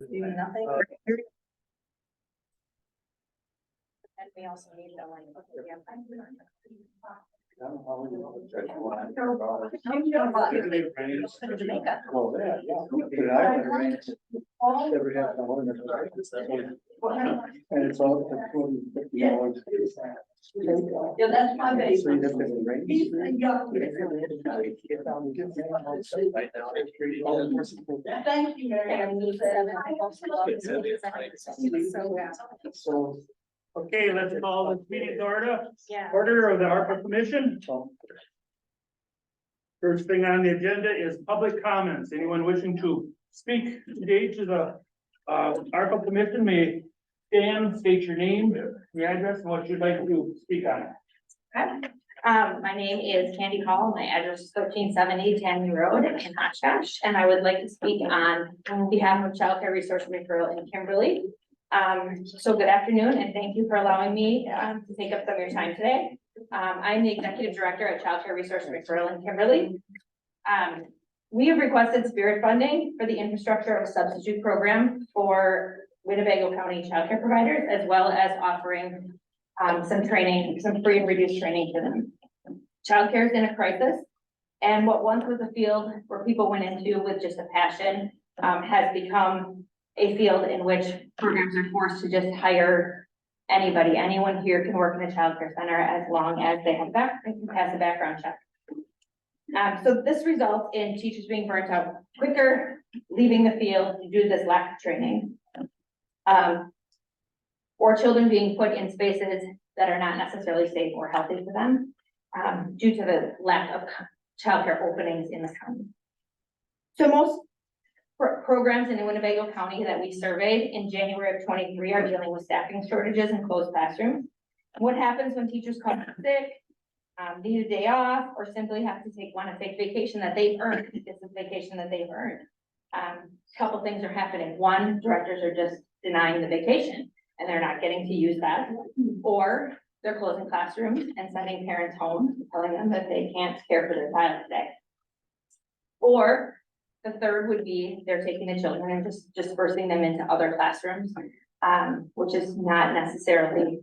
Do nothing. And we also need the like. Jamaica. And it's all. Yeah, that's my base. Thank you, Mary. So. Okay, let's call this meeting to order. Yeah. Order of the ARPA Commission. First thing on the agenda is public comments. Anyone wishing to speak today to the ARPA Commission may stand, state your name, your address, and what you'd like to speak on. Okay. My name is Candy Hall. My address is 1370 Tanny Road in Oshkosh, and I would like to speak on behalf of Child Care Resource Referral in Kimberly. So good afternoon, and thank you for allowing me to take up some of your time today. I'm the Executive Director at Child Care Resource Referral in Kimberly. We have requested spirit funding for the infrastructure of a substitute program for Winnebago County child care providers, as well as offering some training, some free and reduced training for them. Child care is in a crisis, and what once was a field where people went into with just a passion has become a field in which programs are forced to just hire anybody. Anyone here can work in a child care center as long as they have can pass a background check. So this results in teachers being burnt out quicker, leaving the field due to this lack of training. Or children being put in spaces that are not necessarily safe or healthy for them, due to the lack of childcare openings in the county. So most programs in Winnebago County that we surveyed in January of 23 are dealing with staffing shortages and closed classrooms. What happens when teachers call sick, need a day off, or simply have to want to take vacation that they've earned? It's a vacation that they've earned. A couple things are happening. One, directors are just denying the vacation and they're not getting to use that, or they're closing classrooms and sending parents home, telling them that they can't care for their child today. Or the third would be they're taking the children and just dispersing them into other classrooms, which is not necessarily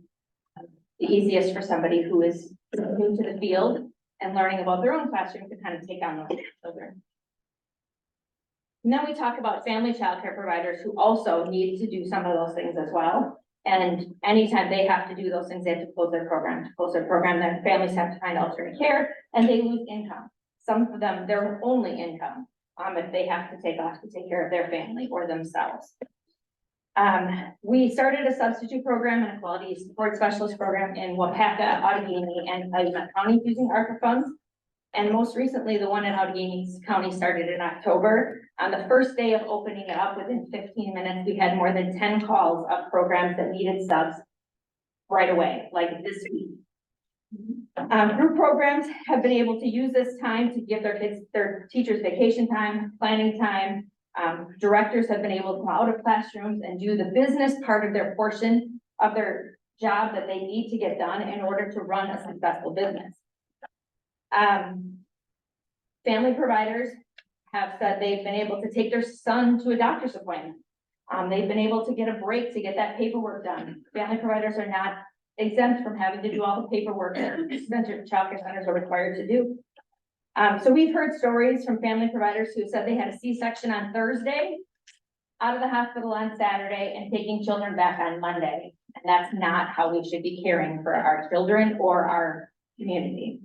the easiest for somebody who is new to the field and learning about their own classroom to kind of take on those children. And then we talk about family childcare providers who also need to do some of those things as well. And anytime they have to do those things, they have to close their program. To close their program, their families have to find alternate care and they lose income. Some of them, their only income, if they have to take off to take care of their family or themselves. We started a substitute program and a quality support specialist program in Wapaka, Outagamie, and Calumet counties using ARPA funds. And most recently, the one in Outagamie County started in October. On the first day of opening it up, within 15 minutes, we had more than 10 calls of programs that needed subs right away, like this week. Group programs have been able to use this time to give their teachers vacation time, planning time. Directors have been able to come out of classrooms and do the business part of their portion of their job that they need to get done in order to run a successful business. Family providers have said they've been able to take their son to a doctor's appointment. They've been able to get a break to get that paperwork done. Family providers are not exempt from having to do all the paperwork that childcare centers are required to do. So we've heard stories from family providers who said they had a C-section on Thursday, out of the hospital on Saturday, and taking children back on Monday. And that's not how we should be caring for our children or our community.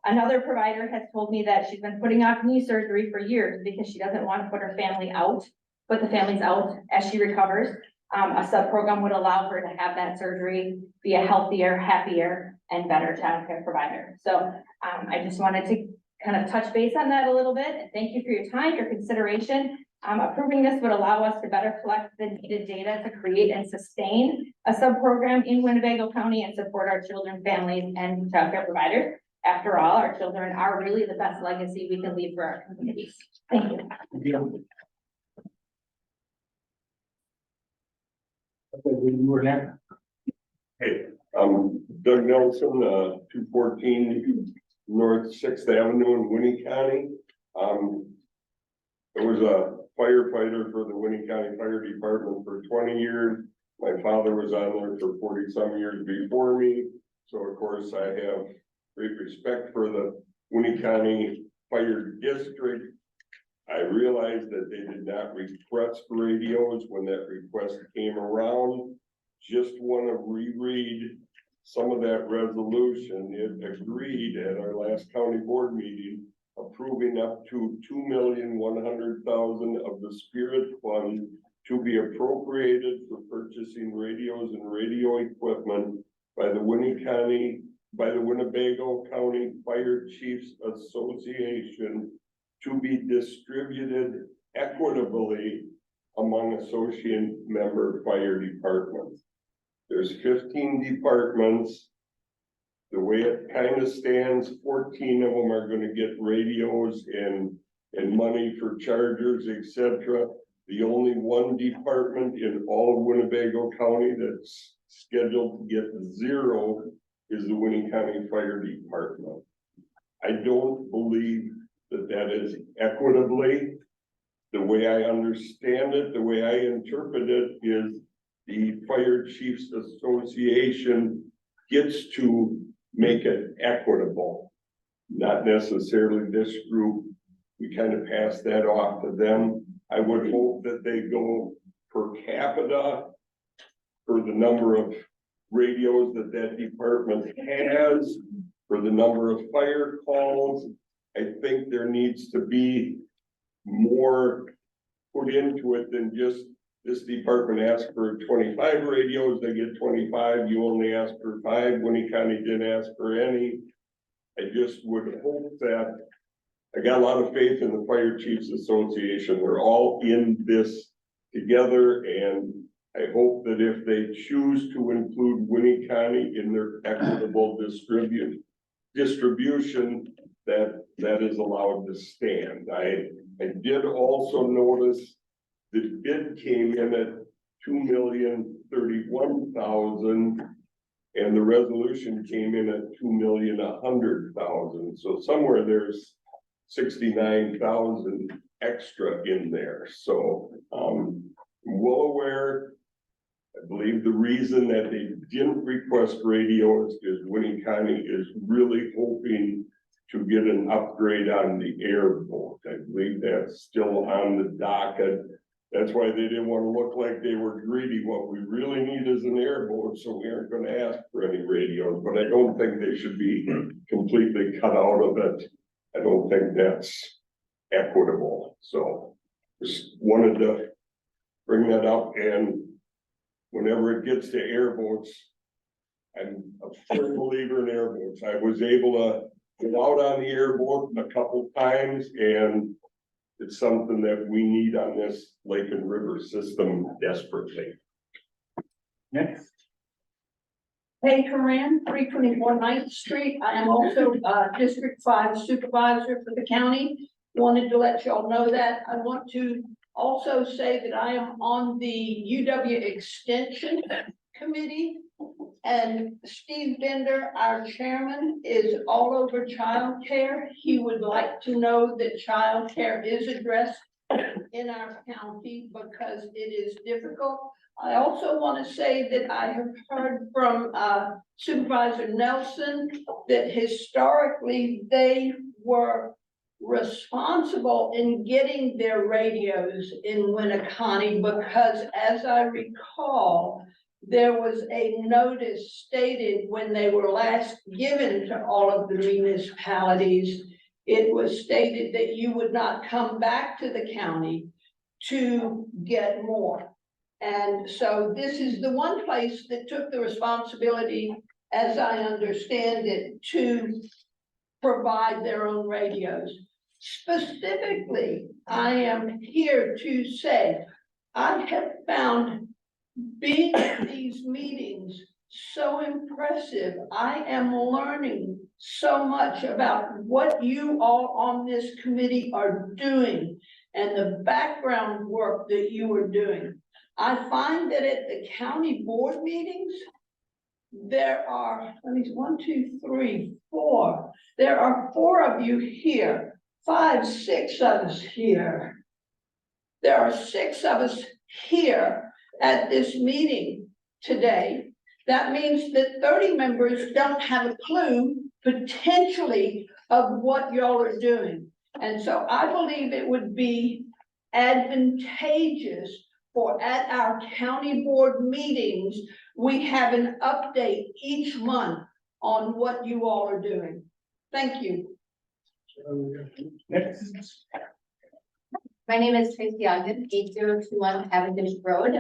Another provider has told me that she's been putting off knee surgery for years because she doesn't want to put the families out as she recovers. A sub-program would allow her to have that surgery, be a healthier, happier, and better childcare provider. So I just wanted to kind of touch base on that a little bit. And thank you for your time, your consideration. Approving this would allow us to better collect the needed data to create and sustain a sub-program in Winnebago County and support our children, families, and childcare providers. After all, our children are really the best legacy we can leave for our communities. Thank you. Hey, Doug Nelson, 214 North 6th Avenue in Winnie County. There was a firefighter for the Winnie County Fire Department for 20 years. My father was on there for 40 some years before me. So of course I have great respect for the Winnie County Fire District. I realized that they did not request radios when that request came around. Just want to reread some of that resolution. It agreed at our last county board meeting, approving up to $2,100,000 of the Spirit Fund to be appropriated for purchasing radios and radio equipment by the Winnebago County Fire Chiefs Association to be distributed equitably among associate member fire departments. There's 15 departments. The way it kind of stands, 14 of them are going to get radios and money for chargers, etc. The only one department in all of Winnebago County that's scheduled to get zero is the Winnie County Fire Department. I don't believe that that is equitably. The way I understand it, the way I interpret it is the Fire Chiefs Association gets to make it equitable, not necessarily this group. We kind of pass that off to them. I would hope that they go per capita for the number of radios that that department has, for the number of fire calls. I think there needs to be more put into it than just this department asked for 25 radios, they get 25, you only ask for 5, Winnie County didn't ask for any. I just would hope that, I got a lot of faith in the Fire Chiefs Association. We're all in this together, and I hope that if they choose to include Winnie County in their equitable distribution, that is allowed to stand. I did also notice the bid came in at $2,031,000, and the resolution came in at $2,100,000. So somewhere there's 69,000 extra in there. So well aware. I believe the reason that they didn't request radios is Winnie County is really hoping to get an upgrade on the airboat. I believe that's still on the docket. That's why they didn't want to look like they were greedy. What we really need is an airboat, so we aren't going to ask for any radios, but I don't think they should be completely cut out of it. I don't think that's equitable. So just wanted to bring that up, and whenever it gets to airboats, I'm a firm believer in airboats. I was able to get out on the airboat a couple times, and it's something that we need on this lake and river system desperately. Next. Hey, Corinne, 321 9th Street. I am also District 5 Supervisor for the county. Wanted to let y'all know that. I want to also say that I am on the UW Extension Committee, and Steve Bender, our chairman, is all over childcare. He would like to know that childcare is addressed in our county because it is difficult. I also want to say that I have heard from Supervisor Nelson that historically they were responsible in getting their radios in Winneconne because, as I recall, there was a notice stated when they were last given to all of the municipalities. It was stated that you would not come back to the county to get more. And so this is the one place that took the responsibility, as I understand it, to provide their own radios. Specifically, I am here to say I have found being at these meetings so impressive. I am learning so much about what you all on this committee are doing and the background work that you are doing. I find that at the county board meetings, there are, let me, 1, 2, 3, 4. There are 4 of you here, 5, 6 of us here. There are 6 of us here at this meeting today. That means that 30 members don't have a clue potentially of what y'all are doing. And so I believe it would be advantageous for at our county board meetings, we have an update each month on what you all are doing. Thank you. Next. My name is Tracy Ogden, 8021 Cavendish Road.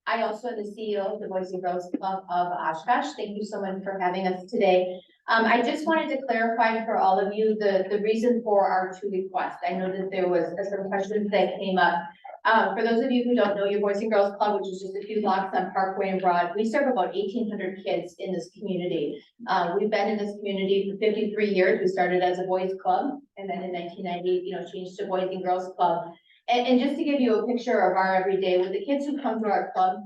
I also am the CEO of the Boys and Girls Club of Oshkosh. Thank you so much for having us today. I just wanted to clarify for all of you the reason for our 2 requests. I know that there was some questions that came up. For those of you who don't know, your Boys and Girls Club, which is just a few blocks on Parkway and Broad, we serve about 1,800 kids in this community. We've been in this community for 53 years. We started as a boys club, and then in 1990, changed to Boys and Girls Club. And just to give you a picture of our everyday, with the kids who come to our club,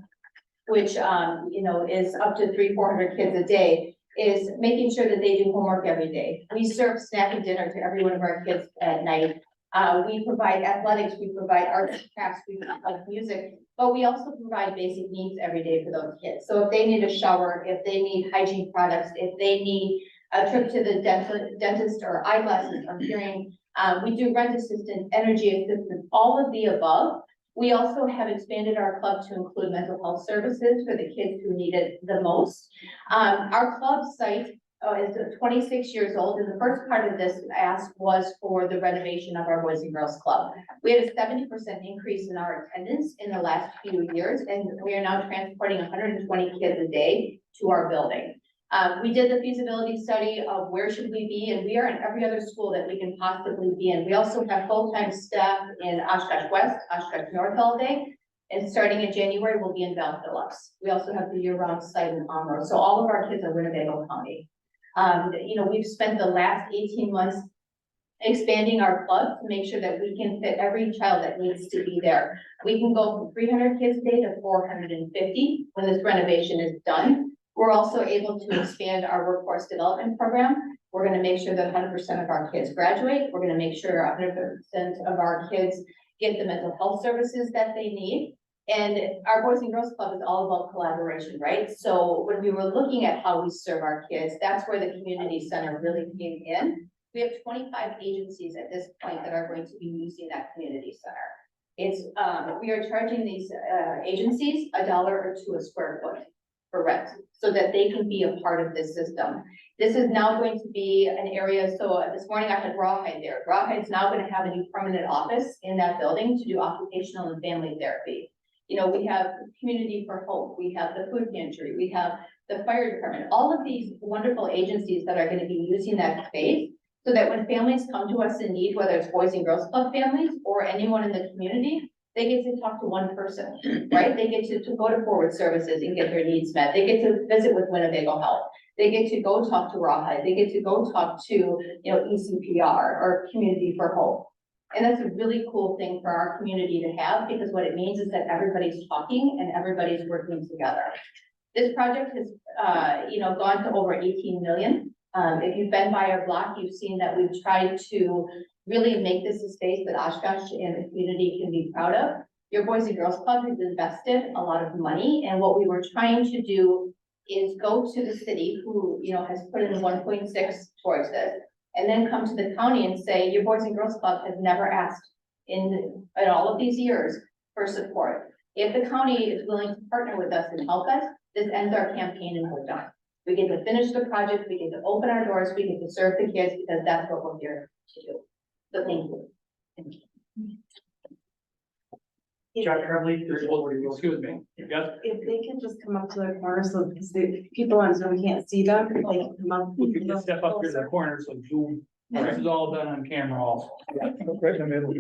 which, is up to 300-400 kids a day, is making sure that they do homework every day. We serve snack and dinner to every one of our kids at night. We provide athletics, we provide arts and crafts, we provide music, but we also provide basic needs every day for those kids. So if they need a shower, if they need hygiene products, if they need a trip to the dentist or eyeglasses or hearing, we do rent assistance, energy assistance, all of the above. We also have expanded our club to include mental health services for the kids who need it the most. Our club site is 26 years old, and the first part of this ask was for the renovation of our Boys and Girls Club. We had a 70% increase in our attendance in the last few years, and we are now transporting 120 kids a day to our building. We did the feasibility study of where should we be, and we are in every other school that we can possibly be in. We also have full-time staff in Oshkosh West, Oshkosh North all day, and starting in January, we'll be in Val Phillips. We also have the year-round site in Amro, so all of our kids are Winnebago County. We've spent the last 18 months expanding our club to make sure that we can fit every child that needs to be there. We can go from 300 kids a day to 450 when this renovation is done. We're also able to expand our workforce development program. We're going to make sure that 100% of our kids graduate. We're going to make sure 100% of our kids get the mental health services that they need. And our Boys and Girls Club is all about collaboration, right? So when we were looking at how we serve our kids, that's where the community center really came in. We have 25 agencies at this point that are going to be using that community center. We are charging these agencies $1 or $2 a square foot for rent, so that they can be a part of this system. This is now going to be an area, so this morning I had Rawhide there. Rawhide's now going to have a new permanent office in that building to do occupational and family therapy. We have Community for Hope, we have the food pantry, we have the fire department, all of these wonderful agencies that are going to be using that space, so that when families come to us in need, whether it's Boys and Girls Club families or anyone in the community, they get to talk to one person, right? They get to go to Forward Services and get their needs met. They get to visit with Winnebago Health. They get to go talk to Rawhide. They get to go talk to, ECPR or Community for Hope. And that's a really cool thing for our community to have, because what it means is that everybody's talking and everybody's working together. This project has, gone to over 18 million. If you've been by our block, you've seen that we've tried to really make this a space that Oshkosh and the community can be proud of. Your Boys and Girls Club has invested a lot of money, and what we were trying to do is go to the city who, has put in 1.6 towards this, and then come to the county and say, your Boys and Girls Club has never asked in all of these years for support. If the county is willing to partner with us and help us, this ends our campaign and we're done. We get to finish the project, we get to open our doors, we get to serve the kids, because that's what we're here to do. So thank you. Thank you. Chuck Tremblay, excuse me. Yes, If they can just come up to the corner, so because the people on Zoom can't see them, they can come up. we can just step up here to the corner, so Zoom, this is all done on camera also. Right in the middle.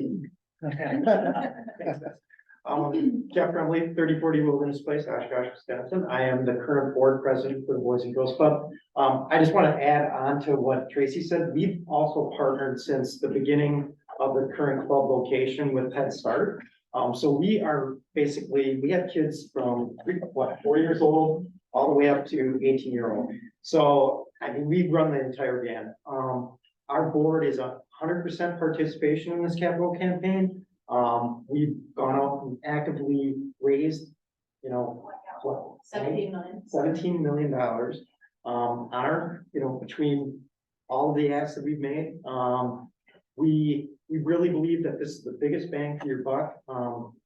Jeff Tremblay, 3040 Wilderness Place, Oshkosh, Wisconsin. I am the current board president for the Boys and Girls Club. I just want to add on to what Tracy said. We've also partnered since the beginning of the current club location with Head Start. So we are basically, we have kids from 4 years old all the way up to 18-year-old. So, we run the entire gamut. Our board is 100% participation in this capital campaign. We've gone out and actively raised, you know, what? 17 million. $17 million, on our, you know, between all of the asks that we've made. We really believe that this is the biggest bang for your buck,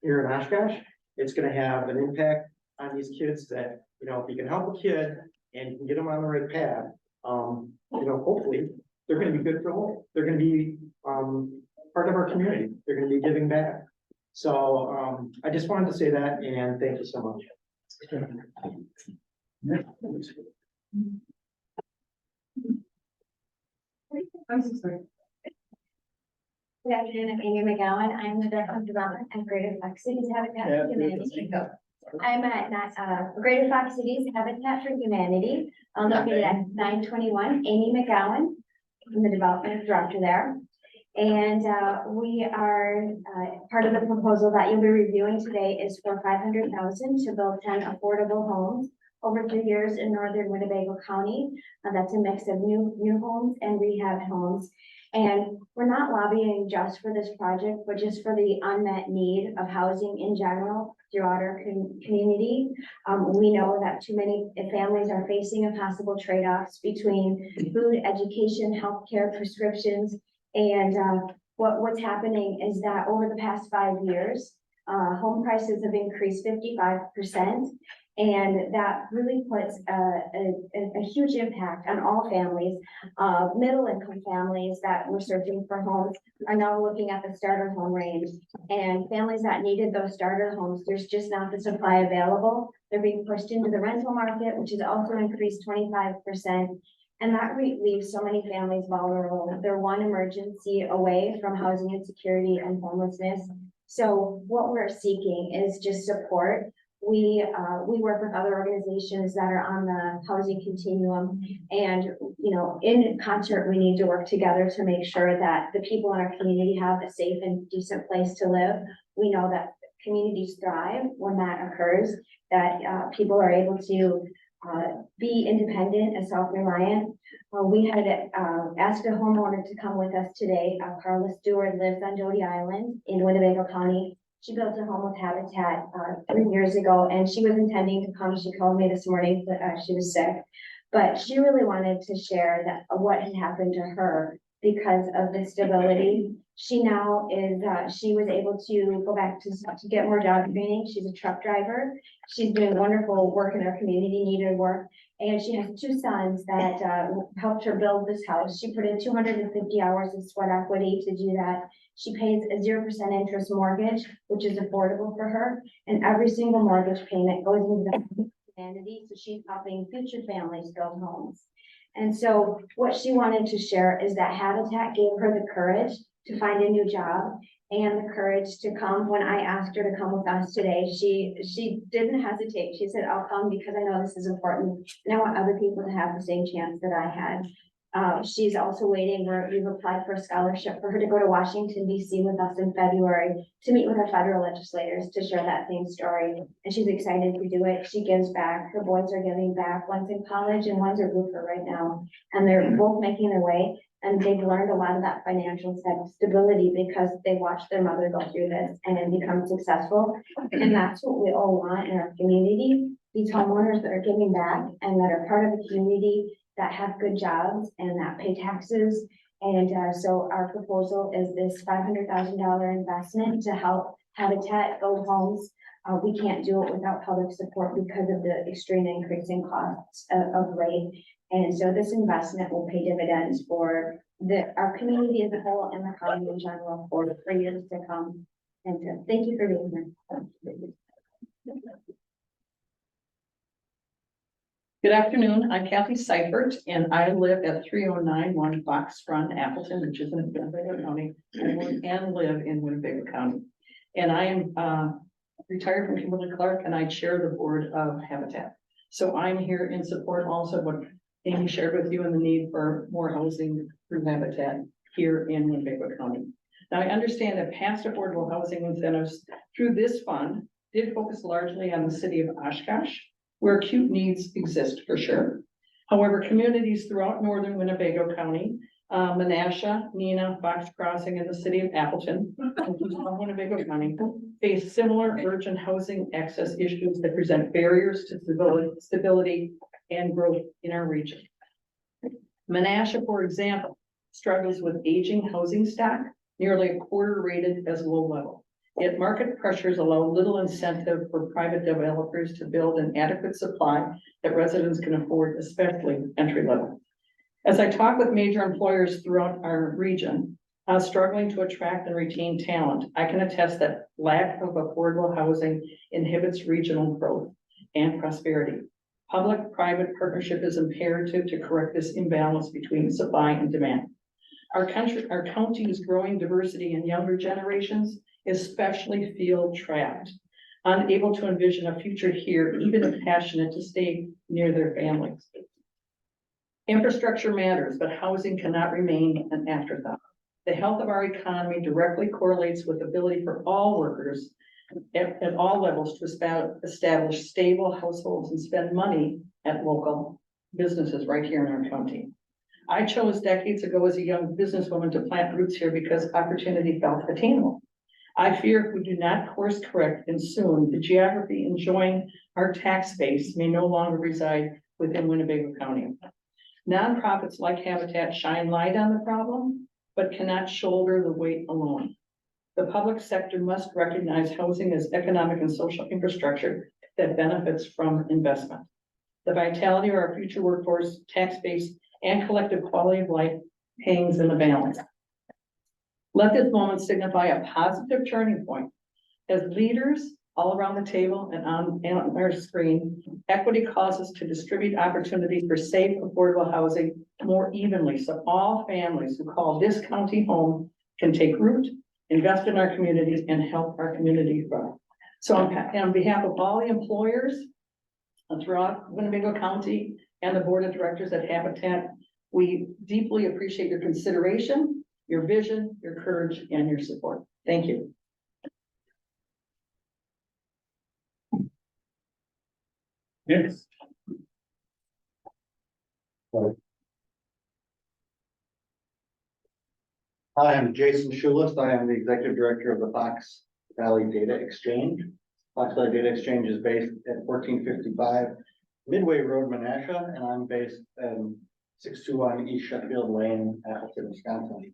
here in Oshkosh. It's gonna have an impact on these kids that, you know, if you can help a kid and you can get them on the right path, you know, hopefully, they're gonna be good for life. They're gonna be, part of our community. They're gonna be giving back. So, I just wanted to say that, and thank you so much. I'm so sorry. Good afternoon, I'm Amy McGowan. I'm the Director of Development at Greater Fox Cities Habitat for Humanity. I'm at Greater Fox Cities Habitat for Humanity, located at 921 Amy McGowan. I'm the Development Director there. And we are, part of the proposal that you'll be reviewing today is for $500,000 to build 10 affordable homes over 3 years in northern Winnebago County. That's a mix of new homes and rehab homes. And we're not lobbying just for this project, but just for the unmet need of housing in general throughout our community. We know that too many families are facing impossible trade-offs between food, education, healthcare, prescriptions. And what's happening is that over the past 5 years, home prices have increased 55%. And that really puts a huge impact on all families. Middle income families that were searching for homes are now looking at the starter home range. And families that needed those starter homes, there's just not the supply available. They're being pushed into the rental market, which has also increased 25%. And that leaves so many families vulnerable. They're one emergency away from housing insecurity and homelessness. So what we're seeking is just support. We work with other organizations that are on the housing continuum, and you know, in concert, we need to work together to make sure that the people in our community have a safe and decent place to live. We know that communities thrive when that occurs, that people are able to be independent and self-reliant. We had asked a homeowner to come with us today. Carla Stewart lives on Doty Island in Winnebago County. She built a home with Habitat 3 years ago, and she was intending to come. She called me this morning, but she was sick. But she really wanted to share that what had happened to her because of the stability. She now is, she was able to go back to get more job training. She's a truck driver. She's doing wonderful work in our community, needed work. And she has 2 sons that helped her build this house. She put in 250 hours of sweat equity to do that. She pays a 0% interest mortgage, which is affordable for her. And every single mortgage payment goes into the humanity. So she's helping future families build homes. And so what she wanted to share is that Habitat gave her the courage to find a new job and the courage to come. When I asked her to come with us today, she didn't hesitate. She said, I'll come because I know this is important and I want other people to have the same chance that I had. She's also waiting, we've applied for a scholarship for her to go to Washington, DC with us in February to meet with our federal legislators to share that same story. And she's excited to do it. She gives back. Her boys are giving back. One's in college and one's a roofer right now. And they're both making their way. And they've learned a lot of that financial stability because they watched their mother go through this and then become successful. And that's what we all want in our community. These homeowners that are giving back and that are part of the community, that have good jobs and that pay taxes. And so our proposal is this $500,000 investment to help Habitat build homes. We can't do it without public support because of the extreme increasing costs of rate. And so this investment will pay dividends for our community as a whole and the county in general for years to come. And thank you for being here. Good afternoon, I'm Kathy Seifert, and I live at 3091 Fox Run, Appleton, which is in Winnebago County, and live in Winnebago County. And I am retired from Kimberly-Clark, and I chair the board of Habitat. So I'm here in support also of what Amy shared with you and the need for more housing through Habitat here in Winnebago County. Now, I understand that past affordable housing incentives through this fund did focus largely on the city of Oshkosh, where acute needs exist for sure. However, communities throughout northern Winnebago County Menasha, Nina, Fox Crossing, and the city of Appleton, Winnebago County, face similar urgent housing access issues that present barriers to stability and growth in our region. Menasha, for example, struggles with aging housing stock, nearly a quarter rated as low level. Yet market pressures allow little incentive for private developers to build an adequate supply that residents can afford, especially entry level. As I talk with major employers throughout our region, struggling to attract and retain talent, I can attest that lack of affordable housing inhibits regional growth and prosperity. Public-private partnership is imperative to correct this imbalance between supply and demand. Our county's growing diversity in younger generations especially feel trapped, unable to envision a future here, even if passionate to stay near their families. Infrastructure matters, but housing cannot remain an afterthought. The health of our economy directly correlates with ability for all workers at all levels to establish stable households and spend money at local businesses right here in our county. I chose decades ago as a young businesswoman to plant roots here because opportunity felt attainable. I fear if we do not course correct, and soon the geography enjoying our tax base may no longer reside within Winnebago County. Nonprofits like Habitat shine light on the problem, but cannot shoulder the weight alone. The public sector must recognize housing as economic and social infrastructure that benefits from investment. The vitality of our future workforce, tax base, and collective quality of life hangs in the balance. Let this moment signify a positive turning point. As leaders all around the table and on our screen, equity calls us to distribute opportunities for safe, affordable housing more evenly, so all families who call this county home can take root, invest in our communities, and help our community grow. So on behalf of all the employers throughout Winnebago County and the board of directors at Habitat, we deeply appreciate your consideration, your vision, your courage, and your support. Thank you. Yes. Hi, I'm Jason Schulis. I am the executive director of the Fox Valley Data Exchange. Fox Valley Data Exchange is based at 1455 Midway Road, Menasha, and I'm based in 621 East Sheffield Lane, Appleton, Wisconsin.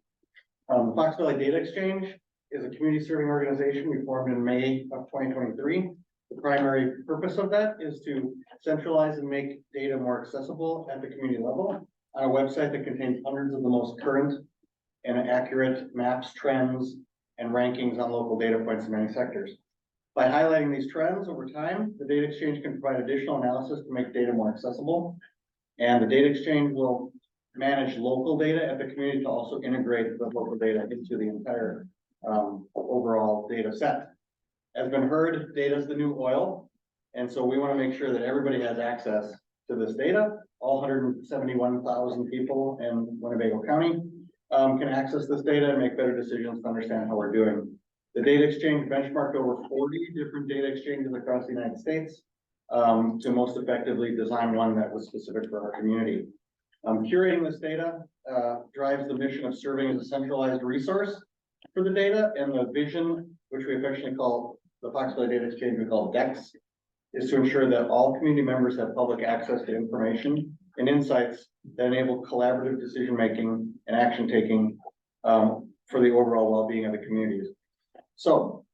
Fox Valley Data Exchange is a community serving organization we formed in May of 2023. The primary purpose of that is to centralize and make data more accessible at the community level on a website that contains hundreds of the most current and accurate maps, trends, and rankings on local data points in many sectors. By highlighting these trends over time, the data exchange can provide additional analysis to make data more accessible. And the data exchange will manage local data at the community to also integrate the local data into the entire overall data set. As been heard, data is the new oil. And so we want to make sure that everybody has access to this data. All 171,000 people in Winnebago County can access this data and make better decisions to understand how we're doing. The data exchange benchmarked over 40 different data exchanges across the United States to most effectively design one that was specific for our community. Curating this data drives the mission of serving as a centralized resource for the data, and the vision, which we affectionately call the Fox Valley Data Exchange, we call DEX, is to ensure that all community members have public access to information and insights that enable collaborative decision-making and action-taking for the overall well-being of the communities. So,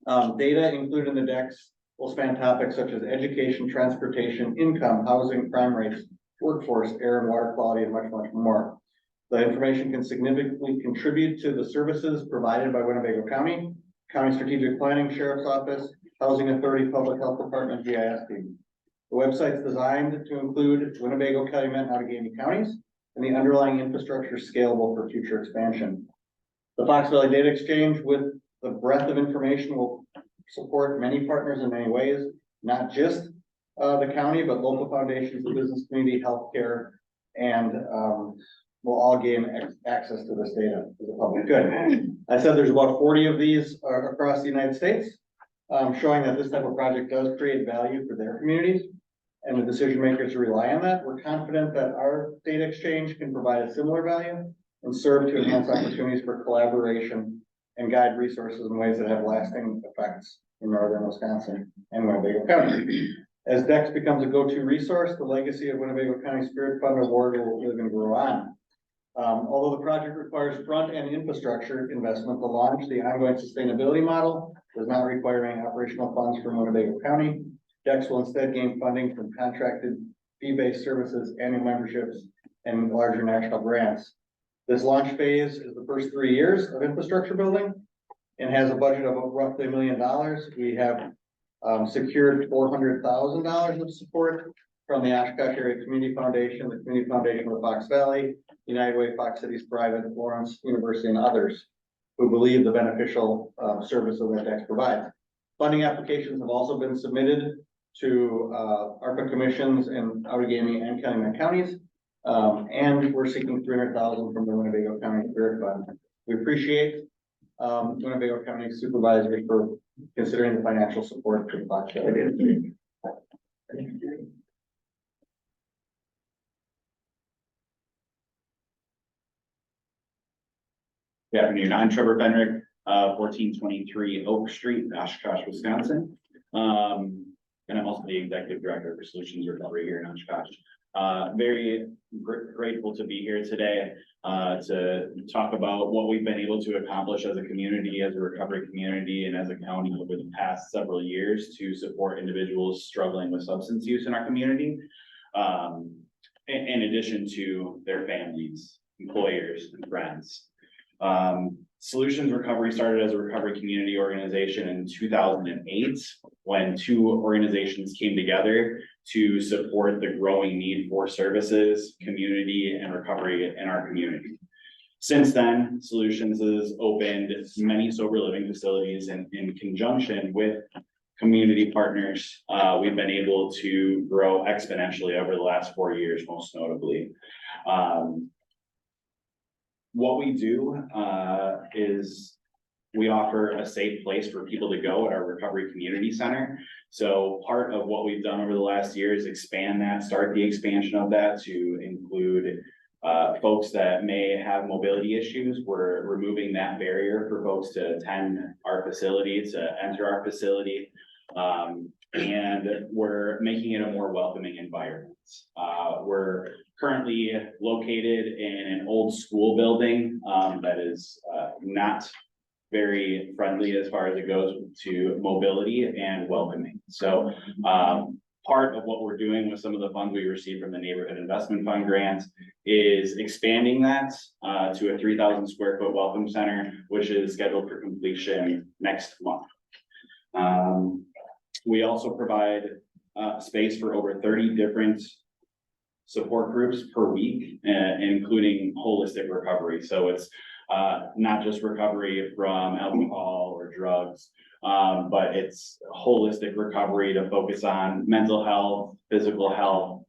data included in the DEX will span topics such as education, transportation, income, housing, crime rates, workforce, air and water quality, and much, much more. The information can significantly contribute to the services provided by Winnebago County, County Strategic Planning, Sheriff's Office, Housing Authority, Public Health Department, GIS team. The website's designed to include Winnebago, Calumet, and Outagamie counties, and the underlying infrastructure scalable for future expansion. The Fox Valley Data Exchange, with the breadth of information, will support many partners in many ways, not just the county, but local foundations, the business community, healthcare, and will all gain access to this data as a public good. I said there's about 40 of these across the United States, showing that this type of project does create value for their communities and the decision makers who rely on that. We're confident that our data exchange can provide a similar value and serve to enhance opportunities for collaboration and guide resources in ways that have lasting effects in northern Wisconsin and Winnebago County. As DEX becomes a go-to resource, the legacy of Winnebago County Spirit Fund Award will live and grow on. Although the project requires front-end infrastructure investment to launch, the ongoing sustainability model does not require any operational funds from Winnebago County. DEX will instead gain funding from contracted fee-based services, annual memberships, and larger national grants. This launch phase is the first 3 years of infrastructure building and has a budget of roughly $1 million. We have secured $400,000 of support from the Oshkosh Area Community Foundation, the Community Foundation of the Fox Valley, United Way Fox Cities Private, Lawrence University, and others who believe the beneficial service that DEX provides. Funding applications have also been submitted to ARPA commissions in Outagamie and Calumet counties. And we're seeking $300,000 from the Winnebago County Spirit Fund. We appreciate Winnebago County supervisors for considering the financial support for the Fox Valley. Good afternoon, I'm Trevor Benrick, 1423 Oak Street, Oshkosh, Wisconsin. And I'm also the executive director for Solutions Recovery here in Oshkosh. Very grateful to be here today to talk about what we've been able to accomplish as a community, as a recovery community, and as a county over the past several years to support individuals struggling with substance use in our community. In addition to their families, employers, and friends. Solutions Recovery started as a recovery community organization in 2008 when 2 organizations came together to support the growing need for services, community, and recovery in our community. Since then, Solutions has opened many sober living facilities, and in conjunction with community partners, we've been able to grow exponentially over the last 4 years, most notably. What we do is we offer a safe place for people to go at our recovery community center. So part of what we've done over the last year is expand that, start the expansion of that to include folks that may have mobility issues. We're removing that barrier for folks to attend our facility, to enter our facility. And we're making it a more welcoming environment. We're currently located in an old school building that is not very friendly as far as it goes to mobility and welcoming. So part of what we're doing with some of the funds we received from the Neighborhood Investment Fund grant is expanding that to a 3,000 square foot welcome center, which is scheduled for completion next month. We also provide space for over 30 different support groups per week, including holistic recovery. So it's not just recovery from alcohol or drugs, but it's holistic recovery to focus on mental health, physical health,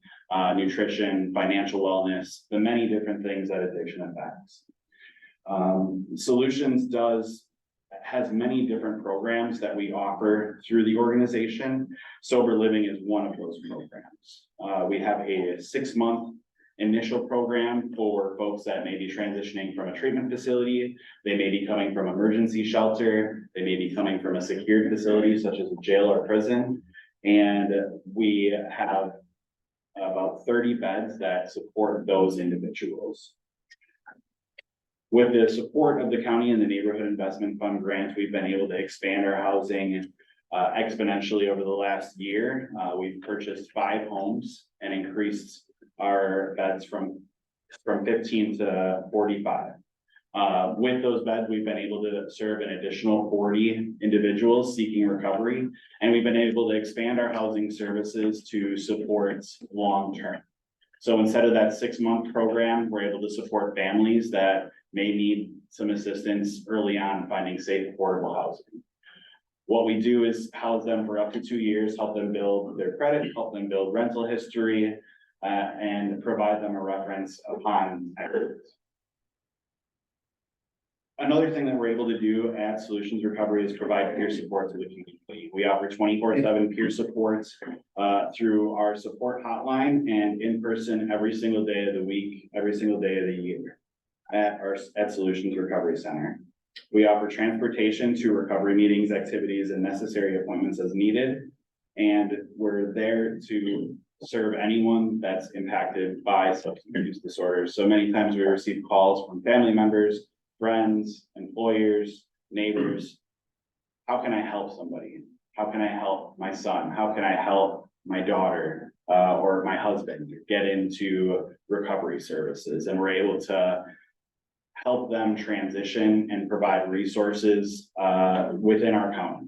nutrition, financial wellness, the many different things that addiction affects. Solutions has many different programs that we offer through the organization. Sober Living is one of those programs. We have a 6-month initial program for folks that may be transitioning from a treatment facility. They may be coming from emergency shelter. They may be coming from a secured facility such as a jail or prison. And we have about 30 beds that support those individuals. With the support of the county and the Neighborhood Investment Fund grant, we've been able to expand our housing exponentially over the last year. We've purchased 5 homes and increased our beds from 15 to 45. With those beds, we've been able to serve an additional 40 individuals seeking recovery, and we've been able to expand our housing services to support long-term. So instead of that 6-month program, we're able to support families that may need some assistance early on finding safe, affordable housing. What we do is house them for up to 2 years, help them build their credit, help them build rental history, and provide them a reference upon exit. Another thing that we're able to do at Solutions Recovery is provide peer support to the community. We offer 24/7 peer support through our support hotline and in person every single day of the week, every single day of the year. at Solutions Recovery Center. We offer transportation to recovery meetings, activities, and necessary appointments as needed. And we're there to serve anyone that's impacted by substance use disorders. So many times we receive calls from family members, friends, employers, neighbors. How can I help somebody? How can I help my son? How can I help my daughter or my husband get into recovery services? And we're able to help them transition and provide resources within our county.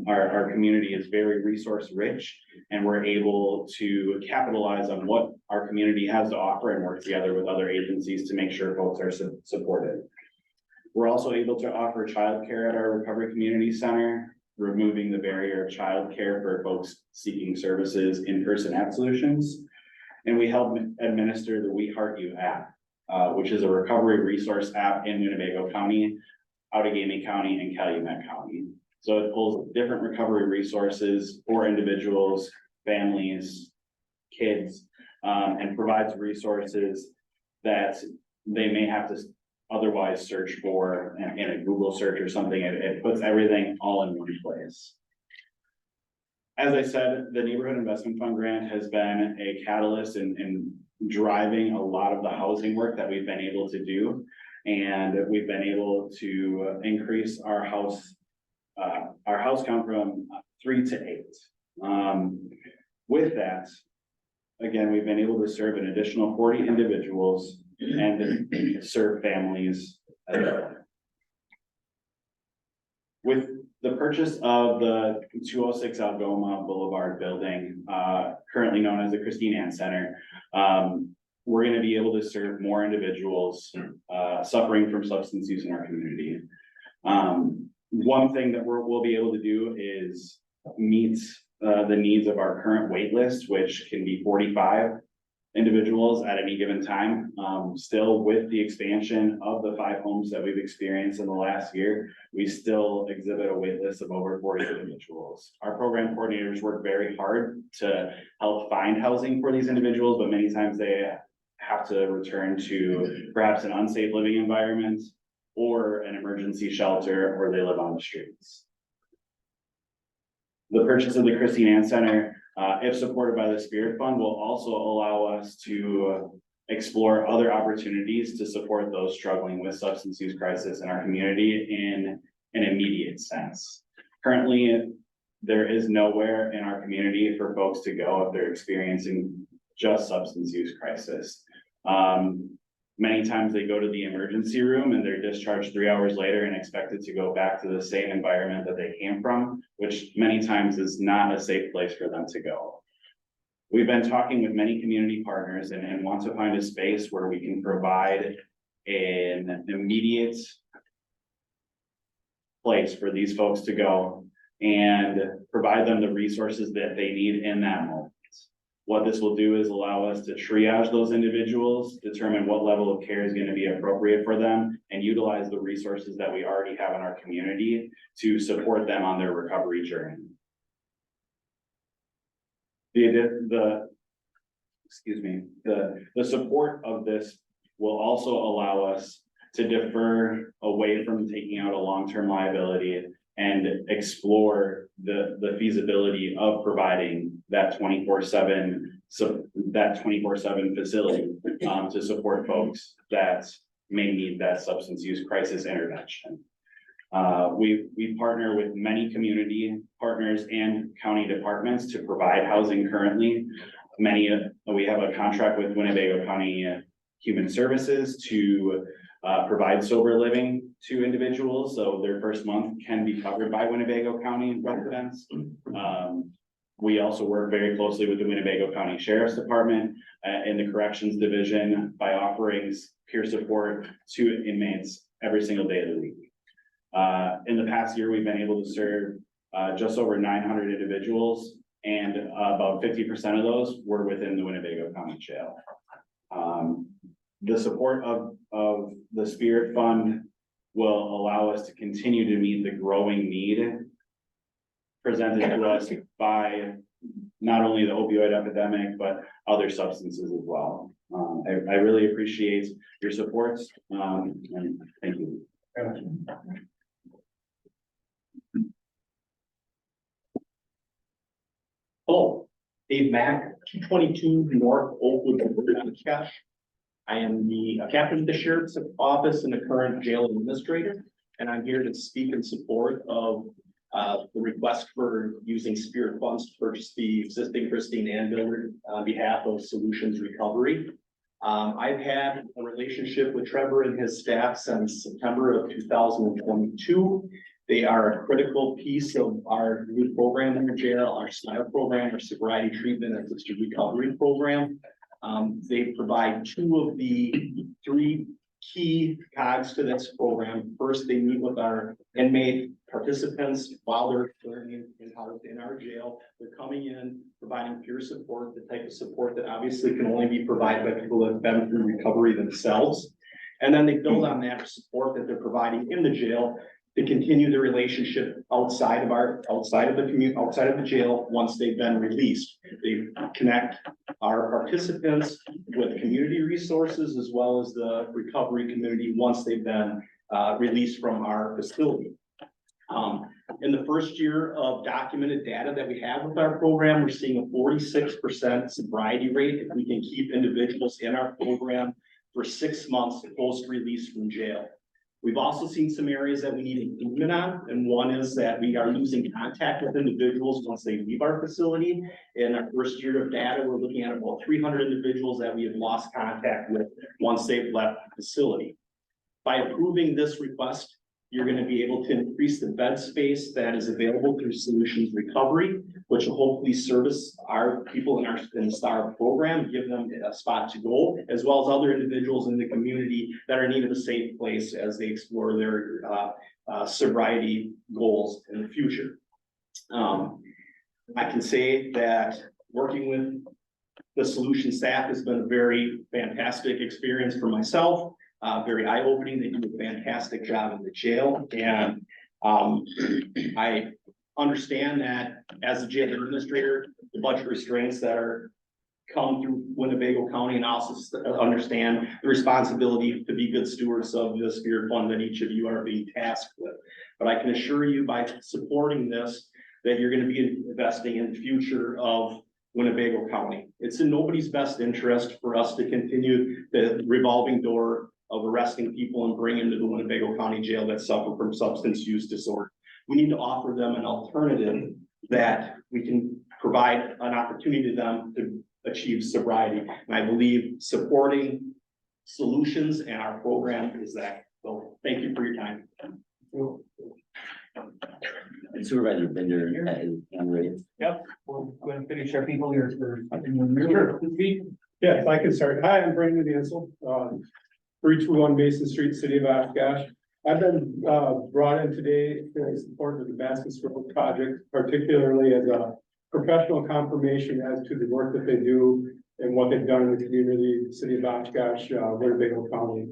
Our community is very resource rich, and we're able to capitalize on what our community has to offer and work together with other agencies to make sure folks are supported. We're also able to offer childcare at our recovery community center, removing the barrier of childcare for folks seeking services in person at Solutions. And we help administer the We Heart You app, which is a recovery resource app in Winnebago County, Outagamie County, and Calumet County. So it pulls different recovery resources for individuals, families, kids, and provides resources that they may have to otherwise search for in a Google search or something. It puts everything all in one place. As I said, the Neighborhood Investment Fund grant has been a catalyst in driving a lot of the housing work that we've been able to do. And we've been able to increase our house count from 3 to 8. With that, again, we've been able to serve an additional 40 individuals and serve families as well. With the purchase of the 206 Algoma Boulevard building, currently known as the Christine Ann Center, we're going to be able to serve more individuals suffering from substance use in our community. One thing that we'll be able to do is meet the needs of our current wait list, which can be 45 individuals at any given time. Still, with the expansion of the 5 homes that we've experienced in the last year, we still exhibit a wait list of over 40 individuals. Our program coordinators work very hard to help find housing for these individuals, but many times they have to return to perhaps an unsafe living environment or an emergency shelter, or they live on the streets. The purchase of the Christine Ann Center, if supported by the Spirit Fund, will also allow us to explore other opportunities to support those struggling with substance use crisis in our community in an immediate sense. Currently, there is nowhere in our community for folks to go if they're experiencing just substance use crisis. Many times they go to the emergency room and they're discharged 3 hours later and expected to go back to the same environment that they came from, which many times is not a safe place for them to go. We've been talking with many community partners and want to find a space where we can provide an immediate place for these folks to go and provide them the resources that they need in that moment. What this will do is allow us to triage those individuals, determine what level of care is going to be appropriate for them, and utilize the resources that we already have in our community to support them on their recovery journey. The support of this will also allow us to defer away from taking out a long-term liability and explore the feasibility of providing that 24/7 facility to support folks that may need that substance use crisis intervention. We partner with many community partners and county departments to provide housing currently. We have a contract with Winnebago County Human Services to provide sober living to individuals, so their first month can be covered by Winnebago County residents. We also work very closely with the Winnebago County Sheriff's Department in the Corrections Division by offering peer support to inmates every single day of the week. In the past year, we've been able to serve just over 900 individuals, and about 50% of those were within the Winnebago County Jail. The support of the Spirit Fund will allow us to continue to meet the growing need presented to us by not only the opioid epidemic, but other substances as well. I really appreciate your support, and thank you. Hello, Dave Mack, 222 North Oakwood. I am the captain of the sheriff's office and the current jail administrator, and I'm here to speak in support of the request for using Spirit funds to purchase the existing Christine Ann building on behalf of Solutions Recovery. I've had a relationship with Trevor and his staff since September of 2022. They are a critical piece of our new program in the jail, our SNILE program, our sobriety treatment and assisted recovery program. They provide two of the three key cogs to this program. First, they meet with our inmate participants while they're in our jail. They're coming in, providing peer support, the type of support that obviously can only be provided by people that have been through recovery themselves. And then they build on that support that they're providing in the jail to continue the relationship outside of the jail once they've been released. They connect our participants with community resources as well as the recovery community once they've been released from our facility. In the first year of documented data that we have with our program, we're seeing a 46% sobriety rate if we can keep individuals in our program for 6 months post-release from jail. We've also seen some areas that we need improvement on, and one is that we are losing contact with individuals once they leave our facility. In our first year of data, we're looking at about 300 individuals that we have lost contact with once they've left the facility. By approving this request, you're going to be able to increase the bed space that is available through Solutions Recovery, which will hopefully service our people in the STAR program, give them a spot to go, as well as other individuals in the community that are in need of a safe place as they explore their sobriety goals in the future. I can say that working with the Solutions staff has been a very fantastic experience for myself. Very eye-opening. They do a fantastic job in the jail. And I understand that as a jail administrator, the budget restraints that come through Winnebago County, and also understand the responsibility to be good stewards of the Spirit Fund that each of you are being tasked with. But I can assure you by supporting this, that you're going to be investing in the future of Winnebago County. It's in nobody's best interest for us to continue the revolving door of arresting people and bringing them to the Winnebago County Jail that suffer from substance use disorder. We need to offer them an alternative that we can provide an opportunity to them to achieve sobriety. And I believe supporting Solutions and our program is that. So thank you for your time. Supervisor Bender and Ray. Yep, we're going to finish our people here for. Yeah, if I could start. Hi, I'm Brandon Ansel, 321 Mason Street, City of Oshkosh. I've been brought in today in support of the Damascus Road project, particularly as a professional confirmation as to the work that they do and what they've done in the community, City of Oshkosh, Winnebago County.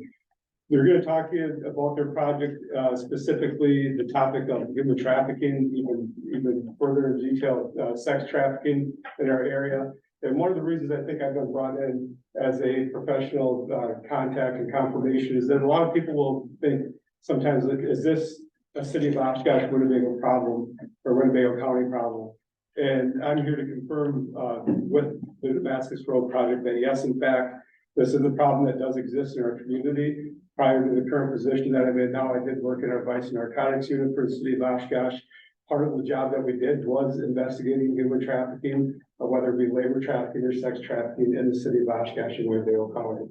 They're going to talk to you about their project, specifically the topic of human trafficking, even further in detail, sex trafficking in our area. And one of the reasons I think I've been brought in as a professional contact and confirmation is that a lot of people will think sometimes, is this a City of Oshkosh Winnebago problem or Winnebago County problem? And I'm here to confirm with the Damascus Road project that yes, in fact, this is a problem that does exist in our community. Prior to the current position that I'm in now, I did work in our vice narcotics unit for the City of Oshkosh. Part of the job that we did was investigating human trafficking, whether it be labor trafficking or sex trafficking in the City of Oshkosh and Winnebago County.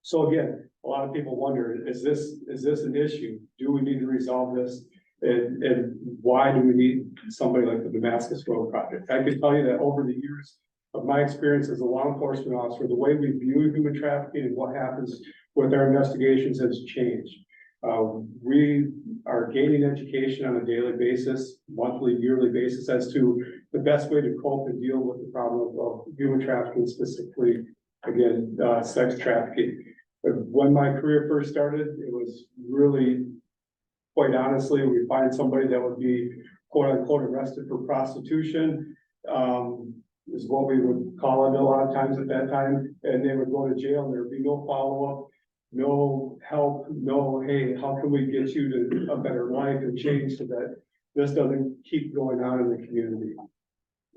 So again, a lot of people wonder, is this an issue? Do we need to resolve this? And why do we need somebody like the Damascus Road project? I can tell you that over the years of my experience as a law enforcement officer, the way we view human trafficking and what happens with our investigations has changed. We are gaining education on a daily basis, monthly, yearly basis as to the best way to cope and deal with the problem of human trafficking, specifically, again, sex trafficking. But when my career first started, it was really, quite honestly, we find somebody that would be quote unquote arrested for prostitution. is what we would call it a lot of times at that time, and they would go to jail, and there'd be no follow-up, no help, no, hey, how can we get you to a better life and change so that this doesn't keep going on in the community.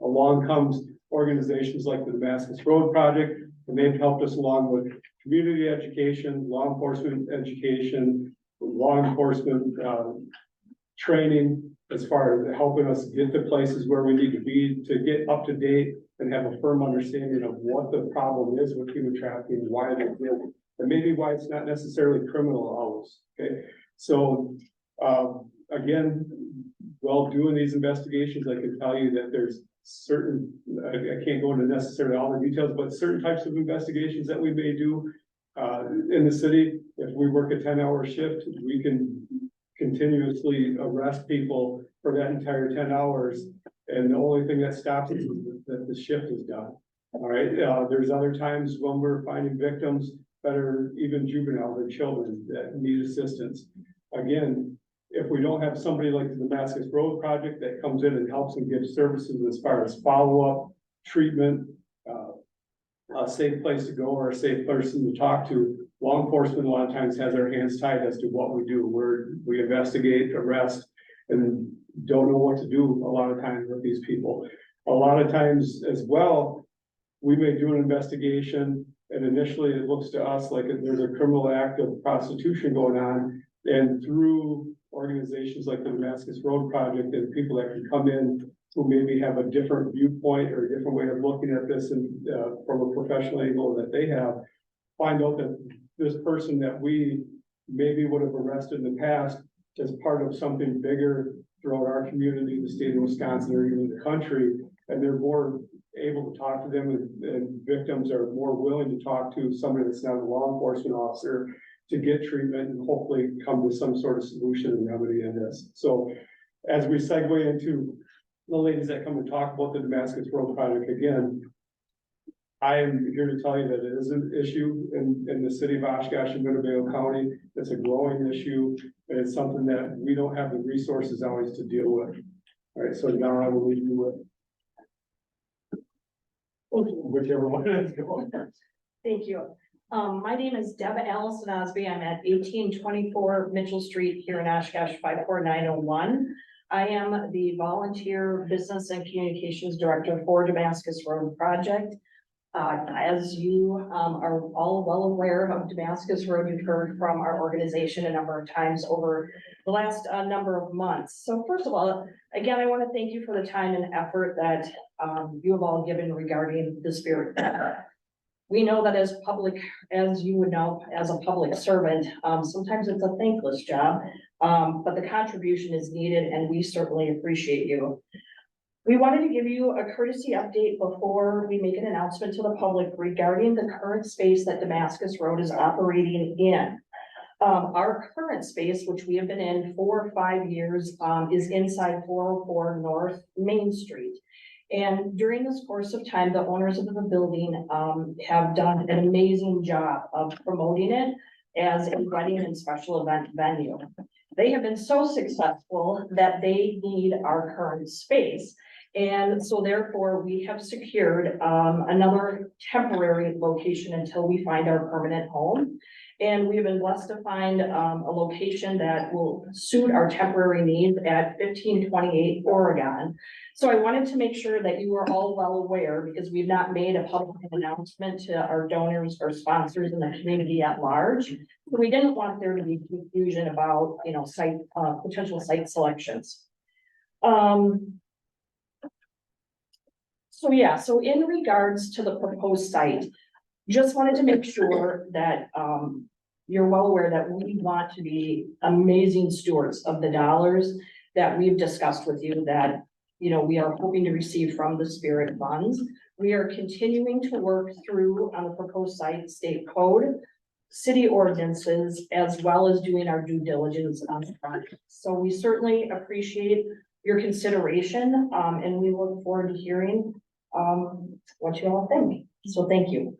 Along comes organizations like the Damascus Road Project, and they've helped us along with community education, law enforcement education, law enforcement, training, as far as helping us get to places where we need to be to get up to date and have a firm understanding of what the problem is with human trafficking, why they did it, and maybe why it's not necessarily criminal always, okay? So, again, while doing these investigations, I can tell you that there's certain, I can't go into necessarily all the details, but certain types of investigations that we may do in the city. If we work a 10-hour shift, we can continuously arrest people for that entire 10 hours. And the only thing that stops us is that the shift is done. All right, there's other times when we're finding victims that are even juvenile, they're children that need assistance. Again, if we don't have somebody like the Damascus Road Project that comes in and helps and gives services as far as follow-up, treatment, a safe place to go or a safe person to talk to, law enforcement a lot of times has their hands tied as to what we do. We investigate, arrest, and don't know what to do a lot of times with these people. A lot of times as well, we may do an investigation and initially it looks to us like there's a criminal act of prostitution going on, and through organizations like the Damascus Road Project and people that can come in who maybe have a different viewpoint or a different way of looking at this and from a professional angle that they have, find out that this person that we maybe would have arrested in the past is part of something bigger throughout our community, the state of Wisconsin, or even the country, and they're more able to talk to them, and victims are more willing to talk to somebody that's not a law enforcement officer to get treatment and hopefully come to some sort of solution and remedy in this. So as we segue into the ladies that come and talk about the Damascus Road Project again, I am here to tell you that it is an issue in the city of Oshkosh and Winnebago County. It's a growing issue, and it's something that we don't have the resources always to deal with. All right, so now I will leave you with whichever one is going. Thank you. My name is Deb Allison Osby. I'm at 1824 Mitchell Street here in Oshkosh, 54901. I am the volunteer business and communications director for Damascus Road Project. As you are all well aware of Damascus Road, you've heard from our organization a number of times over the last number of months. So first of all, again, I want to thank you for the time and effort that you have all given regarding the Spirit. We know that as you would know, as a public servant, sometimes it's a thankless job, but the contribution is needed and we certainly appreciate you. We wanted to give you a courtesy update before we make an announcement to the public regarding the current space that Damascus Road is operating in. Our current space, which we have been in 4 or 5 years, is inside 404 North Main Street. And during this course of time, the owners of the building have done an amazing job of promoting it as a wedding and special event venue. They have been so successful that they need our current space. And so therefore, we have secured another temporary location until we find our permanent home. And we've been blessed to find a location that will suit our temporary needs at 1528 Oregon. So I wanted to make sure that you are all well aware, because we've not made a public announcement to our donors or sponsors in the community at large. So we didn't want there to be confusion about, site potential site selections. So in regards to the proposed site, just wanted to make sure that you're well aware that we want to be amazing stewards of the dollars that we've discussed with you that, we are hoping to receive from the Spirit funds. We are continuing to work through on the proposed site state code, city ordinances, as well as doing our due diligence on the project. So we certainly appreciate your consideration, and we look forward to hearing what you all think. So thank you.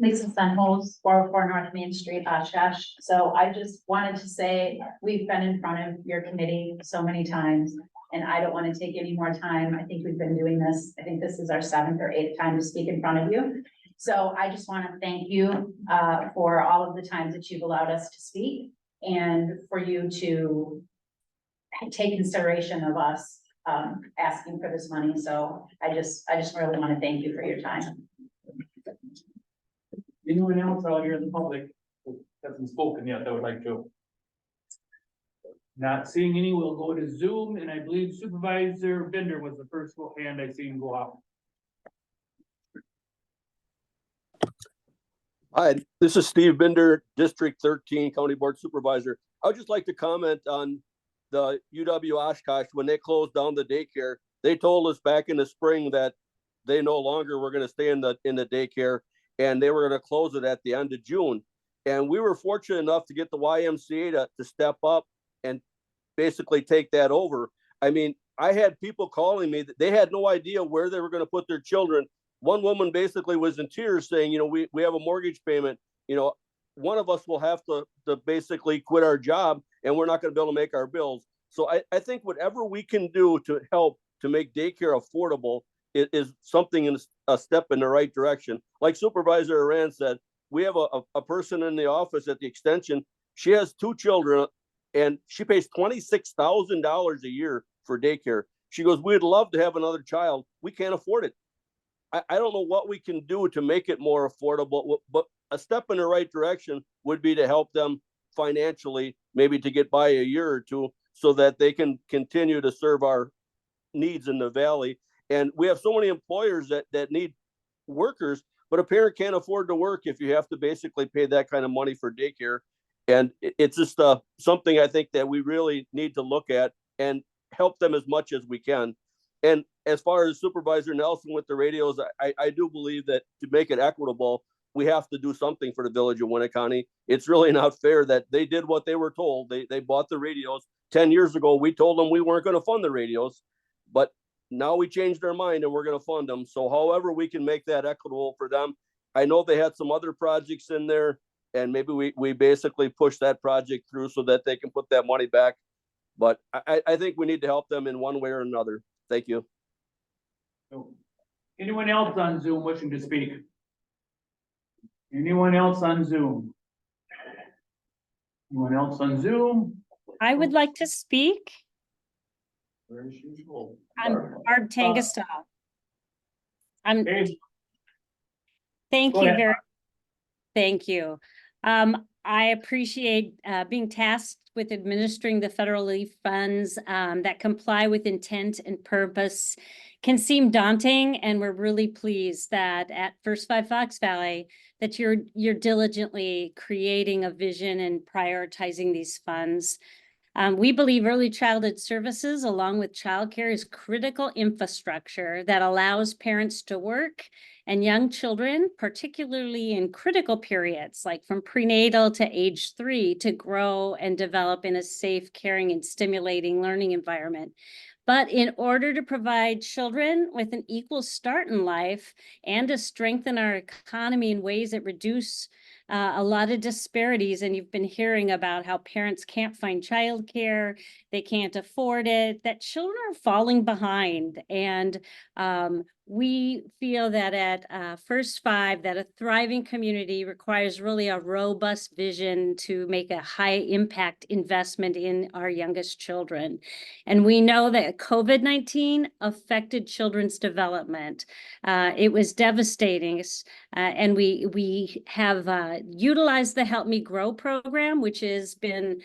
Lisa Sunholz, 404 North Main Street, Oshkosh. So I just wanted to say, we've been in front of your committee so many times, and I don't want to take any more time. I think we've been doing this. I think this is our 7th or 8th time to speak in front of you. So I just want to thank you for all of the times that you've allowed us to speak and for you to take consideration of us asking for this money. So I just really want to thank you for your time. Anyone else out here in the public who hasn't spoken yet that would like to? Not seeing any, we'll go to Zoom, and I believe Supervisor Bender was the first hand I seen go up. Hi, this is Steve Binder, District 13 County Board Supervisor. I would just like to comment on the UW Oshkosh. When they closed down the daycare, they told us back in the spring that they no longer were going to stay in the daycare, and they were going to close it at the end of June. And we were fortunate enough to get the YMCA to step up and basically take that over. I mean, I had people calling me that they had no idea where they were going to put their children. One woman basically was in tears saying, we have a mortgage payment, one of us will have to basically quit our job and we're not going to be able to make our bills. So I think whatever we can do to help to make daycare affordable is something in a step in the right direction. Like Supervisor Aran said, we have a person in the office at the extension. She has 2 children and she pays $26,000 a year for daycare. She goes, we'd love to have another child. We can't afford it. I don't know what we can do to make it more affordable, but a step in the right direction would be to help them financially, maybe to get by a year or two so that they can continue to serve our needs in the valley. And we have so many employers that need workers, but a parent can't afford to work if you have to basically pay that kind of money for daycare. And it's just something I think that we really need to look at and help them as much as we can. And as far as Supervisor Nelson with the radios, I do believe that to make it equitable, we have to do something for the village of Winnecounty. It's really not fair that they did what they were told. They bought the radios. 10 years ago, we told them we weren't going to fund the radios, but now we changed our mind and we're going to fund them. So however we can make that equitable for them. I know they had some other projects in there, and maybe we basically push that project through so that they can put that money back. But I think we need to help them in one way or another. Thank you. Anyone else on Zoom wishing to speak? Anyone else on Zoom? Anyone else on Zoom? I would like to speak. Where is she? I'm Barb Tangastal. Thank Go you ahead. thank you. I appreciate being tasked with administering the federal relief funds that comply with intent and purpose. Can seem daunting, and we're really pleased that at First 5 Fox Valley that you're diligently creating a vision and prioritizing these funds. We believe early childhood services, along with childcare, is critical infrastructure that allows parents to work and young children, particularly in critical periods, like from prenatal to age 3, to grow and develop in a safe, caring, and stimulating learning environment. But in order to provide children with an equal start in life and to strengthen our economy in ways that reduce a lot of disparities, and you've been hearing about how parents can't find childcare, they can't afford it, that children are falling behind. And we feel that at First 5, that a thriving community requires really a robust vision to make a high impact investment in our youngest children. And we know that COVID-19 affected children's development. It was devastating. And we have utilized the Help Me Grow program, which has been,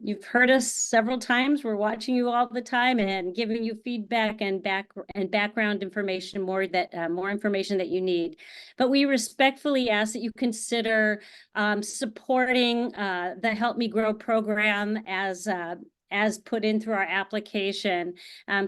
you've heard us several times. We're watching you all the time and giving you feedback and background information, more information that you need. But we respectfully ask that you consider supporting the Help Me Grow program as put in through our application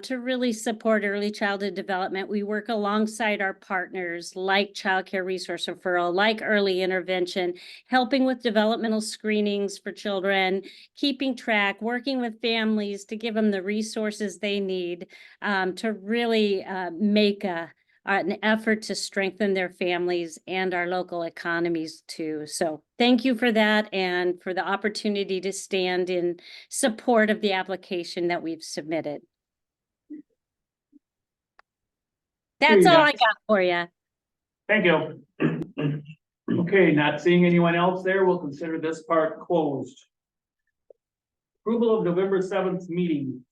to really support early childhood development. We work alongside our partners like childcare resource referral, like early intervention, helping with developmental screenings for children, keeping track, working with families to give them the resources they need to really make a an effort to strengthen their families and our local economies too. So thank you for that and for the opportunity to stand in support of the application that we've submitted. That's all I got for you. Thank you. Okay, not seeing anyone else there, we'll consider this part closed. Approval of November 7th meeting.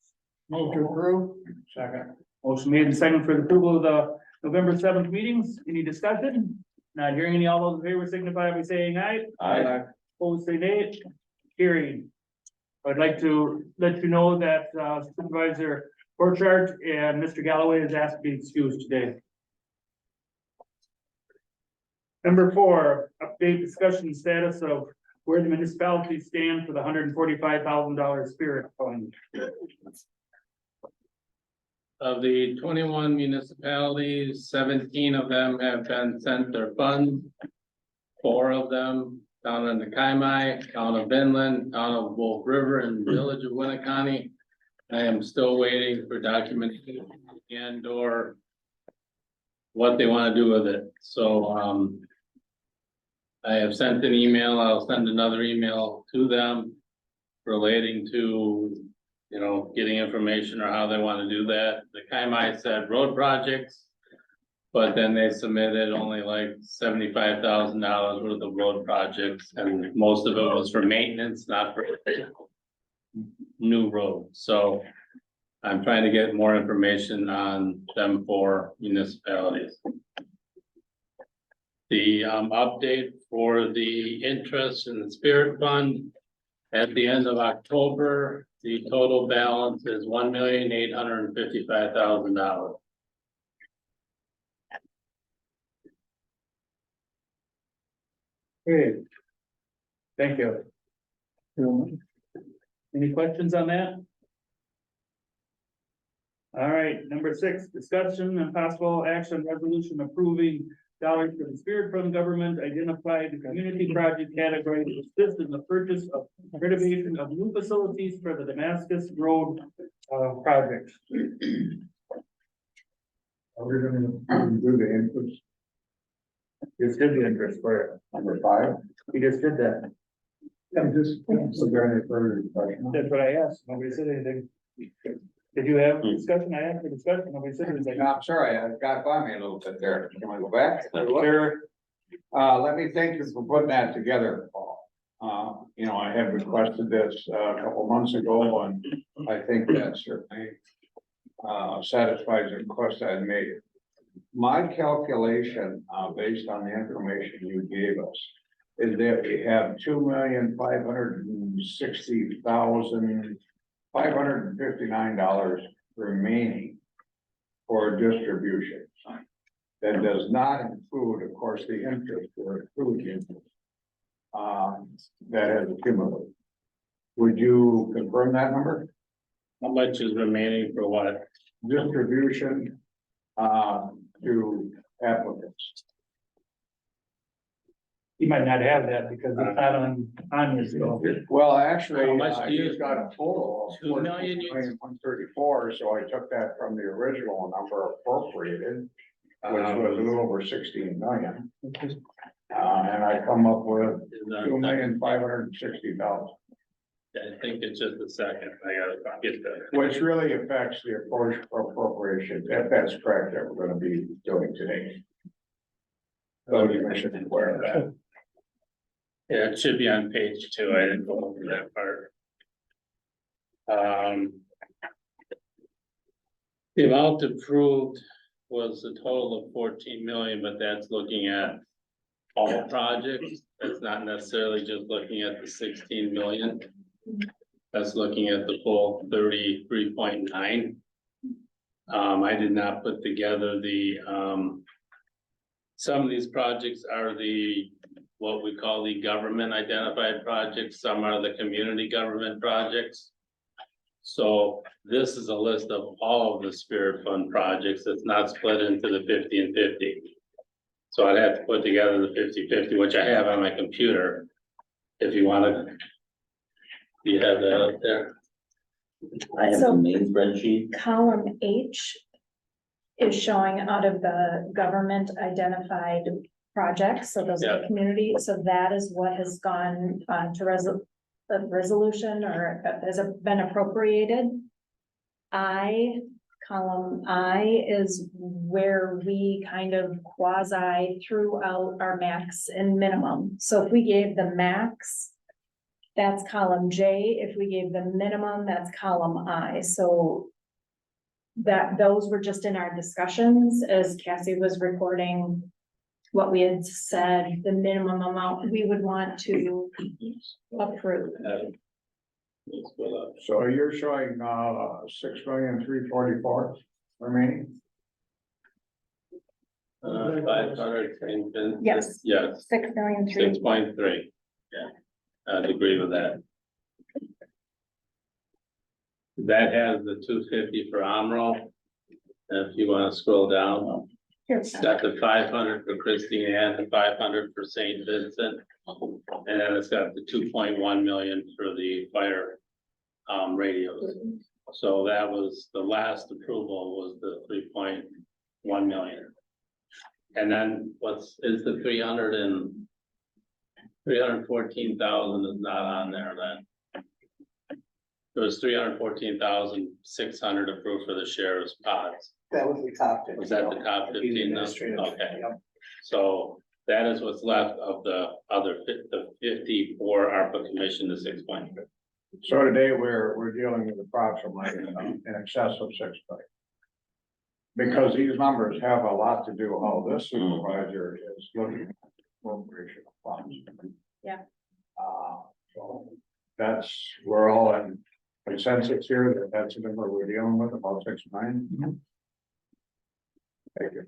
Move to approve. Second. Motion made and second for the approval of the November 7th meetings. Any discussion? Not hearing any. All those in favor signify by saying aye. Aye. Opposed, say nay. Carried. I'd like to let you know that Supervisor Borchardt and Mr. Galloway is asked to be excused today. Number 4, update discussion status of where the municipalities stand for the $145,000 spirit fund. Of the 21 municipalities, 17 of them have been sent their funds. 4 of them down in the Kaimai, town of Inland, town of Wolf River, and village of Winneconne. I am still waiting for documentation and or what they want to do with it. So, I have sent an email. I'll send another email to them relating to, you know, getting information or how they want to do that. The Kaimai said road projects, but then they submitted only like $75,000 worth of road projects, and most of it was for maintenance, not for new roads. So I'm trying to get more information on them for municipalities. The update for the interest in the Spirit Fund at the end of October, the total balance is $1,855,000. Okay. Thank you. Any questions on that? All right, number 6, discussion and possible action resolution approving dollars for the Spirit Fund government identified the community project category to assist in the purchase of renovation of new facilities for the Damascus Road project. Are we gonna do the inputs? Just did the interest for it. Number 5. We just did that. I'm just, so there any further discussion? That's what I asked. Nobody said anything. Did you have discussion? I asked for discussion. Nobody said anything. I'm sorry, I got by me a little bit there. Can I go back? Sure. Let me thank you for putting that together, Paul. You know, I had requested this a couple months ago, and I think that certainly satisfies the request I had made. My calculation, based on the information you gave us, is that we have $2,560,559 remaining for distribution. That does not include, of course, the interest or accrued interest that has accumulated. Would you confirm that number? How much is remaining for what? Distribution to applicants. You might not have that because it's not on your bill. Well, actually, How much do you- he's got a total of 2 million? 134, so I took that from the original number appropriated, which was a little over 16 million. And I come up with 2,560,000. I think it's just a second. I gotta get that. Which really affects the appropriation, if that's correct, that we're gonna be doing today. So you should be aware of that. Yeah, it should be on page 2. I didn't go over that part. The amount approved was a total of 14 million, but that's looking at all projects. That's not necessarily just looking at the 16 million. That's looking at the full 33.9. I did not put together the, some of these projects are what we call the government identified projects. Some are the community government projects. So this is a list of all of the Spirit Fund projects. It's not split into the 50 and 50. So I'd have to put together the 50-50, which I have on my computer. If you want to, you have that up there. I have the main spreadsheet. Column H, is showing out of the government identified projects, so those are the community, so that is what has gone on to the resolution or has been appropriated. Column I is where we kind of quasi threw out our max and minimum. So if we gave the max, that's column J. If we gave the minimum, that's column I. So those were just in our discussions as Cassie was recording what we had said, the minimum amount we would want to approve. So you're showing, 6,344,000 remaining? 500, Yes. yes, 6,000,003. 6.3, yeah, I'd agree with that. That has the 250 for Amro. If you wanna scroll down, it's got the 500 for Christine Ann, the 500 for St. Vincent. And then it's got the 2.1 million for the fire radios. So that was, the last approval was the 3.1 million. And then is the 314,000 is not on there then. It was 314,600 approved for the sheriff's pods. That was the top 15. Was that the top 15 now? Okay. So that is what's left of the other, the 54 ARPA commission, the 6.3. So today we're dealing with approximately in excess of 6 million. Because these numbers have a lot to do how this supervisor is looking at appropriation of funds. Yeah. So we're all in consensus here that that's the number we're dealing with, about 6 million. Thank you.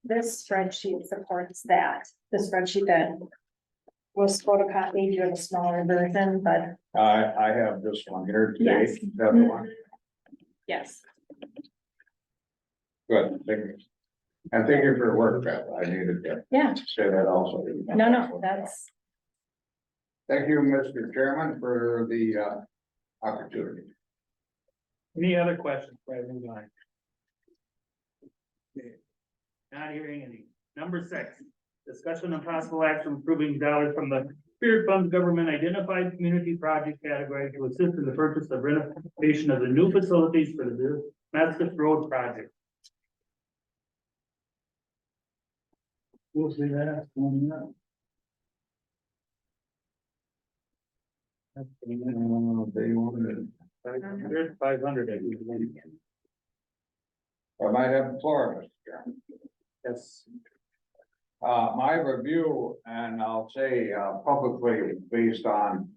This spreadsheet supports that, the spreadsheet that was photocopied, you have a smaller version, but I have this one here today. Yes. That's the one. yes. Good, thank you. And thank you for your work, Beth. I needed to Yeah, say that also. no, that's, Thank you, Mr. Chairman, for the opportunity. Any other questions? for everyone? Okay. Not hearing any. Number 6, discussion of possible action approving dollars from the Spirit Funds Government Identified Community Project category to assist in the purchase of renovation of the new facilities for the Damascus Road project. We'll see that coming up. They wanted, 500, I might have the floor, Mr. Chairman. Yes. My review, and I'll say publicly, based on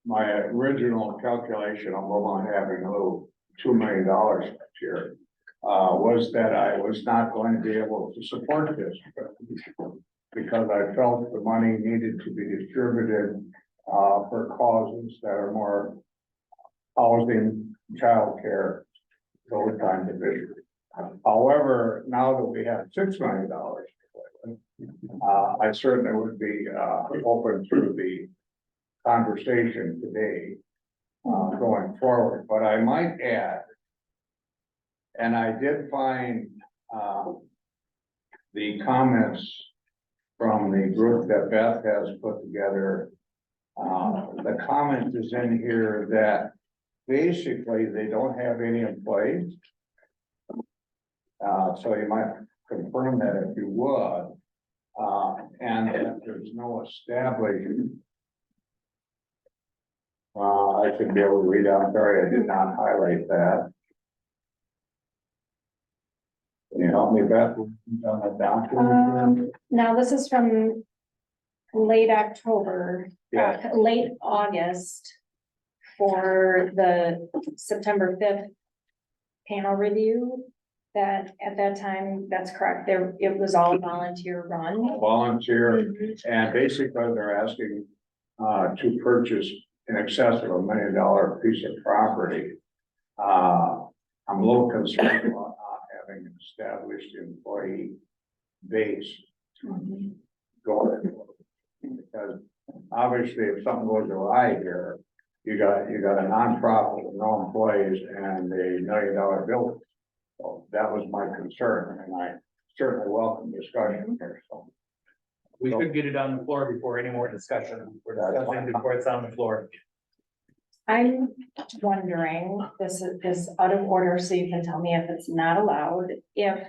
my original calculation of only having a little $2 million next year, was that I was not going to be able to support this because I felt the money needed to be distributed for causes that are more housing, childcare, those kinds of issues. However, now that we have $6 million, I certainly would be open to the conversation today going forward. But I might add, and I did find the comments from the group that Beth has put together. The comment is in here that basically they don't have any employees. So you might confirm that if you would. And that there's no established. I should be able to read out, sorry, I did not highlight that. Can you help me, Beth? On that document? now this is from late October, Yeah. late August for the September 5th panel review. That at that time, that's correct. It was all volunteer run. Volunteer, and basically they're asking to purchase in excess of $1 million piece of property. I'm a little concerned about not having an established employee base going. Because obviously if something goes awry here, you got a nonprofit with no employees and a $1 million building. So that was my concern, and I certainly welcome discussion here, so. We could get it on the floor before any more discussion. We're discussing before it's on the floor. I'm wondering, this is out of order, so you can tell me if it's not allowed, if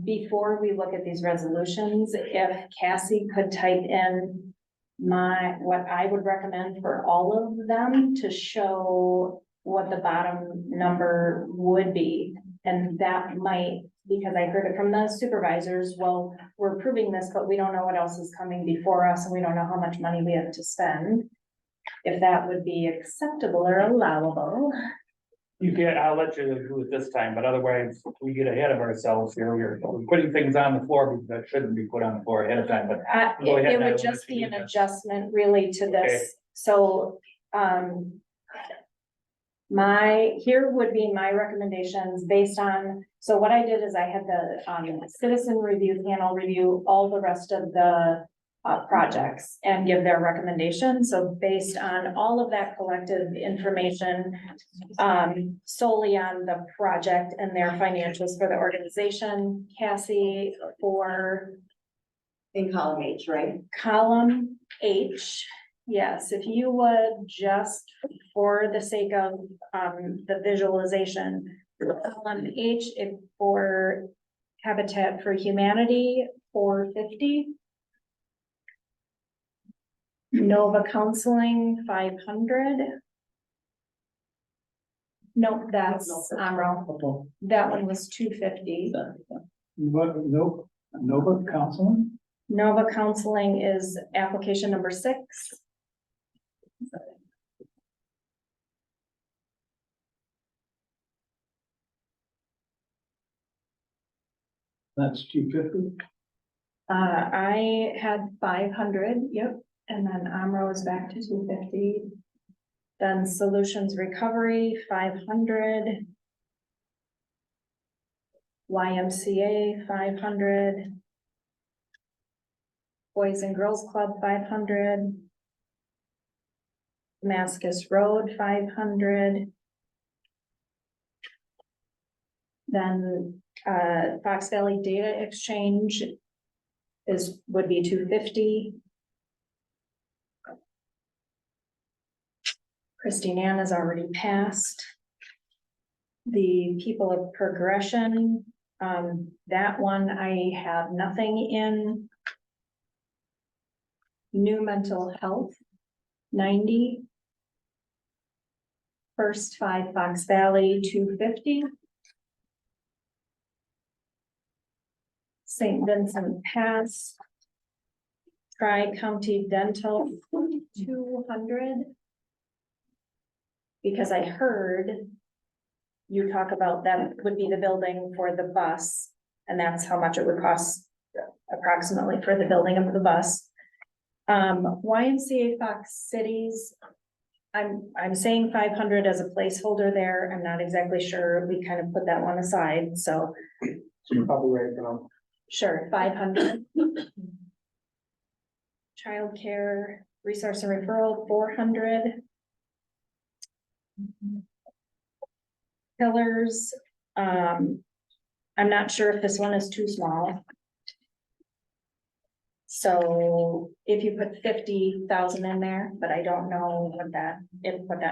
before we look at these resolutions, if Cassie could type in what I would recommend for all of them to show what the bottom number would be. And that might, because I heard it from the supervisors, well, we're approving this, but we don't know what else is coming before us, and we don't know how much money we have to spend. If that would be acceptable or allowable. You can, I'll let you do it this time, but otherwise we get ahead of ourselves here. We're putting things on the floor that shouldn't be put on the floor ahead of time, but. Go ahead, It Natalie, would just let you be do an that. adjustment really to Okay. this, so, here would be my recommendations based on, so what I did is I had the, citizen review panel review all the rest of the projects and give their recommendations, so based on all of that collective information, solely on the project and their financials for the organization, Cassie, for In column H, right? column H, yes, if you would just, for the sake of, the visualization, column H, if for Habitat for Humanity, 450. Nova Counseling, 500. Nope, that's Amro. That one was 250. What, Nova Counseling? Nova Counseling is application number 6. That's 250. I had 500, yep, and then Amro is back to 250. Then Solutions Recovery, 500. YMCA, 500. Boys and Girls Club, 500. Damascus Road, 500. Then, Fox Valley Data Exchange would be 250. Christine Ann has already passed. The People of Progression, that one I have nothing in. New Mental Health, 90. First 5 Fox Valley, 250. St. Vincent Pass. Tri-County Dental, 200. Because I heard you talk about that would be the building for the bus, and that's how much it would cost approximately for the building of the bus. YMCA Fox Cities, I'm saying 500 as a placeholder there. I'm not exactly sure. We kind of put that one aside, so. So probably right now. Sure, 500. Childcare Resource and Referral, 400. Pillars, I'm not sure if this one is too small. So if you put 50,000 in there, but I don't know what that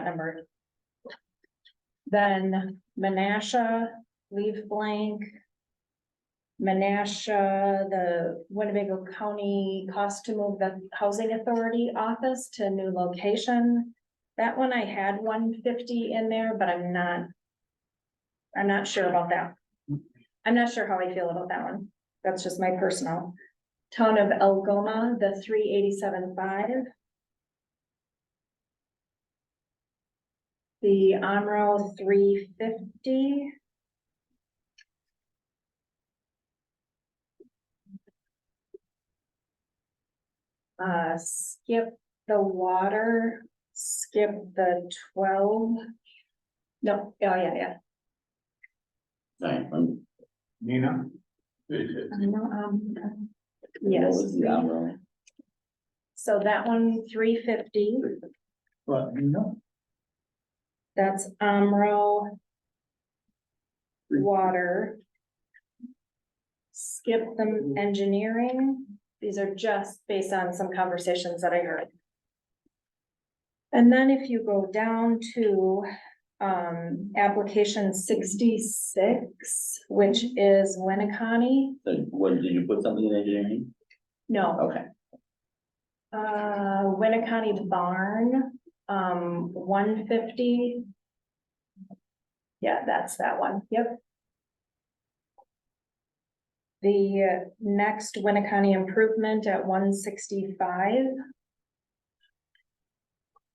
number. Then Menasha, leave blank. Menasha, the Winnebago County cost to move the Housing Authority office to a new location. That one I had 150 in there, but I'm not sure about that. I'm not sure how I feel about that one. That's just my personal. Town of Algoma, the 387.5. The Amro 350. Skip the water, skip the 12. No, oh, yeah. Nina? Yes. Yeah. So that one, 350, What, you know? that's Amro. water. Skip the engineering. These are just based on some conversations that I heard. And then if you go down to application 66, which is Winnebago. So what, did you put something in engineering? No. Okay. Winnebago barn, 150. Yeah, that's that one. Yep. The next Winnebago improvement at 165.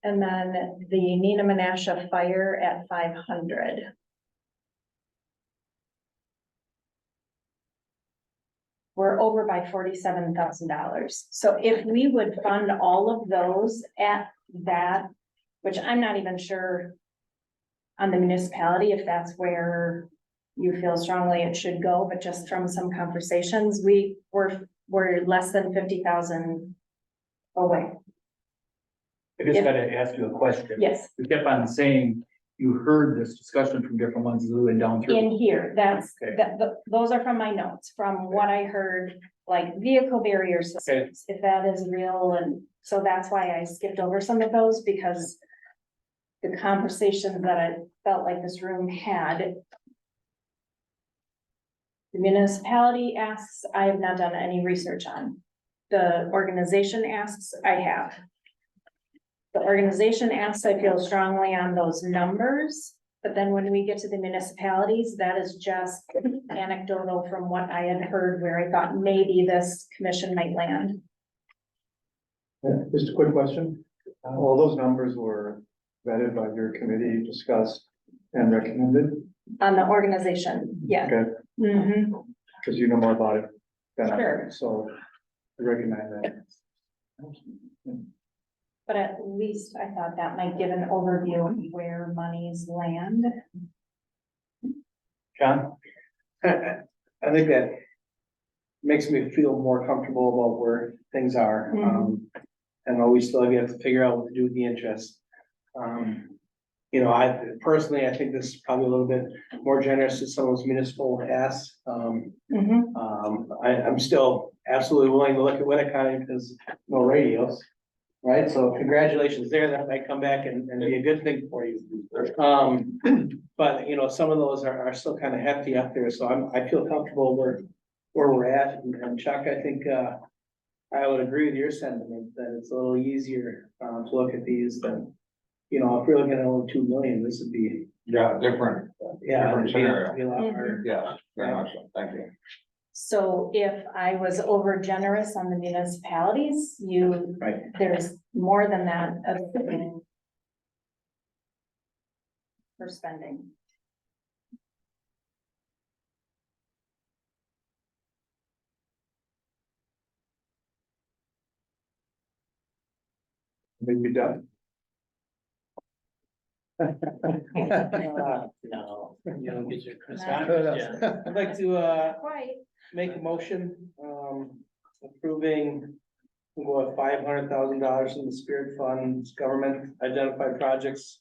And then the Nina Menasha fire at 500. We're over by $47,000. So if we would fund all of those at that, which I'm not even sure on the municipality, if that's where you feel strongly it should go, but just from some conversations, we're less than 50,000 away. I just gotta ask you a question. Yes. You kept on saying you heard this discussion from different ones that went down through. In here, that's, Okay. those are from my notes, from what I heard, like vehicle barrier systems, if that is real, and so that's why I skipped over some of those, because the conversations that I felt like this room had. The municipality asks, I have not done any research on. The organization asks, I have. The organization asks, I feel strongly on those numbers, but then when we get to the municipalities, that is just anecdotal from what I had heard, where I thought maybe this commission might land. Just a quick question. All those numbers were vetted by your committee, discussed and recommended? On the organization, yeah. Okay, Mm-hmm. because you know more about it than I Sure. do, so I recognize that. But at least I thought that might give an overview of where monies land. John? I think that makes me feel more comfortable about where things are. And always still have to figure out what to do with the interest. You know, I personally, I think this is probably a little bit more generous than some of those municipal asks. I'm still absolutely willing to look at Winnebago because no radios. Right, so congratulations there, that might come back and be a good thing for you. But you know, some of those are still kind of hefty up there, so I feel comfortable where we're at, and Chuck, I think, I would agree with your sentiment that it's a little easier, to look at these than, you know, if we're looking at only 2 million, this would be. Yeah, different. Yeah. Different scenario. It'd be a lot harder. Yeah, very much so. Thank you. So if I was over generous on the municipalities, Right. there's more than that of for spending. Maybe done. No, you don't get your Christmas. I'd like to, Quite. make a motion, approving, we'll go with $500,000 in the Spirit Fund's government identified projects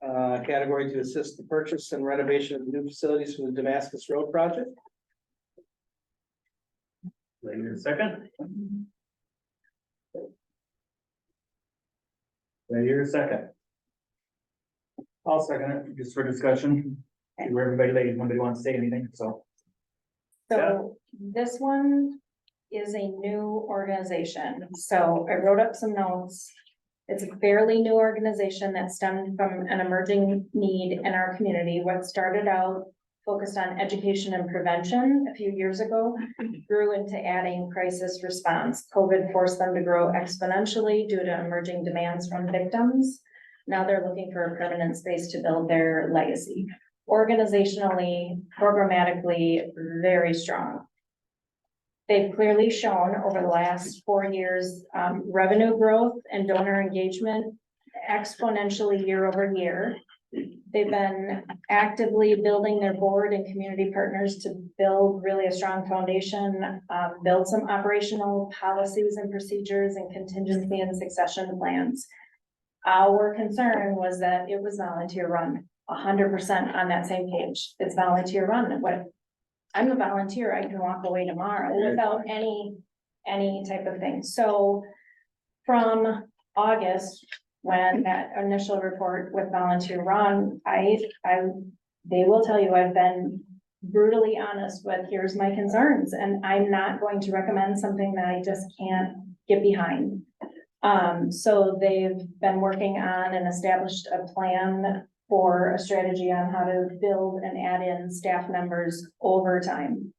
category to assist the purchase and renovation of new facilities for the Damascus Road project. Wait a second. Wait here a second. I'll second it, just for discussion. See where everybody lays, nobody wants to say anything, so. So this one is a new organization. So I wrote up some notes. It's a fairly new organization that stemmed from an emerging need in our community. What started out focused on education and prevention a few years ago grew into adding crisis response. COVID forced them to grow exponentially due to emerging demands from victims. Now they're looking for a permanent space to build their legacy. Organizationally, programmatically, very strong. They've clearly shown over the last 4 years, revenue growth and donor engagement exponentially year over year. They've been actively building their board and community partners to build really a strong foundation, build some operational policies and procedures and contingency and succession plans. Our concern was that it was volunteer run. 100% on that same page. It's volunteer run. What, I'm a volunteer, I can walk away tomorrow without any type of thing. So from August, when that initial report with volunteer run, they will tell you I've been brutally honest with, here's my concerns, and I'm not going to recommend something that I just can't get behind. So they've been working on and established a plan for a strategy on how to build and add in staff members over time.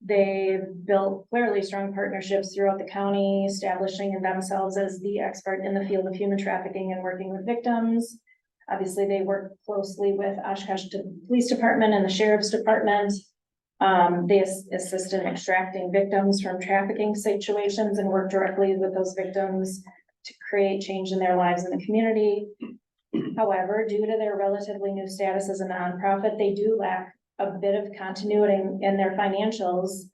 They've built clearly strong partnerships throughout the county, establishing themselves as the expert in the field of human trafficking and working with victims. Obviously, they work closely with Oshkosh Police Department and the Sheriff's Department. They assist in extracting victims from trafficking situations and work directly with those victims to create change in their lives in the community. However, due to their relatively new status as a nonprofit, they do lack a bit of continuity in their financials.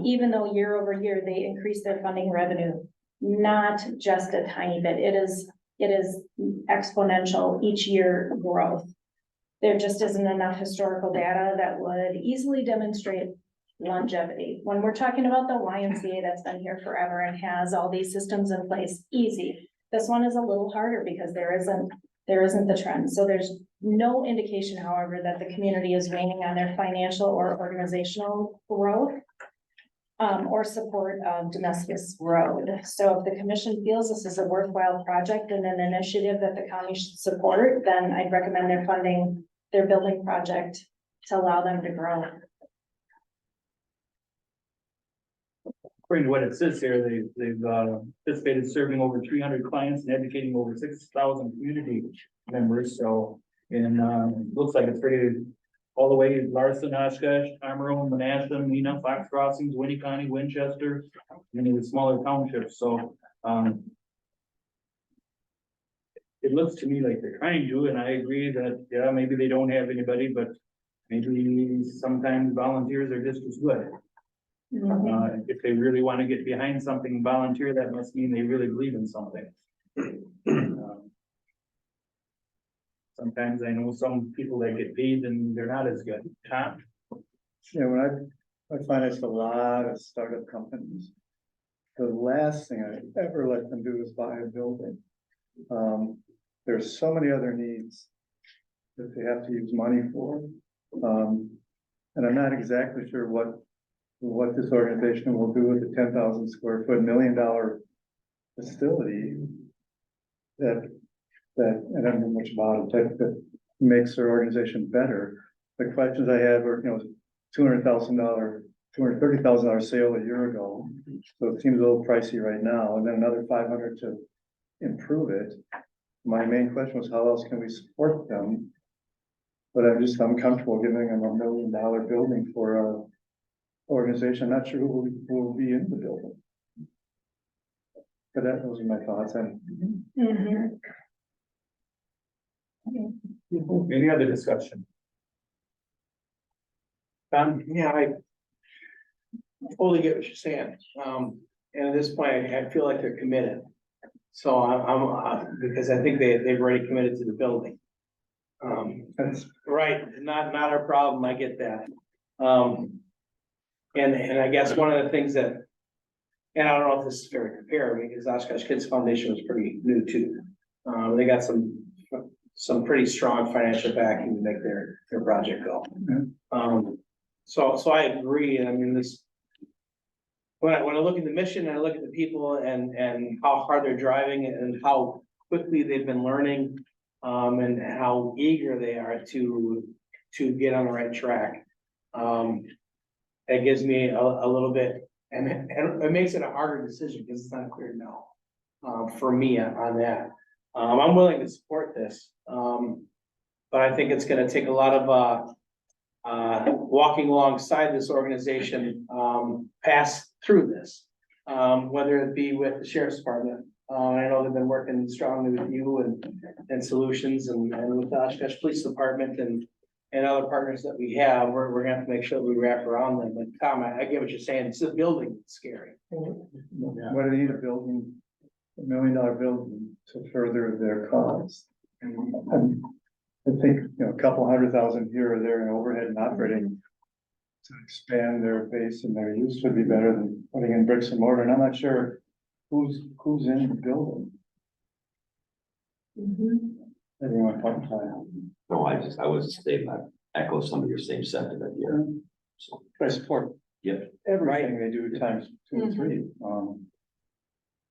Even though year over year, they increase their funding revenue, not just a tiny bit. It is exponential each year growth. There just isn't enough historical data that would easily demonstrate longevity. When we're talking about the YMCA that's been here forever and has all these systems in place, easy. This one is a little harder because there isn't the trend. So there's no indication, however, that the community is waning on their financial or organizational growth or support of Damascus Road. So if the commission feels this is a worthwhile project and an initiative that the county should support, then I'd recommend their funding their building project to allow them to grow. According to what it says here, they've participated serving over 300 clients and educating over 6,000 community members. So, and looks like it's pretty all the way Larson, Oshkosh, Amarillo, Manassas, Neenah, Fox Crossings, Winnie County, Winchester, many of the smaller townships. So, it looks to me like they're trying to, and I agree that, yeah, maybe they don't have anybody, but maybe sometimes volunteers are just as good. If they really want to get behind something and volunteer, that must mean they really believe in something. Sometimes I know some people that get paid and they're not as good. Tom? Yeah, when I financed a lot of startup companies, the last thing I ever let them do is buy a building. There's so many other needs that they have to use money for. And I'm not exactly sure what this organization will do with the 10,000 square foot, $1 million facility that I don't know much about it, that makes their organization better. The questions I had were, $230,000 sale a year ago. So it seems a little pricey right now, and then another 500 to improve it. My main question was, how else can we support them? But I'm comfortable giving them $1 million building for a organization. I'm not sure who will be in the building. But those are my thoughts. Any other discussion? Yeah, I totally get what you're saying. And at this point, I feel like they're committed. So I'm because I think they've already committed to the building. That's right, not our problem, I get that. And I guess one of the things that, and I don't know if this is fair to compare, because Oshkosh Kids Foundation was pretty new too. They got some pretty strong financial backing to make their project go. So I agree, and I mean this. When I look at the mission and I look at the people and how hard they're driving and how quickly they've been learning, and how eager they are to get on the right track. That gives me a little bit, and it makes it a harder decision because it's not a clear no, for me on that. I'm willing to support this, but I think it's gonna take a lot of walking alongside this organization, pass through this, whether it be with the Sheriff's Department. I know they've been working strongly with you and Solutions and with the Oshkosh Police Department and other partners that we have. We're gonna have to make sure that we wrap around them. But Tom, I get what you're saying. It's the building that's scary. Why do they need a building $1 million building to further their cause. And I think, a couple $100,000 here or there in overhead and operating to expand their base and their use would be better than putting in bricks and mortar, and I'm not sure who's in the building. Anyone talk about No, I was saying that echo some of your same sentiment here. So, I support yep. everything they do times 2 or 3.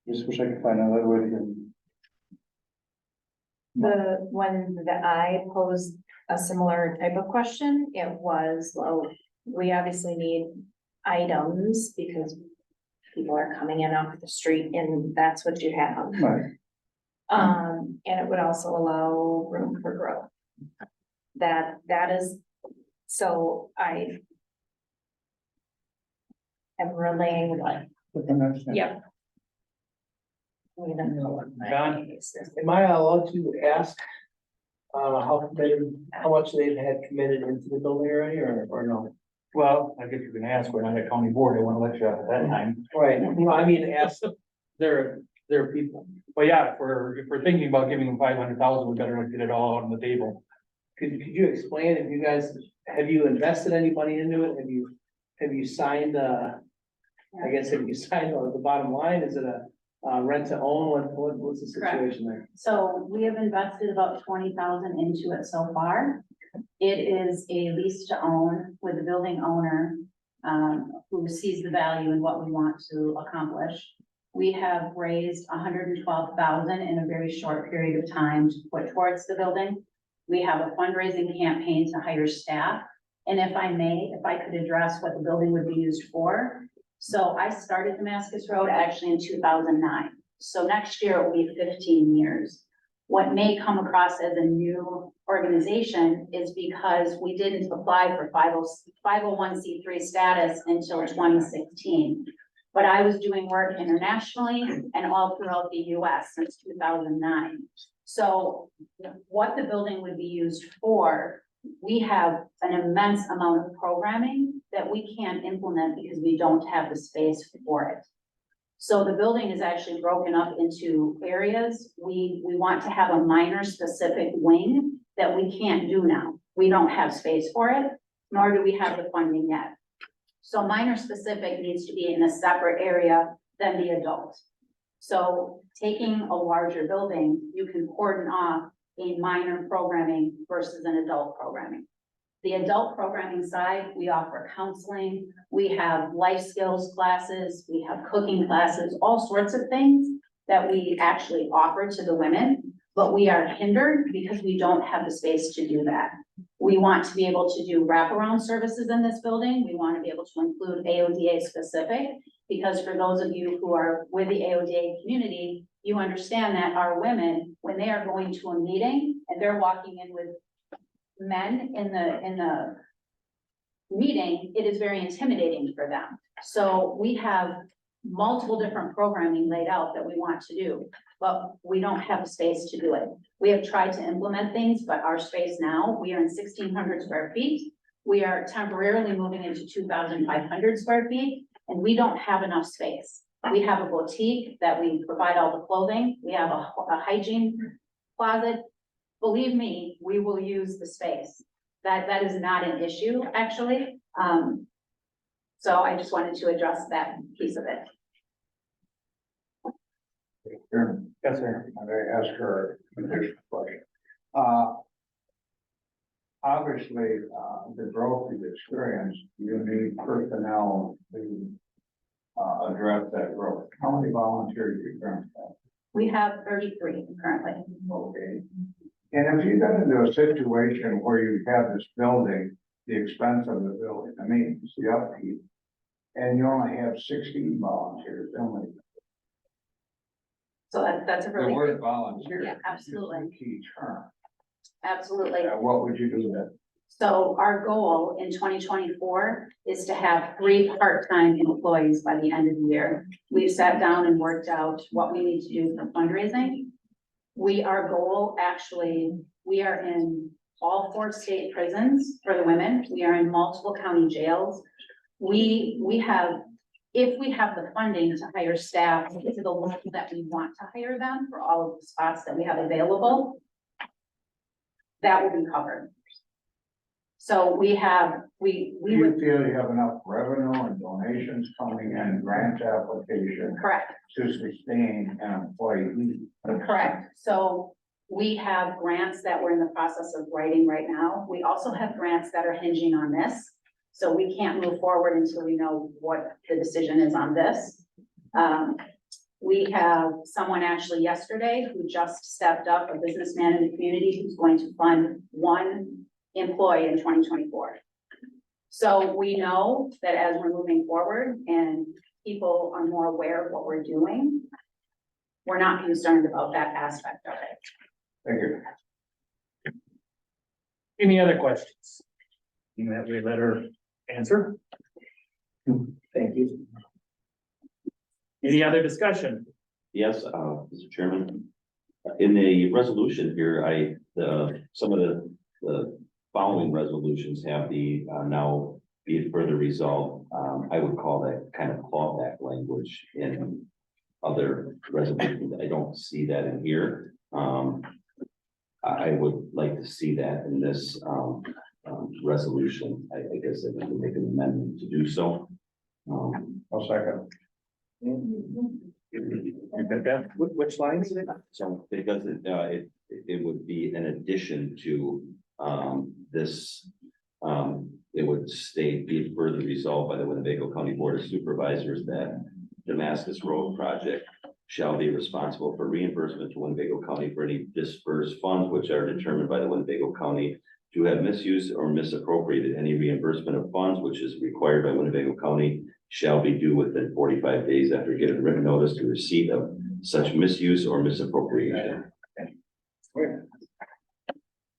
Just wish I could find another way to. When I posed a similar type of question, it was, well, we obviously need items because people are coming in off the street and that's what you have. Right. And it would also allow room for growth. That is, so I am relaying what. Yep. John, am I allowed to ask, how much they've had committed into the building already, or no? Well, I guess you can ask, we're not a county board, they wanna let you out at that time. Right, no, I mean, ask their people. But yeah, if we're thinking about giving them 500,000, we better get it all out on the table. Could you explain if you guys, have you invested any money into it? Have you signed, I guess, have you signed the bottom line? Is it a rent to own? What's the situation there? So we have invested about 20,000 into it so far. It is a lease to own with the building owner, who sees the value in what we want to accomplish. We have raised 112,000 in a very short period of time to put towards the building. We have a fundraising campaign to hire staff. And if I could address what the building would be used for. So I started Damascus Road actually in 2009. So next year it will be 15 years. What may come across as a new organization is because we didn't apply for 501c3 status until 2016. But I was doing work internationally and all throughout the US since 2009. So what the building would be used for, we have an immense amount of programming that we can't implement because we don't have the space for it. So the building is actually broken up into areas. We want to have a minor specific wing that we can't do now. We don't have space for it, nor do we have the funding yet. So minor specific needs to be in a separate area than the adult. So taking a larger building, you can cordon off a minor programming versus an adult programming. The adult programming side, we offer counseling, we have life skills classes, we have cooking classes, all sorts of things that we actually offer to the women, but we are hindered because we don't have the space to do that. We want to be able to do wraparound services in this building. We want to be able to include AODA specific, because for those of you who are with the AODA community, you understand that our women, when they are going to a meeting and they're walking in with men in the meeting, it is very intimidating for them. So we have multiple different programming laid out that we want to do, but we don't have the space to do it. We have tried to implement things, but our space now, we are in 1,600 square feet. We are temporarily moving into 2,500 square feet, and we don't have enough space. We have a boutique that we provide all the clothing. We have a hygiene closet. Believe me, we will use the space. That is not an issue, actually. So I just wanted to address that piece of it. Yes, sir. I ask her a question. Obviously, the growth you've experienced, you need personnel to address that growth. How many volunteers do you currently have? We have 33 currently. Okay. And if you got into a situation where you have this building, the expense of the building, I mean, it's the upkeep, and you only have 16 volunteers, only. So that's a really. The word volunteer. Yeah, absolutely. Is the key term. Absolutely. What would you do then? So our goal in 2024 is to have 3 part-time employees by the end of the year. We've sat down and worked out what we need to do for fundraising. Our goal, actually, we are in all 4 state prisons for the women. We are in multiple county jails. We have if we have the funding to hire staff to the level that we want to hire them for all of the spots that we have available, that will be covered. So we have, Do you feel you have enough revenue and donations coming in, grant application correct, to sustain an employee? correct. So we have grants that we're in the process of writing right now. We also have grants that are hinging on this. So we can't move forward until we know what the decision is on this. We have someone actually yesterday who just stepped up, a businessman in the community who's going to fund one employee in 2024. So we know that as we're moving forward and people are more aware of what we're doing, we're not concerned about that aspect of it. Thank you. Any other questions? You have a letter answer? Thank you. Any other discussion? Yes, Mr. Chairman. In the resolution here, some of the following resolutions have the, now be it further resolved. I would call that kind of clawback language in other resolutions. I don't see that in here. I would like to see that in this, resolution. I guess I can make an amendment to do so. I'll second. Which lines? So because it would be in addition to, this, it would state, be it further resolved by the Winnebago County Board of Supervisors that Damascus Road project shall be responsible for reimbursement to Winnebago County for any dispersed funds which are determined by the Winnebago County to have misused or misappropriated. Any reimbursement of funds which is required by Winnebago County shall be due within 45 days after getting written notice to receipt of such misuse or misappropriation.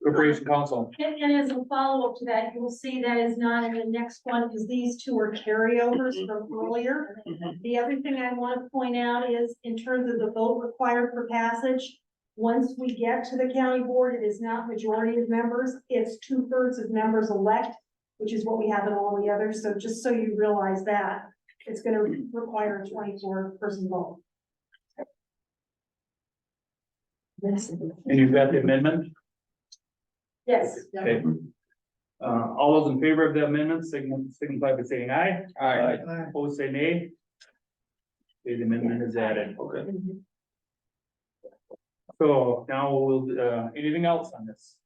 Corporation Council. And as a follow-up to that, you will see that is not in the next one, because these two are carryovers from earlier. The other thing I want to point out is, in terms of the vote required for passage, once we get to the county board, it is not majority of members, it's 2/3 of members elect, which is what we have in all the others. So just so you realize that, it's going to require a 24-person vote. And you've got the amendment? Yes. Okay. All those in favor of the amendment, signify by saying aye. Aye. Opposed, say nay. Okay, the amendment is added. Okay. So now we'll, anything else on this?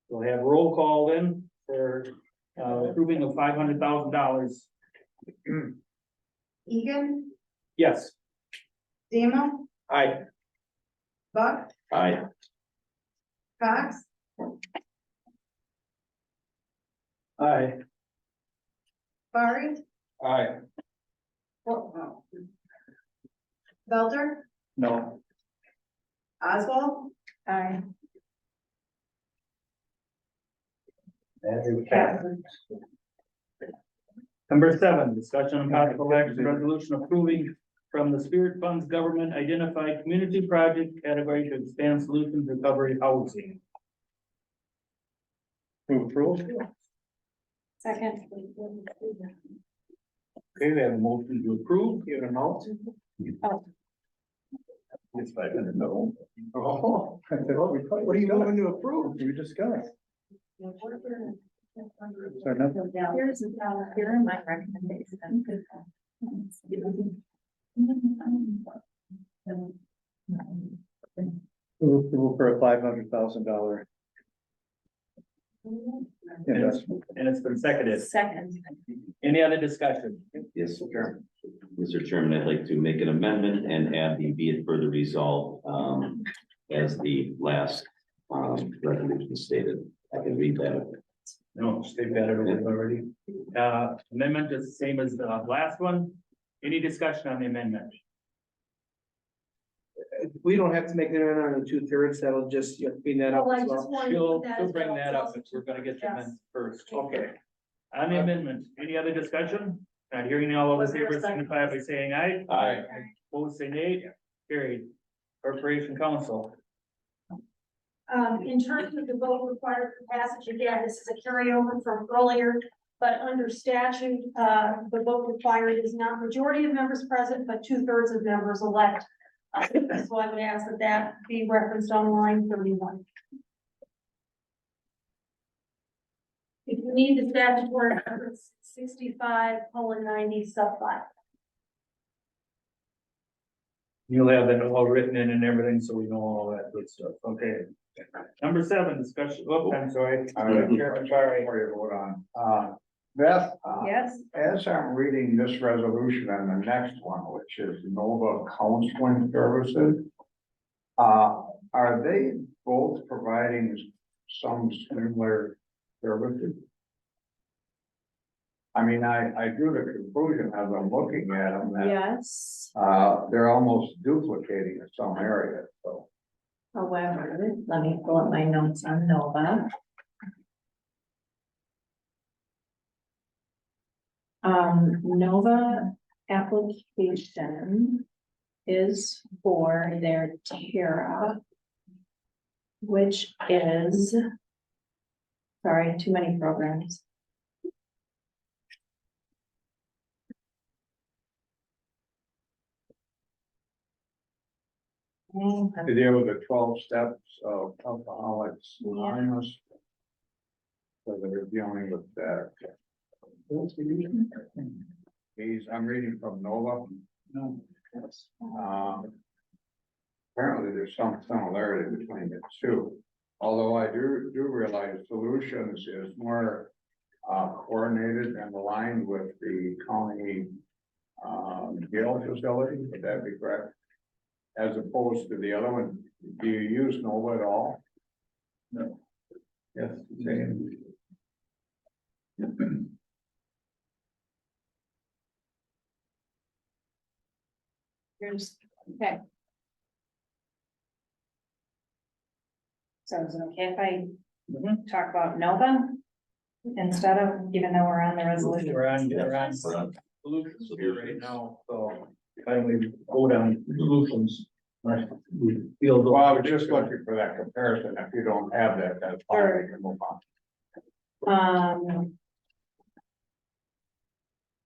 We'll have roll call then for, approving of $500,000. Egan, Yes. Demo, Aye. Buck, Aye. Cox, Aye. Barry, Aye. Belter, No. Oswald, Aye. Number 7, discussion on possible action resolution approving from the Spirit Funds Government Identified Community Project category to expand solutions recovery housing. Move approval. Second. Okay, we have a motion to approve, give an amount. Oh. It's $500. Oh, what are you moving to approve? We discussed. Sorry, nothing. Here are my recommendations. Move approval for a $500,000 investment. And it's been seconded. Second. Any other discussion? Yes, sir. Mr. Chairman, I'd like to make an amendment and add the be it further resolved, as the last, resolution stated. I can read that. No, they've got it already. Amendment is the same as the last one. Any discussion on the amendment? We don't have to make that on the 2/3, that'll just clean that up Well, I as just well. wanted to put that She'll as bring well. that up, but we're gonna get the amendment first. Okay. On the amendment, any other discussion? Not hearing all of Was the there a favor, second? signify by saying aye. Aye. Opposed, say nay. Carried. Corporation Council. In terms of the vote required for passage, again, this is a carryover from earlier. But under statute, the vote required is not majority of members present, but 2/3 of members elect. So I would ask that that be referenced on line 31. If you need the statutory reference, 65:90 sub 5. You'll have that all written in and everything, so we know all that good stuff. Okay. Number 7, discussion. Oh, I'm sorry. Sorry for you, hold on. Beth? Yes. As I'm reading this resolution and the next one, which is Nova Counseling Services. Are they both providing some similar services? I mean, I drew the conclusion as I'm looking at them that. Yes. They're almost duplicating in some areas, so. However, let me pull up my notes on Nova. Nova application is for their Terra, which is, sorry, too many programs. To deal with the 12 steps of Alcoholics Anonymous. So they're dealing with that. I'm reading from Nova. No. Apparently there's some similarity between the two. Although I do realize Solutions is more coordinated and aligned with the county jail facility, would that be correct? As opposed to the other one, do you use Nova at all? No. Yes. Same. Here's, okay. So is it okay if I talk about Nova instead of, even though we're on the resolution? We're on solutions here right now, so finally go down solutions. Right. Well, I was just looking for that comparison. If you don't have that, that's fine. Sure. We can move on.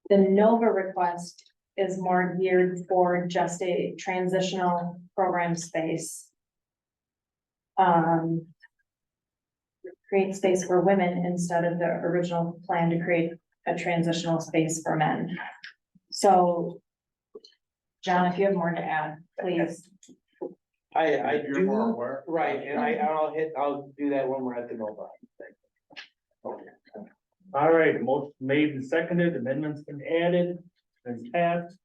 The Nova request is more geared for just a transitional program space. Create space for women instead of the original plan to create a transitional space for men. So, John, if you have more to add, please. I You're do, more aware. right, and I'll do that when we're at the Nova. Okay. All right, motion made and seconded, amendments been added, and passed.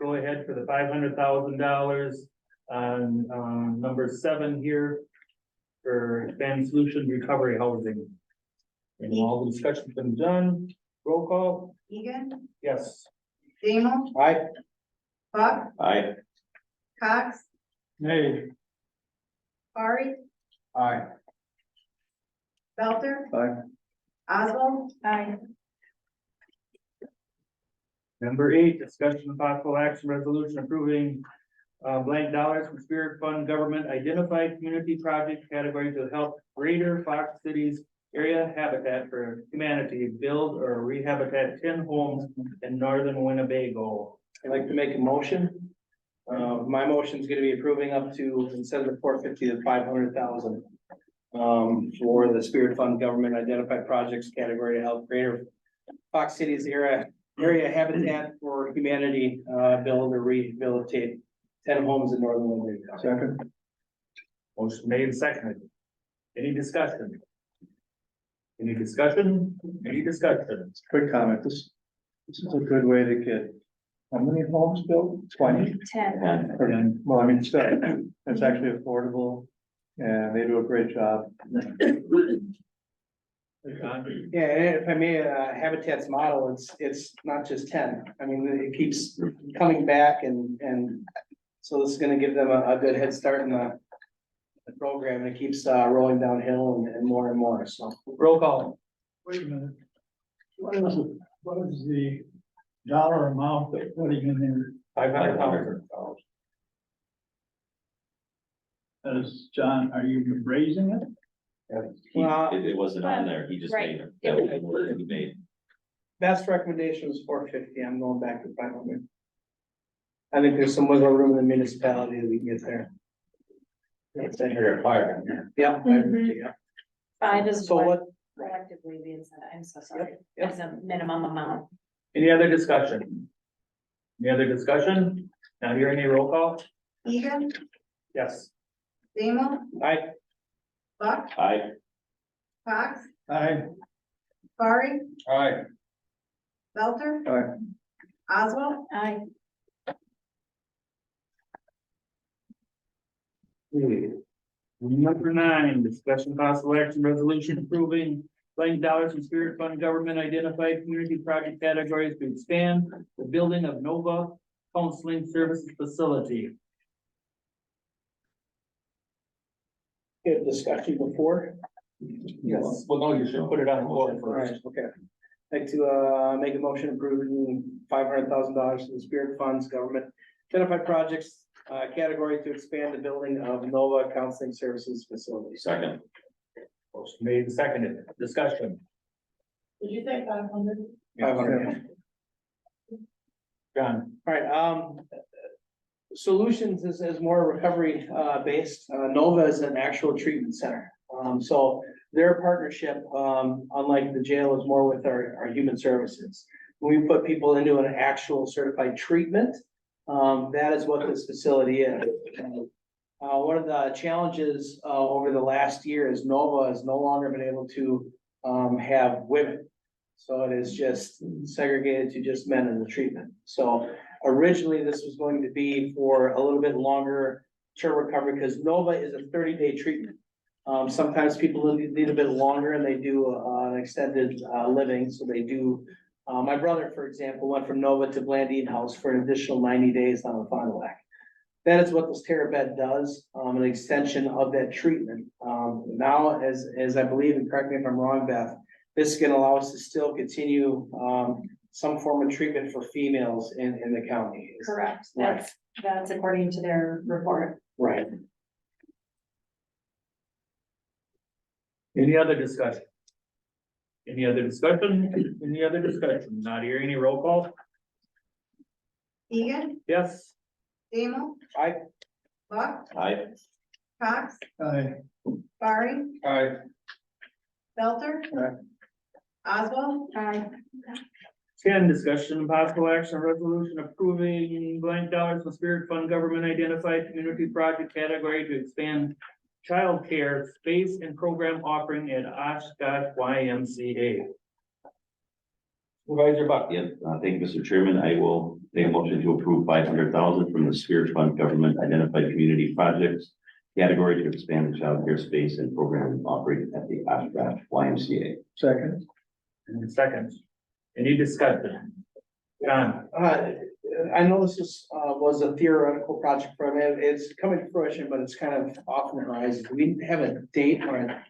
Go ahead for the $500,000 on number 7 here for Expanded Solution Recovery Housing. And all the discussion's been done. Roll call. Egan, Yes. Demo, Aye. Buck, Aye. Cox, Nay. Barry, Aye. Belter, Aye. Oswald. Aye. Number 8, discussion of possible action resolution approving blank dollars from Spirit Fund Government Identified Community Project category to help Greater Fox Cities Area Habitat for Humanity build or rehabilitate 10 homes in northern Winnebago. I'd like to make a motion. My motion is gonna be approving up to, instead of the 450, the 500,000. For the Spirit Fund Government Identified Projects category to help Greater Fox Cities area habitat for humanity, build or rehabilitate 10 homes in northern Winnebago. Second. Motion made and seconded. Any discussion? Any discussion? Any discussion? Quick comment. This is a good way to get, how many homes built? 20? 10. Well, I mean, it's actually affordable and they do a great job. Yeah, and if I may, Habitat's model, it's not just 10. I mean, it keeps coming back and so this is gonna give them a good head start in the program, and it keeps rolling downhill and more, so. Roll call. Wait a minute. What is the dollar amount they're putting in there? 500,000. As John, are you raising it? It wasn't on there, he just made it. That was the word he made. best recommendation was 450. I'm going back to 500. I think there's some wiggle room in the municipality that we can get there. It's in here at 5 in here. Yeah. Mhm. Yeah. 5 is So what what, collectively we had said, I'm so sorry, Yep. it's a minimum amount. Any other discussion? Any other discussion? Not hearing any roll call? Egan, Yes. Demo, I, Buck, Aye. Cox, Aye. Barry, Aye. Belter. Aye. Oswald. Aye. Number 9, discussion possible action resolution approving blank dollars from Spirit Fund government identified community project categories to expand the building of Nova Counseling Services Facility. had discussion before. Yes, well, no, you should put it on the board Alright, first. okay. I'd like to, make a motion approving $500,000 to the Spirit Funds government identified projects, category to expand the building of Nova Counseling Services Facility. Second. Motion made and seconded, discussion. Did you say 500? 500. John. All right, Solutions is more recovery, based. Nova is an actual treatment center. So their partnership, unlike the jail, is more with our human services. When we put people into an actual certified treatment, that is what this facility is. One of the challenges, over the last year is Nova has no longer been able to, have women. So it is just segregated to just men in the treatment. So originally, this was going to be for a little bit longer term recovery, because Nova is a 30-day treatment. Sometimes people need a bit longer and they do an extended living, so they do. My brother, for example, went from Nova to Blandine House for an additional 90 days on the Fond du Lac. That is what this Terra bed does, an extension of that treatment. Now, as I believe, and correct me if I'm wrong, Beth, this is gonna allow us to still continue some form of treatment for females in the county. Correct, Right. that's according to their report. Right. Any other discussion? Any other discussion? Any other discussion? Not hearing any roll call? Egan, Yes. Demo, Aye. Buck, Aye. Cox, Aye. Barry, Aye. Belter. Aye. Oswald. Aye. 10, discussion and possible action on resolution approving blank dollars from Spirit Fund government identified community project category to expand childcare space and program offering at Oshkosh YMCA. Supervisor Buck. Yep, thank you, Mr. Chairman. I will make a motion to approve 500,000 from the Spirit Fund government identified community projects category to expand the child care space and program operated at the Oshkosh YMCA. Second. And second, any discussion? John. I know this was a theoretical project for me. It's coming to fruition, but it's kind of off on the horizon. Do we have a date or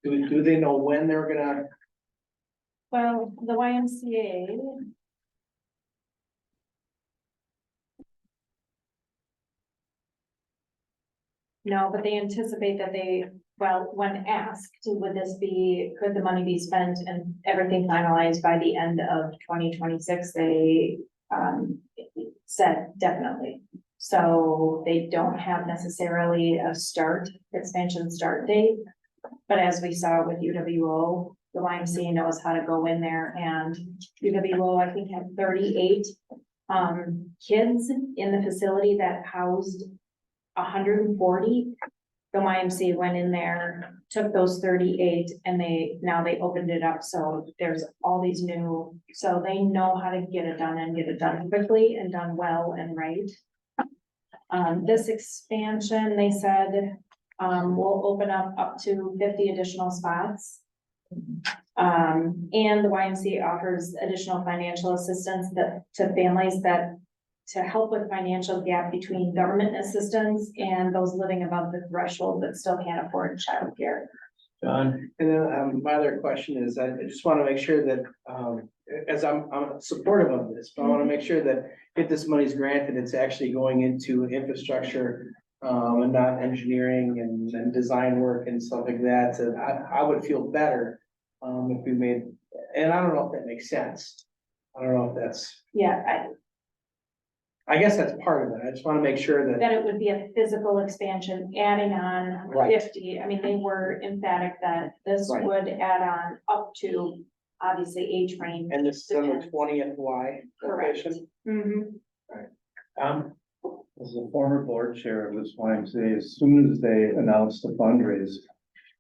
do they know when they're gonna? Well, the YMCA. No, but they anticipate that well, when asked, could the money be spent and everything finalized by the end of 2026? They, said definitely. So they don't have necessarily a expansion start date. But as we saw with UWO, the YMCA knows how to go in there, and UWO, I think, had 38 kids in the facility that housed 140. The YMCA went in there, took those 38, and now they opened it up, so there's all these so they know how to get it done and get it done quickly and done well and right. This expansion, they said, will open up to 50 additional spots. And the YMCA offers additional financial assistance to families to help with financial gap between government assistance and those living above the threshold that still can't afford childcare. John, and then my other question is, I just want to make sure that, as I'm supportive of this, but I want to make sure that if this money is granted, it's actually going into infrastructure, and not engineering and design work and stuff like that. So I would feel better If we made, and I don't know if that makes sense. I don't know if that's, Yeah, I guess that's part of it. I just wanna make sure that, that it would be a physical expansion, adding on Right. 50. I mean, they were emphatic that this Right. would add on up to, obviously, age range. and this is on the Depends. 20th Y. Correct. location. Mhm. As a former board chair of this YMCA, as soon as they announce the fundraise,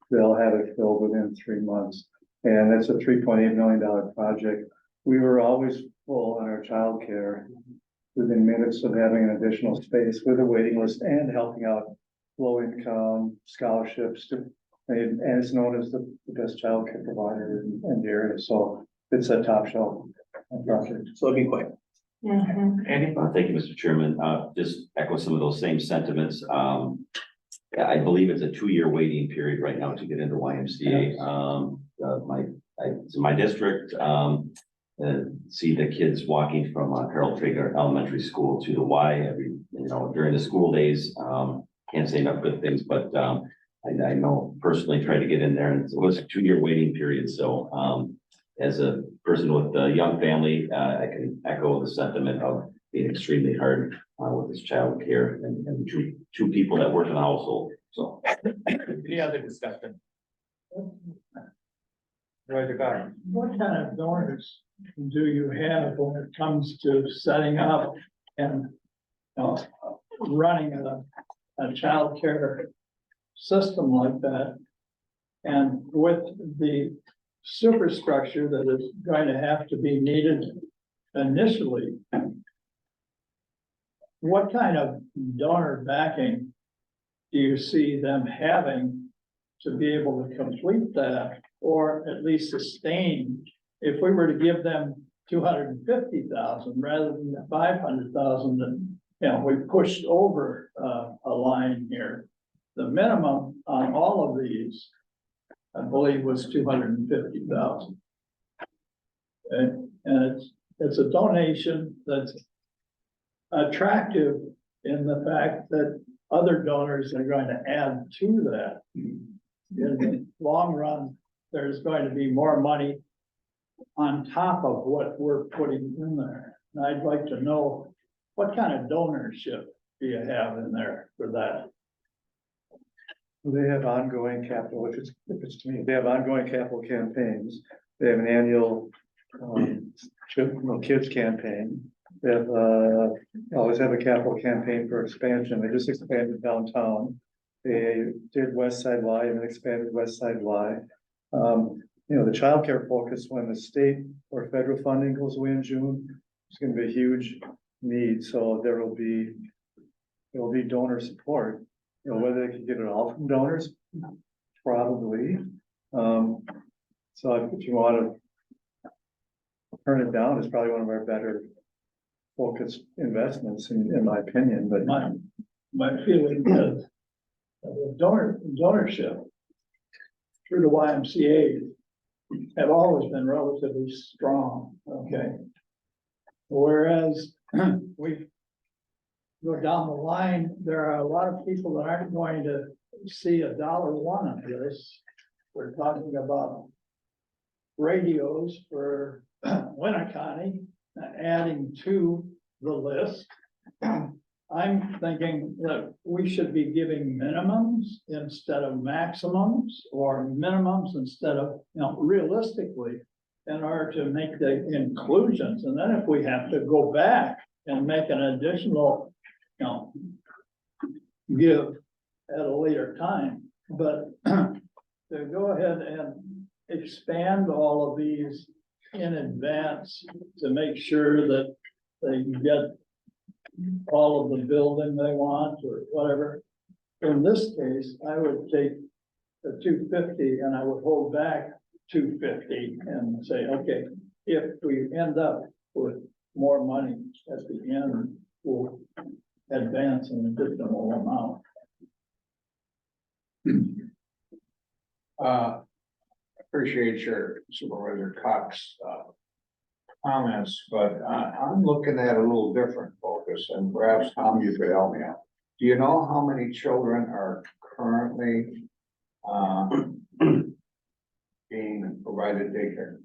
they'll have it filled within 3 months. And it's a $3.8 million project. We were always full on our childcare within minutes of having an additional space with a waiting list and helping out low income scholarships to, and it's known as the best childcare provider in the area. So it's a top shelf project. So it'd be quick. Andy? Thank you, Mr. Chairman. Just echo some of those same sentiments. I believe it's a 2-year waiting period right now to get into YMCA. It's in my district, and see the kids walking from Harold Traeger Elementary School to the Y during the school days. Can't say enough good things, but, I know personally tried to get in there, and it was a 2-year waiting period. So, as a person with a young family, I can echo the sentiment of being extremely hard with this child care and two people that work in the household. So, Any other discussion? Right, the guy. What kind of donors do you have when it comes to setting up and running a childcare system like that? And with the superstructure that is going to have to be needed initially, what kind of donor backing do you see them having to be able to complete that, or at least sustain? If we were to give them 250,000 rather than the 500,000, then, we pushed over a line here. The minimum on all of these, I believe, was 250,000. And it's a donation that's attractive in the fact that other donors are going to add to that. In the long run, there's going to be more money on top of what we're putting in there. And I'd like to know, what kind of donorship do you have in there for that? They have ongoing capital, if it's to me, they have ongoing capital campaigns. They have an annual kids campaign. They have always have a capital campaign for expansion. They just expanded downtown. They did West Side Y and then expanded West Side Y. The childcare focus, when the state or federal funding goes away in June, it's going to be a huge need. So there will be donor support. Whether they can get it all from donors, probably. So if you want to turn it down, it's probably one of our better focused investments in my opinion, but My feeling is the donorship through the YMCA have always been relatively strong, okay? Whereas we go down the line, there are a lot of people that aren't going to see $1 of this. We're talking about radios for Winnebago, adding to the list. I'm thinking that we should be giving minimums instead of maximums, or minimums instead of, realistically, in order to make the inclusions. And then if we have to go back and make an additional, give at a later time, but to go ahead and expand all of these in advance to make sure that they can get all of the building they want or whatever. In this case, I would take the 250 and I would hold back 250 and say, okay, if we end up with more money at the end, we'll advance an additional amount. Appreciate your Supervisor Cox comments, but I'm looking at a little different focus, and perhaps Tom, you could help me out. Do you know how many children are currently being provided provided daycare.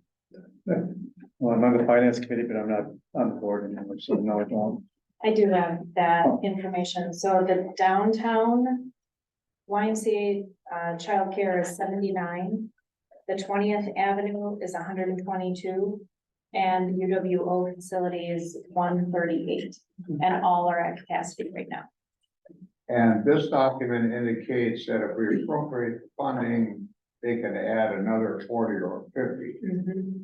Well, I'm on the finance committee, but I'm not on the board anymore, so no, I don't. I do have that information. So the downtown YMCA childcare is 79. The 20th Avenue is 122. And UWO facility is 138. And all are at capacity right now. And this document indicates that if we appropriate funding, they can add another 40 or 50.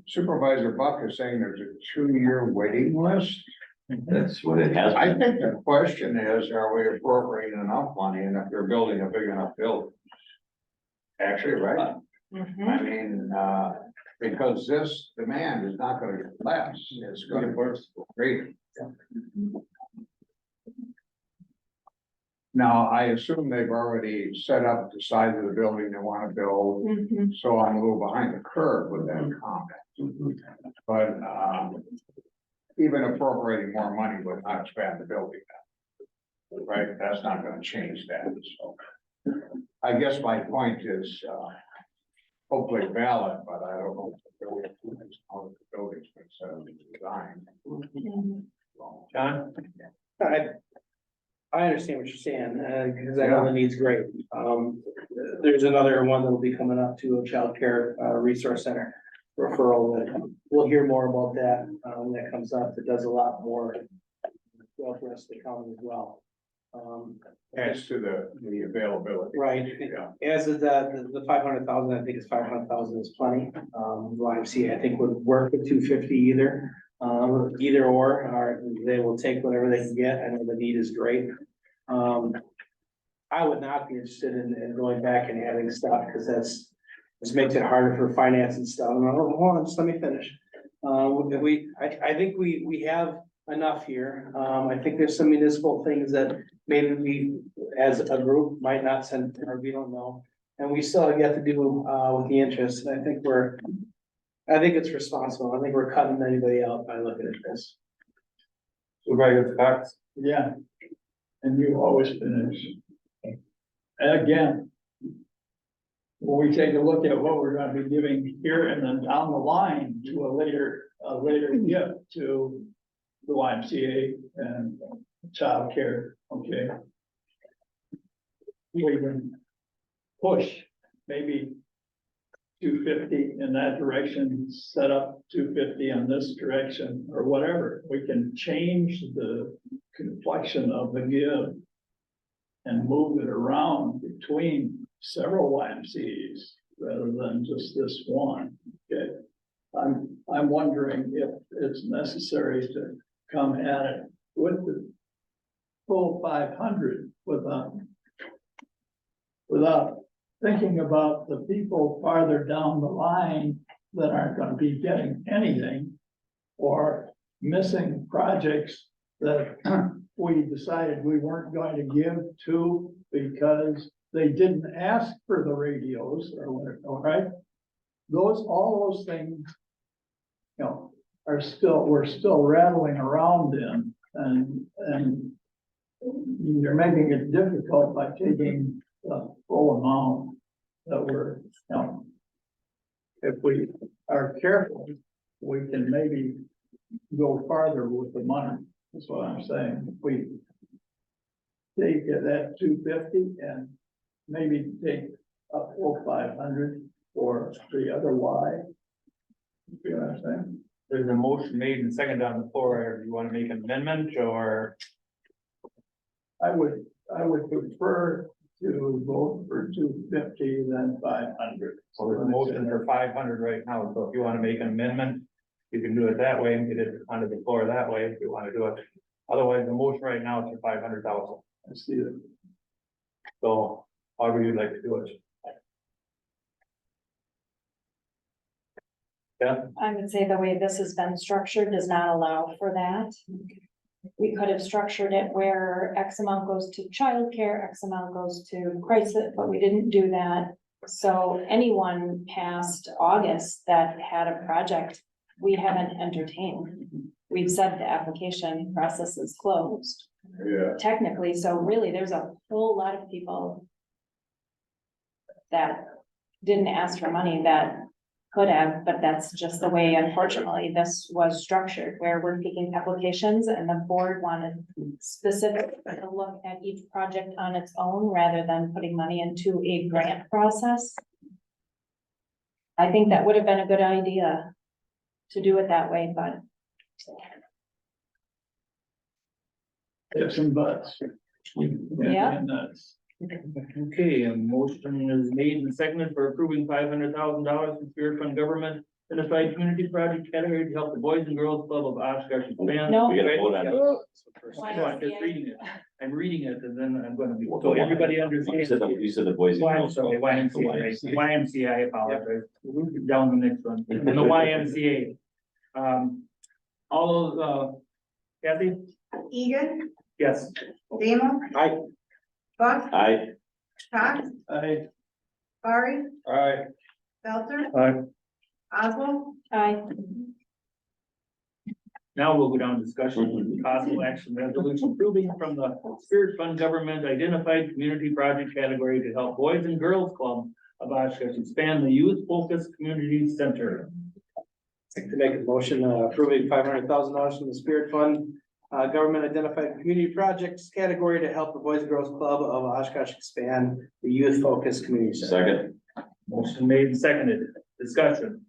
Supervisor Buck is saying there's a 2-year waiting list. That's what it has. I think the question is, are we appropriating enough money, and if they're building a big enough building? Actually, right? I mean, because this demand is not gonna get less, it's gonna be greater. Now, I assume they've already set up the size of the building they wanna build, so I'm a little behind the curve with that comment. But, even appropriating more money would not expand the building. Right, that's not gonna change that, so. I guess my point is, hopefully valid, but I don't know how the building's been set up and designed. John? I understand what you're saying, because I know the need's great. There's another one that'll be coming up to a childcare resource center referral that we'll hear more about that when that comes up. It does a lot more well for us to come as well. As to the availability. Right, Yeah. as is the 500,000, I think it's 500,000 is plenty. YMCA, I think would work with 250 either. Either or they will take whatever they can get. I know the need is great. I would not be interested in going back and adding stuff, because this makes it harder for finance and stuff. Hold on, just let me finish. I think we have enough here. I think there's some municipal things that maybe we, as a group, might not send, or we don't know. And we still have yet to do with the interest. And I think it's responsible. I think we're cutting anybody out by looking at this. Supervisor Cox? Yeah, and you always finish. And again, when we take a look at what we're gonna be giving here and then down the line to a later gift to the YMCA and childcare, okay? We can push maybe 250 in that direction, set up 250 in this direction, or whatever. We can change the complexion of the give and move it around between several YMCA's rather than just this one. Okay, I'm wondering if it's necessary to come at it with the full 500 without thinking about the people farther down the line that aren't going to be getting anything, or missing projects that we decided we weren't going to give to because they didn't ask for the radios or whatever, all right? All those things, you know, we're still rattling around in, and you're making it difficult by taking the full amount that we're, you know, if we are careful, we can maybe go farther with the money. That's what I'm saying. If we take it at 250 and maybe take a full 500 for the other Y. You see what I'm saying? There's a motion made and seconded on the floor. Do you want to make an amendment, or? I would prefer to vote for 250 than 500. So there's a motion for 500 right now. So if you want to make an amendment, you can do it that way and get it onto the floor that way if you want to do it. Otherwise, the motion right now is for 500,000. I see it. So however you'd like to do it. Yeah. I would say the way this has been structured does not allow for that. We could have structured it where X amount goes to childcare, X amount goes to crisis, but we didn't do that. So anyone past August that had a project, we haven't entertained. We've said the application process is closed. Yeah. Technically, so really, there's a whole lot of people that didn't ask for money that could have, but that's just the way, unfortunately, this was structured, where we're taking applications and the board wanted specific to look at each project on its own rather than putting money into a grant process. I think that would have been a good idea to do it that way, but Ifs and buts. Yeah. And that's- Okay, a motion is made and seconded for approving $500,000 from Spirit Fund Government Unified Community Project category to help the Boys and Girls Club of Oshkosh expand. No. We gotta vote on it. I know, I'm just reading it. I'm reading it and then I'm gonna be, so everybody You understands. said the boys and Why, girls. sorry, YMCA, YMCA, I apologize. Down the next one, the YMCA. All those, Kathy? Egan, Yes. Demo. Aye. Buck, Aye. Cox, I, Barry, Aye. Belter, Aye. Oswald, I, Now we'll go down to discussion, possible action resolution approving from the Spirit Fund Government Identified Community Project category to help Boys and Girls Club of Oshkosh expand the youth focused community center. I'd like to make a motion approving $500,000 from the Spirit Fund, Government Identified Community Projects category to help the Boys and Girls Club of Oshkosh expand the youth focused community center. Second. Motion made and seconded, discussion.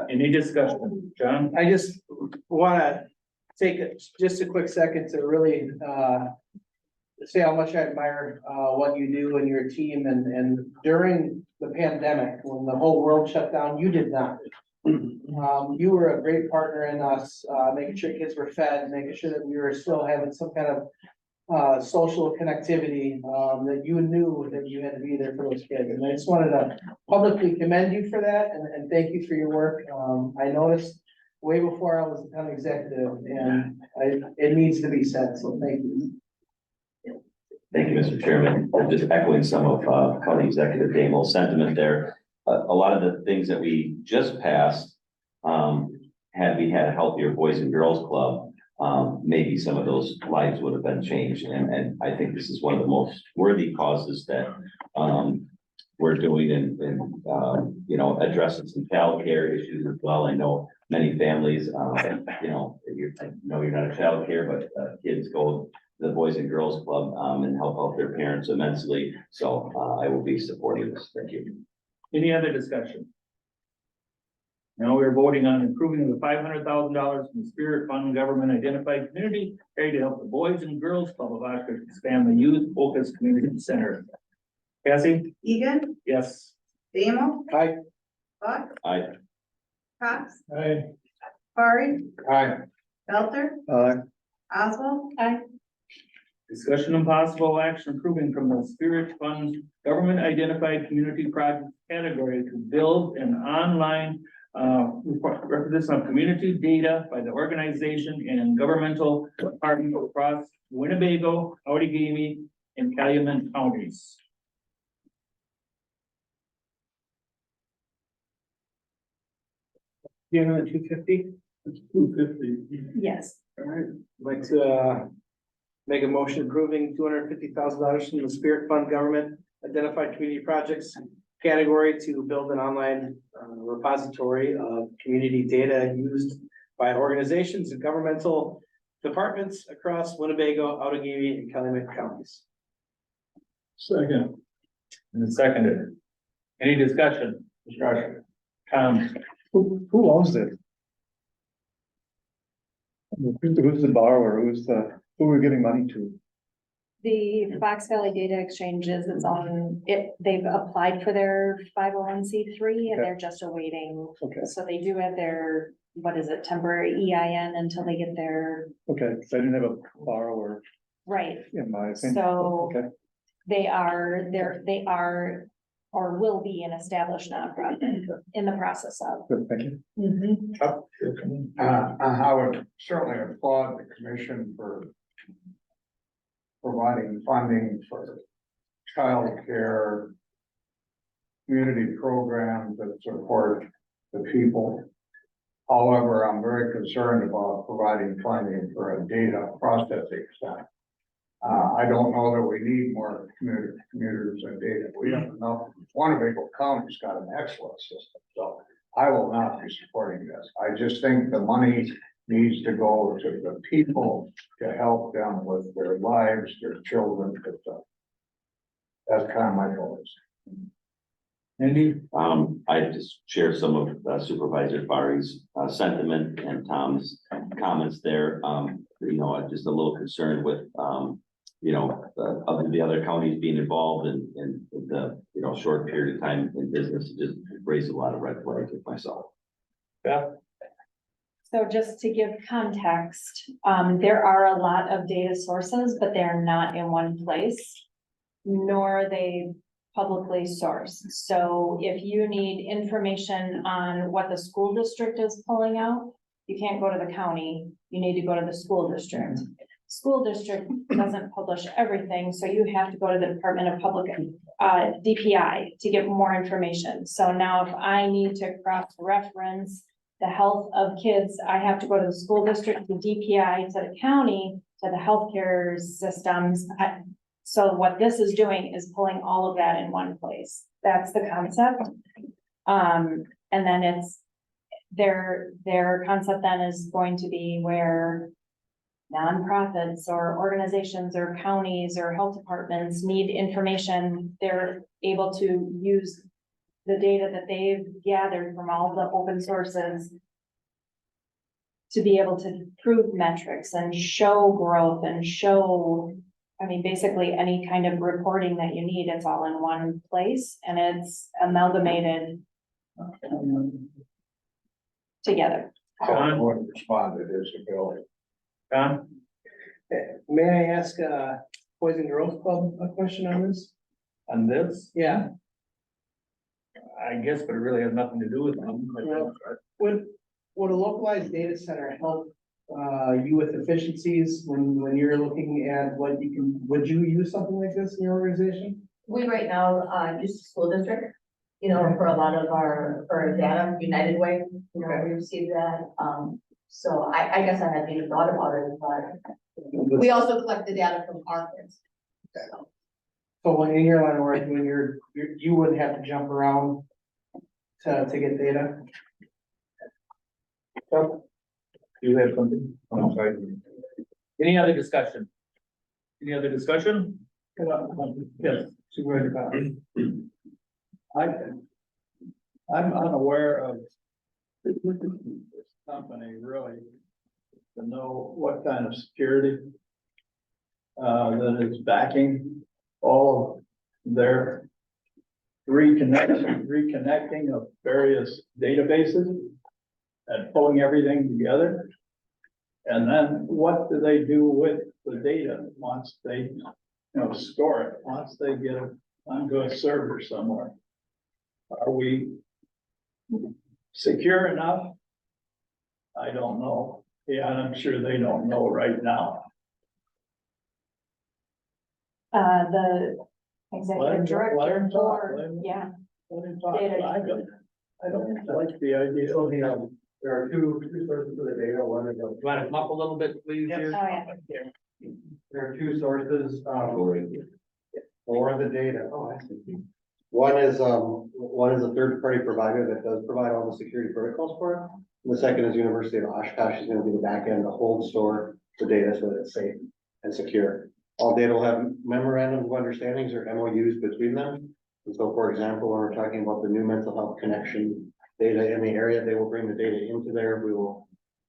Any discussion, John? I just wanna take just a quick second to really, say how much I admire, what you do and your team and during the pandemic, when the whole world shut down, you did not. You were a great partner in us, making sure kids were fed, making sure that we were still having some kind of social connectivity, that you knew that you had to be there for those kids. And I just wanted to publicly commend you for that and thank you for your work. I noticed way before I was the county executive and it needs to be said, so thank you. Thank you, Mr. Chairman. Just echoing some of County Executive Damo's sentiment there. A lot of the things that we just passed, had we had a healthier Boys and Girls Club, maybe some of those lives would have been changed. And I think this is one of the most worthy causes that we're doing and you know, addressing some childcare issues as well. I know many families, you know, I know you're not a childcare, but kids go to the Boys and Girls Club and help out their parents immensely. So I will be supporting this. Thank you. Any other discussion? Now we're voting on improving the $500,000 from the Spirit Fund Government Identified Community area to help the Boys and Girls Club of Oshkosh expand the youth focused community center. Cassie? Egan, Yes. Demo. Aye. Buck, Aye. Cox, I, Barry, Aye. Belter, Aye. Oswald, Discussion and possible action approving from the Spirit Fund Government Identified Community Project category to build an online representation of community data by the organization and governmental department across Winnebago, Outagamie, and Calumet counties. $250? 250. yes. All right, I'd like to make a motion approving $250,000 from the Spirit Fund Government Identified Community Projects category to build an online repository of community data used by organizations and governmental departments across Winnebago, Outagamie, and Calumet counties. Second. And seconded. Any discussion? Tom? Who owns it? Who's the borrower? Who are we giving money to? The Fox Valley Data Exchanges, it's on, they've applied for their 501c3 and they're just awaiting. Okay. So they do have their, what is it, temporary EIN until they get their, Okay, so I didn't have a borrower right. in my opinion. So Okay, they are or will be an established nonprofit in the process of. good, thank you. Mhm. I would certainly applaud the commission for providing funding for childcare, community programs that support the people. However, I'm very concerned about providing funding for a data processing center. I don't know that we need more commuters and data. We have enough. Winnebago County's got an excellent system, so I will not be supporting this. I just think the money needs to go to the people to help them with their lives, their children, and stuff. That's kind of my focus. Andy? I just share some of Supervisor Fari's sentiment and Tom's comments there. I'm just a little concerned with, of the other counties being involved in the, short period of time in business, it just raised a lot of red flags with myself. Yeah. So just to give context, there are a lot of data sources, but they're not in one place, nor are they publicly sourced. So if you need information on what the school district is pulling out, you can't go to the county, you need to go to the school district. School district doesn't publish everything, so you have to go to the Department of Public, DPI to get more information. So now if I need to cross-reference the health of kids, I have to go to the school district, to DPI, to the county, to the healthcare systems. So what this is doing is pulling all of that in one place. That's the concept. And then it's their concept then is going to be where nonprofits or organizations or counties or health departments need information. They're able to use the data that they've gathered from all the open sources to be able to prove metrics and show growth and show, basically any kind of reporting that you need, it's all in one place and it's amalgamated together. I would respond to this ability. John? May I ask, Boys and Girls Club a question on this? On this, Yeah. I guess, but it really has nothing to do with them. Would a localized data center help you with efficiencies when you're looking at what you can, would you use something like this in your organization? We right now, use the school district, for a lot of for data, United Way, we receive that. So I guess I hadn't even thought about it, but we also collect the data from our kids. So when in your line of work, when you wouldn't have to jump around to get data? So, you have something? I'm sorry. Any other discussion? Any other discussion? Yes, Supervisor Powell. I'm unaware of this company really to know what kind of security that is backing all of their reconnecting of various databases and pulling everything together. And then what do they do with the data once they, store it, once they get it onto a server somewhere? Are we secure enough? I don't know. Yeah, and I'm sure they don't know right now. The executive director let him talk, for, let him- yeah. Let him talk. I don't like the idea. There are two sources of the data. One is, You want to come up a little bit, please? Oh, here? yeah. there are two sources, for the data. Oh, I see. One is a third-party provider that does provide all the security protocols for it. And the second is University of Oshkosh is gonna be the back end to hold, store the data so that it's safe and secure. All data will have memorandums of understandings or MOUs between them. And so, for example, when we're talking about the new mental health connection data in the area, they will bring the data into there. We will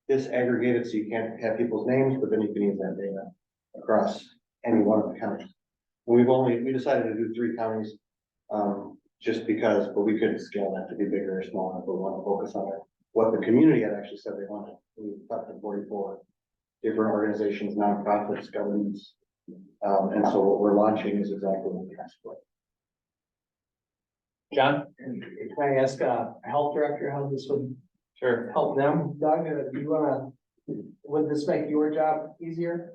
disaggregate it so you can't have people's names, but then you can use that data across any one of the counties. We decided to do 3 counties, just because, but we couldn't scale that to be bigger or smaller, but we want to focus on it. What the community had actually said they wanted. We talked to 44 different organizations, nonprofits, governments. And so what we're launching is exactly what we asked for. John? Can I ask a health director how this would help them? Doug, do you wanna, would this make your job easier?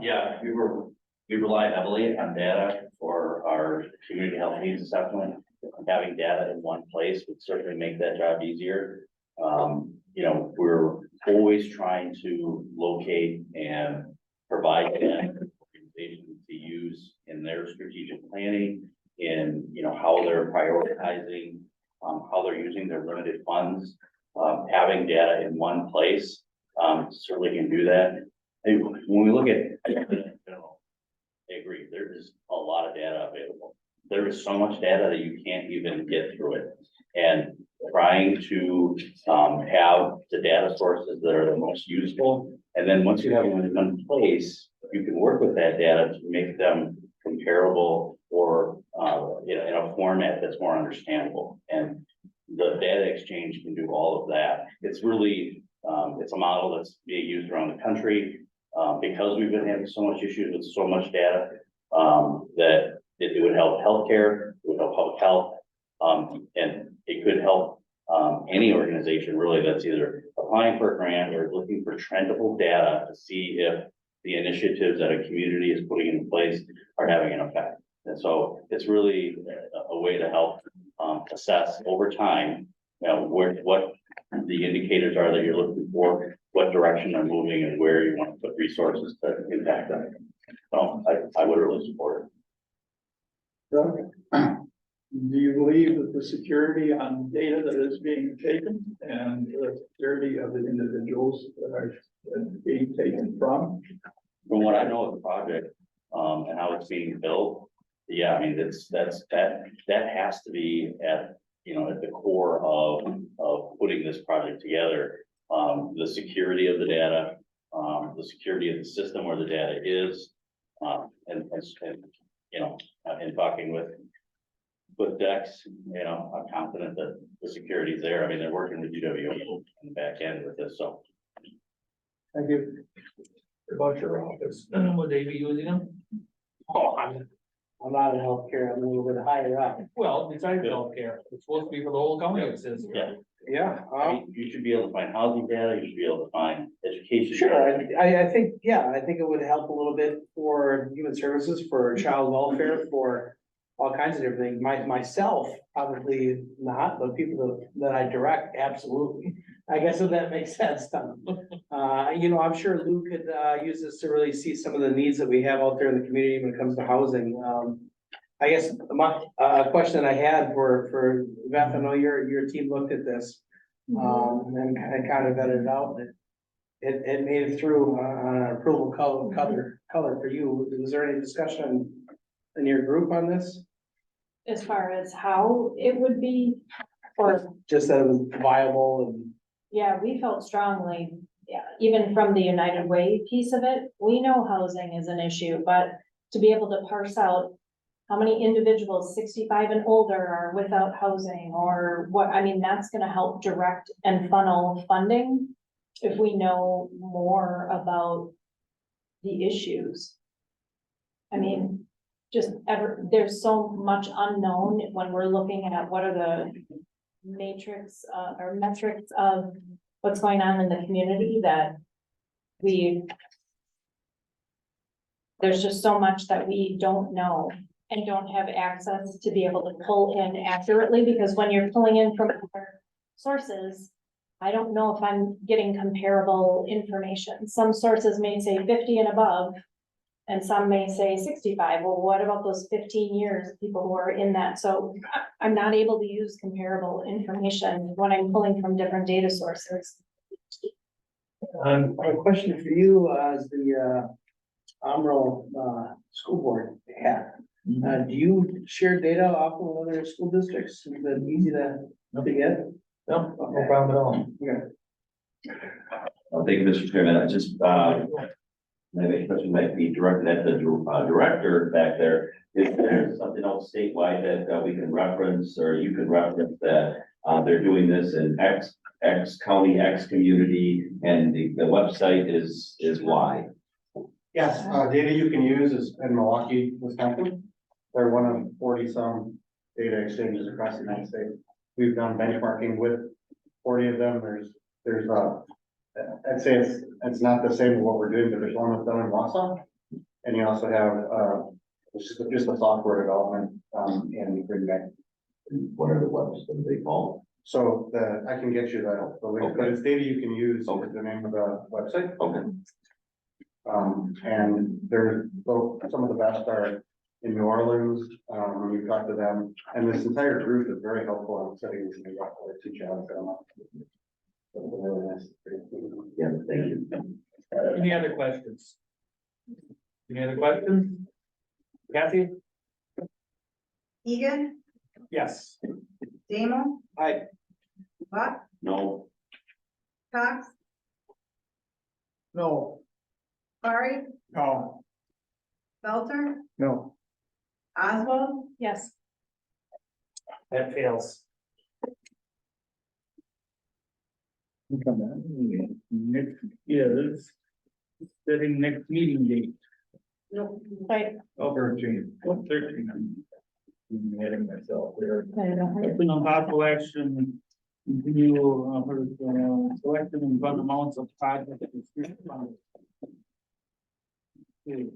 Yeah, we rely heavily on data for our community health needs assessment. Having data in one place would certainly make that job easier. We're always trying to locate and provide data for organizations to use in their strategic planning, in how they're prioritizing how they're using their limited funds. Having data in one place, certainly can do that. Hey, when we look at, I agree, there is a lot of data available. There is so much data that you can't even get through it. And trying to have the data sources that are the most useful. And then once you have them in one place, you can work with that data to make them comparable or in a format that's more understandable. And the data exchange can do all of that. It's really, it's a model that's being used around the country because we've been having so much issues with so much data that it would help healthcare, it would help public health, and it could help any organization really that's either applying for a grant or looking for trendable data to see if the initiatives that a community is putting in place are having an effect. And so it's really a way to help assess over time, you know, what the indicators are that you're looking for, what direction they're moving, and where you want to put resources to impact them. So I would really support it. Do you believe that the security on data that is being taken and the security of the individuals that are being taken from? From what I know of the project, and how it's being built, yeah, I mean, that has to be at, you know, at the core of putting this project together. The security of the data, the security of the system where the data is, and you know, in talking with Dex, you know, I'm confident that the security is there. I mean, they're working with UWO in the back end with this, so. Thank you. About your office, would they be using them? Oh, I'm not in healthcare, I'm a little bit higher up. well, besides healthcare, it's supposed to be for the whole county, it says. Yeah. Yeah. I mean, you should be able to find housing data, you should be able to find education. Sure, data. I think, yeah, I think it would help a little bit for human services, for child welfare, for all kinds of different things. Myself, probably not, but people that I direct, absolutely. I guess if that makes sense, Tom. You know, I'm sure Lou could use this to really see some of the needs that we have out there in the community when it comes to housing. I guess my question I had for Beth, I know your team looked at this and kind of vetted it out. It made it through on an approval color for you. Was there any discussion in your group on this? As far as how it would be, or, Just that it was viable and. yeah, we felt strongly, yeah, even from the United Way piece of it, we know housing is an issue, but to be able to parse out how many individuals 65 and older are without housing, or what, I mean, that's gonna help direct and funnel funding if we know more about the issues. I mean, there's so much unknown when we're looking at what are the matrix or metrics of what's going on in the community that there's just so much that we don't know and don't have access to be able to pull in accurately, because when you're pulling in from other sources, I don't know if I'm getting comparable information. Some sources may say 50 and above, and some may say 65. Well, what about those 15 years of people who are in that? So I'm not able to use comparable information when I'm pulling from different data sources. A question for you as the Amro school board hat. Do you share data off of other school districts? Is that easy to get? No, no problem at all. Okay. Well, thank you, Mr. Chairman. I just, maybe a question might be directed at the director back there. Is there something else statewide that we can reference, or you can reference that they're doing this in X county, X community, and the website is Y? Yes, data you can use is in Milwaukee, Wisconsin. They're one of 40-some data exchanges across the United States. We've done benchmarking with 40 of them. There's I'd say it's not the same as what we're doing, but there's one that's done in Wausau. And you also have just the software development in Green Bay. What are the websites that they call? So I can get you the link, but it's data you can use. Okay. Is the name of the website. Okay. And there's some of the best are in New Orleans, when we talked to them, and this entire group is very helpful on setting these things up, they teach out. Really nice. Yeah, thank you. Any other questions? Any other questions? Kathy? Egan, Yes. Damo, Aye. Buck, No, Cox, No. Barry, No. Belter, No. Oswald, Yes. That fails. Next is setting next meeting date. Right. Oh, 13. 13. I'm heading myself there. Open on possible action, continue, selection and fund amounts of projects. Okay,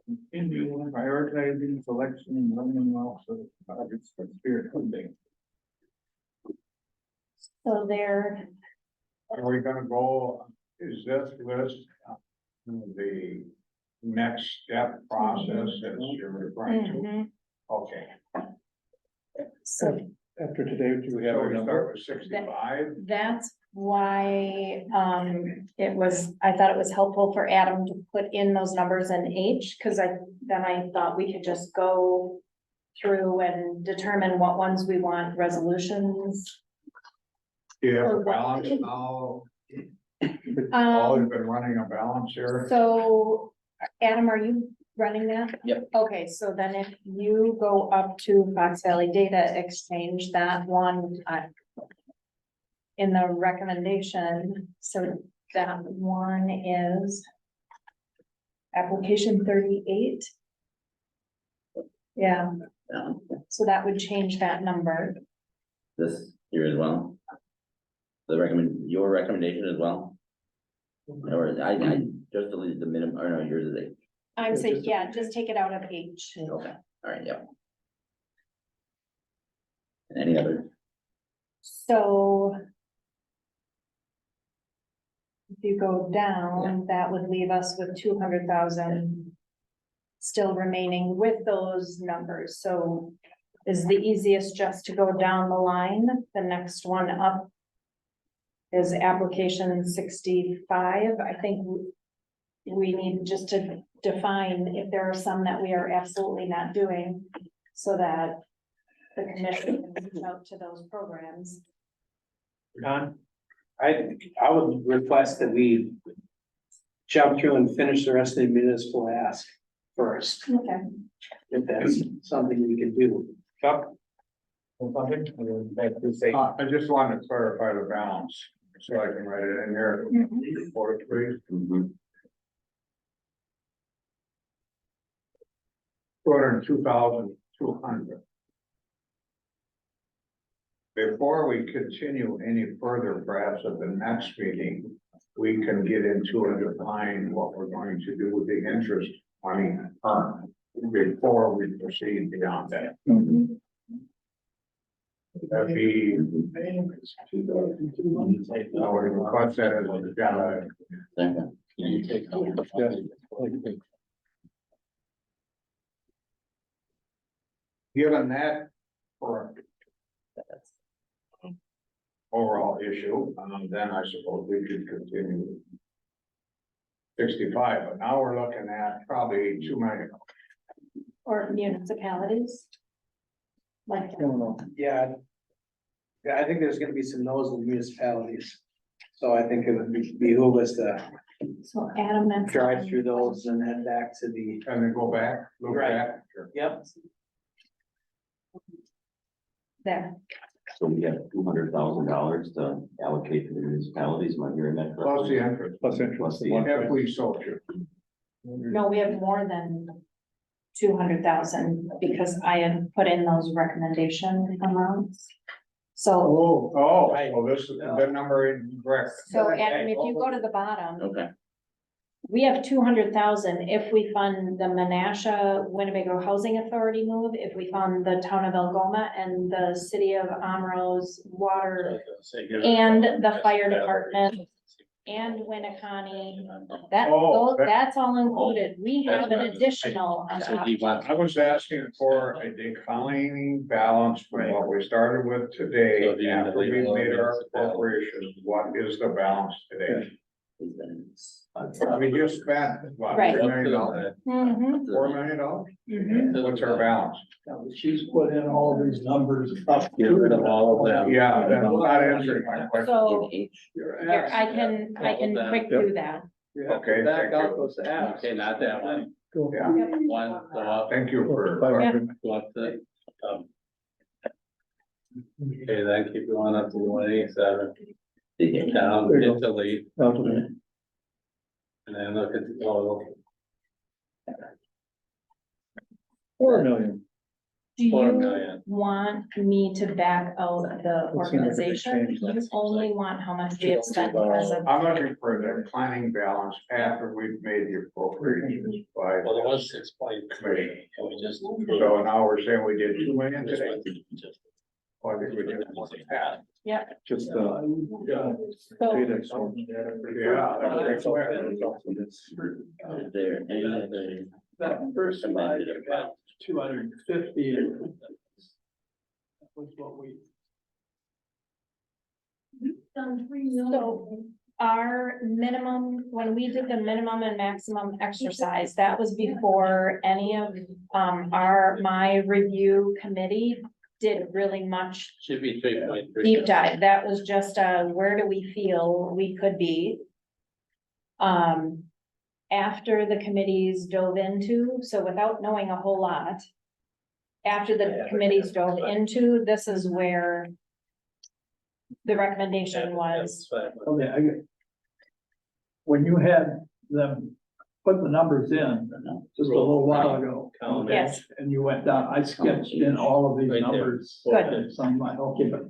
continue prioritizing selection and running off of projects for spirit funding. So there, Are we gonna go, is this list the next step process as you're referring to? Okay. so After today, do we have So our we number? start with 65? that's why, it was, I thought it was helpful for Adam to put in those numbers in H, because then I thought we could just go through and determine what ones we want resolutions. Do you have Or a what? balance now? Always been running a balance here? So, Adam, are you running that? Yep. Okay, so then if you go up to Fox Valley Data Exchange, that one, in the recommendation, so that one is application 38. Yeah, so that would change that number. This here as well? Your recommendation as well? Or I just deleted the minimum, or no, yours is eight. I'm saying, yeah, just take it out of H. Okay, all right, yep. And any other? So if you go down, that would leave us with 200,000 still remaining with those numbers. So is the easiest just to go down the line? The next one up is application 65. I think we need just to define if there are some that we are absolutely not doing so that the commission can reach out to those programs. Don? I would request that we jump through and finish the rest of the municipal ask first, Okay. if that's something we can do. Chuck? I just wanted to clarify the balance, so I can write it in here. For it, please. 202,200. Before we continue any further, perhaps at the next meeting, we can get into and define what we're going to do with the interest money earned before we proceed beyond that. That'd be. I would request that as a agenda. Given that for overall issue, then I suppose we could continue 65, but now we're looking at probably 2 million. Or municipalities. Like, Yeah. Yeah, I think there's gonna be some no's in municipalities. So I think it would behoove us to so Adam, that's. drive through those and head back to the. And then go back, look Right. back. Yep. There. So we have $200,000 to allocate to the municipalities, am I hearing that correctly? Plus the interest. Plus interest. Plus the If we so choose. No, we have more than 200,000 because I had put in those recommendation amounts. So, Oh, this is the number incorrect. so Adam, if you go to the bottom, Okay, we have 200,000 if we fund the Menasha Winnebago Housing Authority move, if we fund the town of Algoma and the city of Amro's water and the fire department and Winneconne. That, Oh, that's all included. We have an additional on top. I was asking for a declining balance from what we started with today, So the end of after the we made year our is the balance. appropriations, what is the balance today? We just spent, what, Right. $3 million, Mhm, $4 million? mhm. What's our balance? She's put in all these numbers up. Get rid of all of them. Yeah, that's not answering my question. So, Your here, I ask- can All of quick them. do that. You have Okay, to back thank out you. those apps. Okay, not that one. Yeah, One, go up. thank you for. Go up to, okay, then keep going up to 187. Down, hit delete, and then look at the total. 4 million. Do 4 you million. want me to back out the What's gonna be organization? changed? You only want how much we have spent because of. I'm looking for the declining balance after we've made the appropriations by. Well, it was 6.3, and we just. So now we're saying we did 2 million today. Well, I think we did more than that. Yeah. Just, Yeah. So, Yeah. that's where- Is there any other? That first slide, you got 250. That was what we. so our minimum, when we did the minimum and maximum exercise, that was before any of, my review committee did really much Should be 3.3. deep dive. That was just where do we feel we could be? After the committees dove into, so without knowing a whole lot. After the committees dove into, this is where the recommendation was. Okay, I get. When you had them put the numbers in just a little while ago. okay, Yes. And you went down, I sketched in all of these Right there. numbers. Good. And some like, okay, but.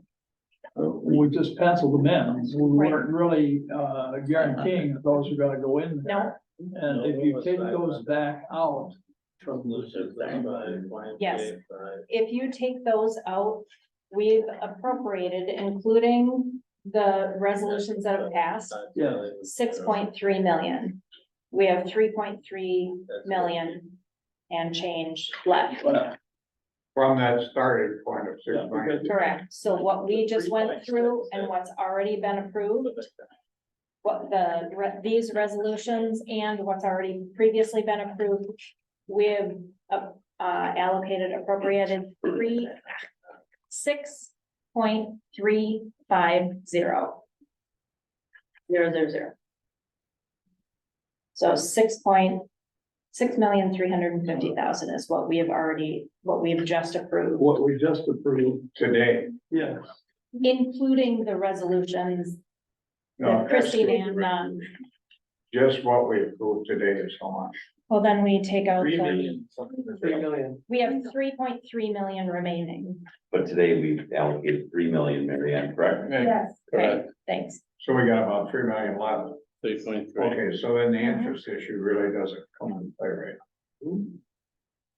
We just penciled them in, we weren't really guaranteeing that those are gonna go in there. No, And if you take those back out, yes, if you take those out, we've appropriated, including the resolutions that have passed, yeah, 6.3 million. We have 3.3 million and change left. From that starting point of 6 million. Correct. So what we just went through and what's already been approved, what these resolutions and what's already previously been approved, we've allocated, appropriated 6.350. 000. So 6,350,000 is what we have already, what we've just approved, what we just approved, Today. yes. including the resolutions No, that Christine and, just what we approved today is how much? well, then we take out, 3 the- million. 3 million. we have 3.3 million remaining. But today we've allocated 3 million, Mary Ann, correct? Yes. Okay, thanks. So we got about 3 million left. 3.3. Okay, so then the interest issue really doesn't come into play right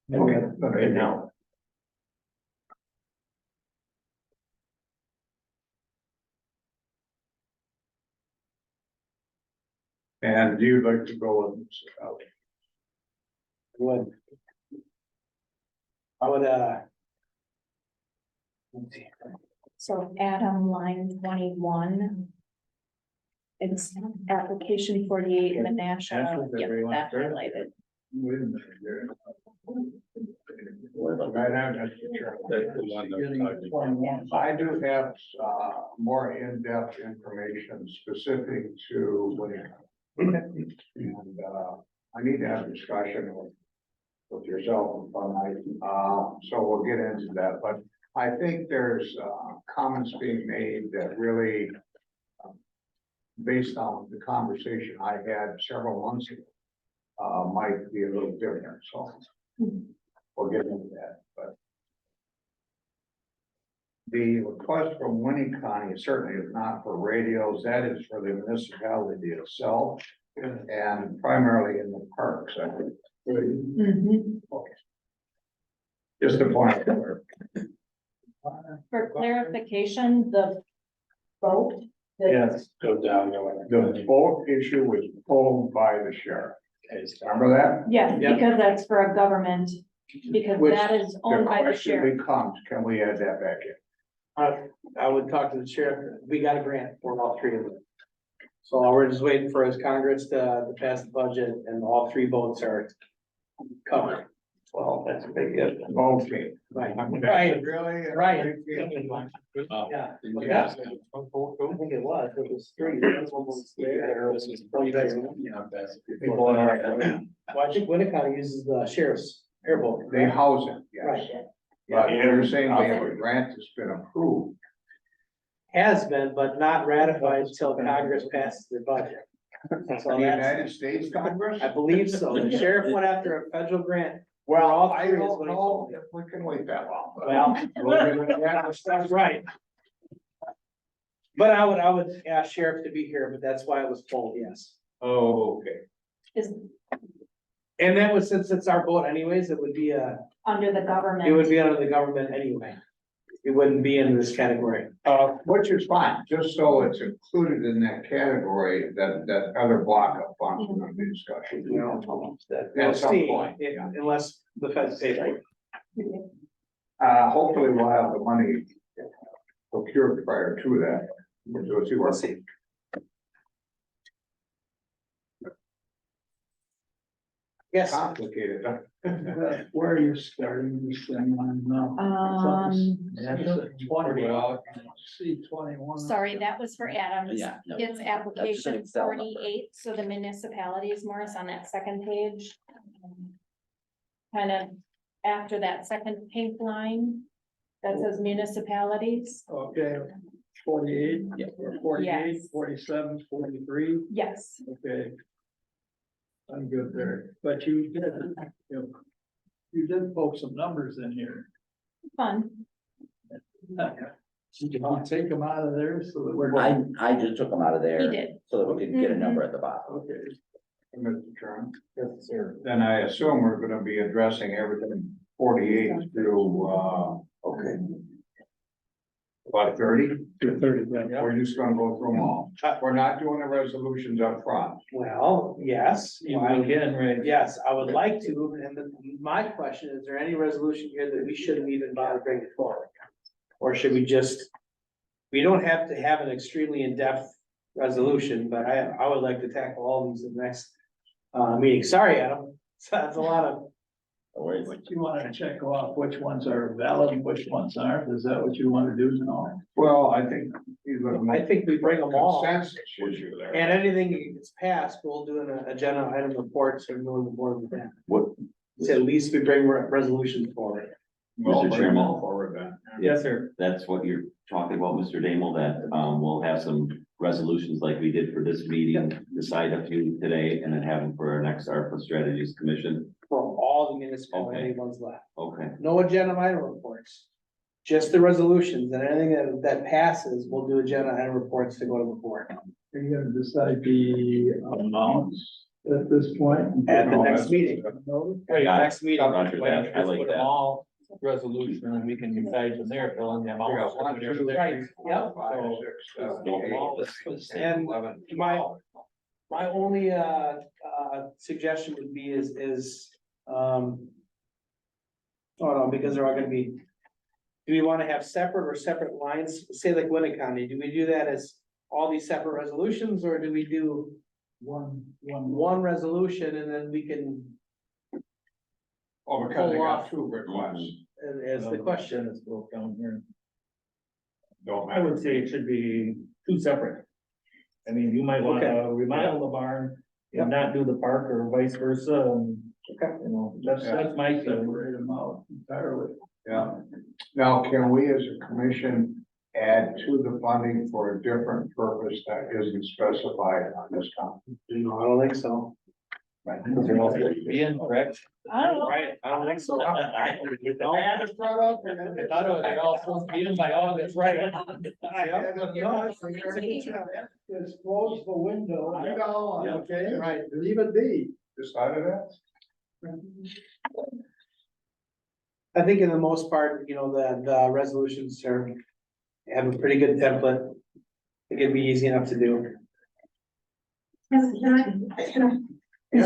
now. Okay, now. And you'd like to go with, Would. I would, let's see. So Adam, line 21. It's application 48, Menasha, get that highlighted. wait a minute here. Right on, Mr. Chairman. That's the one that's talking. I do have, more in-depth information specific to what it. And, I need to have a discussion with yourself and so we'll get into that, but I think there's, comments being made that really, based on the conversation I had several months ago, might be a little different, so we'll get into that, but. The request from Winnebago certainly is not for radios, that is for the municipality itself and primarily in the parks, I think. Mhm. Just a point. For clarification, the vote Yes, go down. The boat issue was pulled by the sheriff. Remember that? Yes, Yeah. because that's for a government, because Which that is owned by the question sheriff. becomes, can we add that back in? I would talk to the sheriff, we got a grant for all three of them. So we're just waiting for his Congress to pass the budget and all three boats are covered. Well, that's a big if. Okay. Right. Right. Right. Really? Right. Yeah. Yeah. Yeah. I think it was three. One was three. Well, I think Winnebago uses the sheriff's airboat. They house it, yes. Right. But you're saying we have a grant that's been approved. Has been, but not ratified until Congress passes their budget. So The that's, United States Congress? I believe so. The sheriff went after a federal grant. Well, all I three is don't what he know told me. if we can wait that long. Well, that's right. But I would ask sheriff to be here, but that's why it was told, yes. Oh, okay. Is And that was, since it's our boat anyways, it would be under the government. it would be under the government anyway. It wouldn't be in this category. Which is fine, just so it's included in that category, that other block of funds we're gonna be discussing, you know. We'll At some see, point, unless the feds pay for it. hopefully we'll have the money procured prior to that. We'll see. Yes. Complicated, huh? Where are you starting this thing on now? C21. Sorry, that was for Adams. Yeah, no. It's That's application an Excel number. 48, so the municipalities, Morris, on that second page. Kind of after that second pink line that says municipalities. Okay, 48, Yeah. 48, Yes. 47, 43, Yes, okay. I'm good there, but you did poke some numbers in here. fun. Did you take them out of there so that we're? I just took them out of there. He did. So that we could get a number at the bottom. Okay. Mr. Chairman, Yes, sir. then I assume we're gonna be addressing everything 48 through, okay. About 30? To 30, yeah. We're just gonna go through them all. We're not doing the resolutions up front. Well, yes. right? Yes, I would like to, and my question, is there any resolution here that we shouldn't even bother bringing forward? Or should we just, we don't have to have an extremely in-depth resolution, but I would like to tackle all these in the next meeting. Sorry, Adam, so that's a lot of. What you want to check off, which ones are valid and which ones aren't, is that what you want to do now? Well, I think he's looking I at think we bring them all, and consensus issue there. anything that gets passed, we'll do an agenda item reports and go to the board with that. What, So at least we bring resolutions forward. We'll Mr. bring them Chairman. all forward then. Yes, sir. That's what you're talking about, Mr. Damel, that, we'll have some resolutions like we did for this meeting, decide a few today, and then have them for our next ARPA Strategies Commission. For all the municipality Okay. ones left. Okay, No agenda item reports. Just the resolutions and anything that passes, we'll do agenda item reports to go to the board Are you gonna decide the amounts at this point? at the next meeting. Next meeting. Roger that. I like that. All resolution and we can decide from there, fill in the amount. One, two, three, Right, yep. four, 5, 6, 7, 8, And 11, my- 12. My only suggestion would be is oh no, because they're all gonna be. Do we wanna have separate lines, say like Winnebago County, do we do that as all these separate resolutions, or do we do one resolution and then we can, Oh, because they Pull got off. 2 requests. as the question. It's broke down here. Don't I matter. would say it should be two separate. I mean, you might wanna remodel the barn and not do the park or vice versa, and, you know, that's my feeling. Separate them out entirely. Yeah. Now, can we as a commission add to the funding for a different purpose that isn't specified on this count? No, I don't think so. Right. Being correct. I don't know. Right, I don't think so. I had to start off, I thought it was like all supposed to be in by August, right? Just close the window. I know, Yeah. Okay, Right. leave it be. Decided that? I think in the most part, the resolutions have a pretty good template. think it'd be easy enough to do.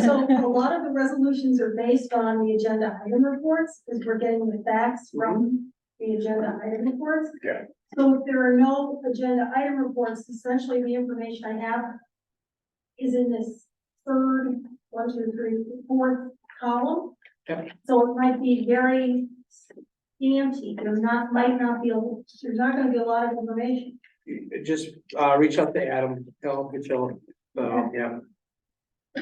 So a lot of the resolutions are based on the agenda item reports, because we're getting the facts from the agenda item reports. Yeah. So if there are no agenda item reports, essentially the information I have is in this third, 1, 2, 3, 4th column. Yep. So it might be very scanty, there's not gonna be a lot of information. Just, reach out to Adam, tell him, get you, yeah.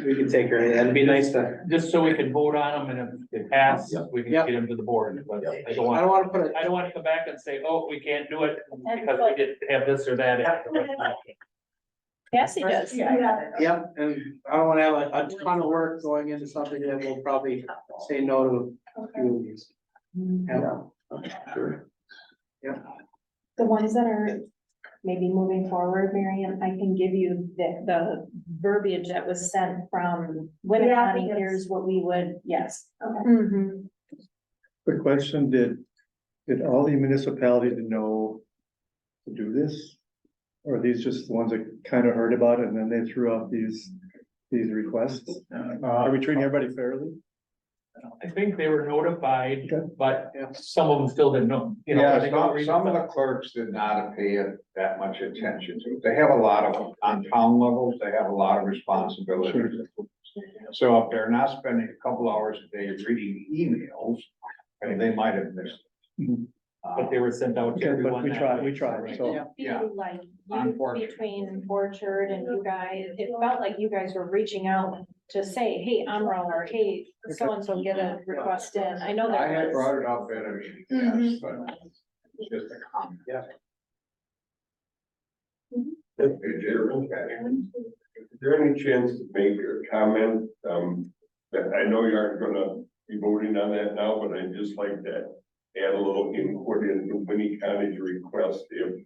We can take her, that'd be nice to. Just so we can vote on them and if they pass, we can Yep. get them to the board. But I don't I don't wanna put I don't want to come back and say, oh, we can't do it because we didn't have this or that. Cassie does. Yep, and I don't wanna have a ton of work going into something that we'll probably say no to a few of these. Yeah. Sure. The ones that are maybe moving forward, Marion, I can give you the verbiage that was sent from Winnebago County. yes. Here's what we would, yes. Okay. Mhm. Quick question, did all the municipalities know to do this? Or are these just the ones that kind of heard about it and then they threw out these requests? Are we treating everybody fairly? I think they were notified, but some of them still didn't know. You know, Yeah, they don't read some of the- the clerks did not pay it that much attention to it. They have a lot of, on town levels, they have a lot of responsibilities. So if they're not spending a couple hours a day reading emails, they might have missed it. But they were sent out to Okay, but everyone. we that tried, way. we tried, so. It'd be Yeah. like you Unfortunately. between Orchard and you guys, it felt like you guys were reaching out to say, hey, Amro, or hey, so-and-so get a request in. I know I had that brought was. it up at a meeting, Mhm. yes, but it's just a comment. Yeah. Is there any chance to make a comment, that I know you aren't gonna be voting on that now, but I'd just like to add a little input into Winnie County's request if.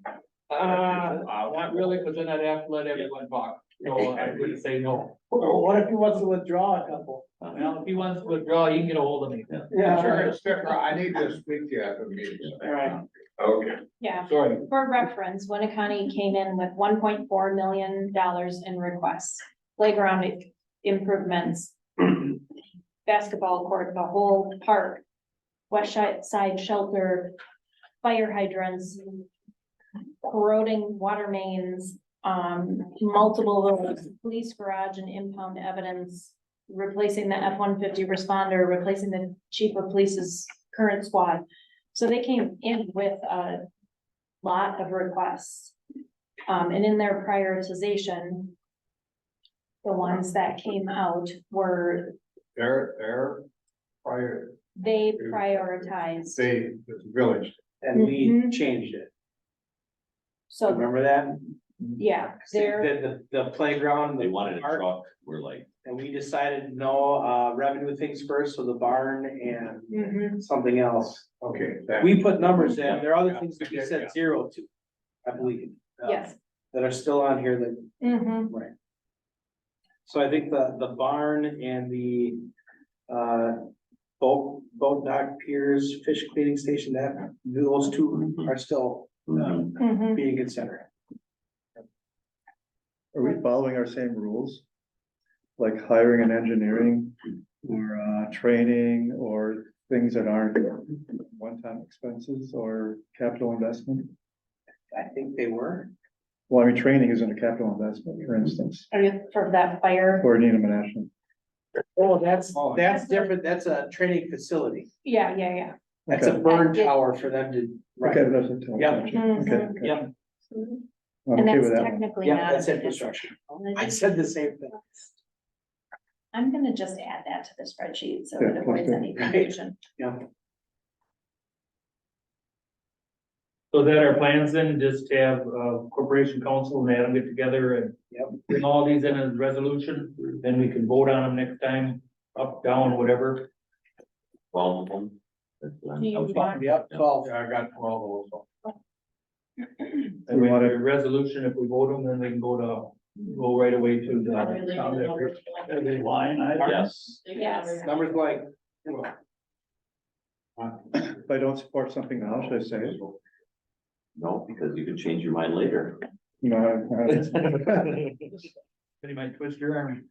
Not really, because then I'd have to let everyone talk. So I would say no. What if he wants to withdraw a couple? Well, if he wants to withdraw, he can get a hold of me. Yeah. Sure, sticker, I need to speak to you at the meeting. All right. Okay. Yeah, Sorry. for reference, Winnebago County came in with $1.4 million in requests. Playground improvements, basketball court, the whole park, west side shelter, fire hydrants, corroding water mains, multiple roads, police garage and impound evidence, replacing the F-150 responder, replacing the chief of police's current squad. So they came in with a lot of requests. And in their prioritization, the ones that came out were, They're prior, they prioritized. the village. And we changed it. So, Remember that? yeah, they're, The playground. They the wanted a park, truck, we're like, And we decided no, revenue things first, so the barn and something else. Okay. We put numbers in, there are other things that we said zero to, I believe. yes. That are still on here that, Mhm. right. So I think the barn and the, boat dock piers, fish cleaning station, that, those two are still, Mhm. being considered. Are we following our same rules? Like hiring and engineering or training or things that aren't one-time expenses or capital investment? I think they were. Well, I mean, training isn't a capital investment, for instance, Are you for that fire? for Neenah Menashe. Oh, that's different, that's a training facility. Yeah, yeah, yeah. That's a Okay. burn tower for them to. right. Okay, that's it. Yep. Okay, Mhm. okay. Yep, I'm And okay that's with that one. technically yeah, not. that's a infrastructure. municipal. I said the same thing. I'm gonna just add that to the spreadsheet so Yeah, it avoids that's any good. confusion. Yeah. So that our plans then, just to have, corporation council and Adam get together and bring all these in as resolution, then we can vote on them next time, up, down, whatever. well, one. That's what I'm- Do you I was- want- Yep, 12. Yeah, I got 12 also. And we want a resolution, if we vote them, then they can go right away to the. Every line item. Yes, Yes. Numbers like. If I don't support something now, should I say it? no, because you can change your mind later. No. They might twist your arm.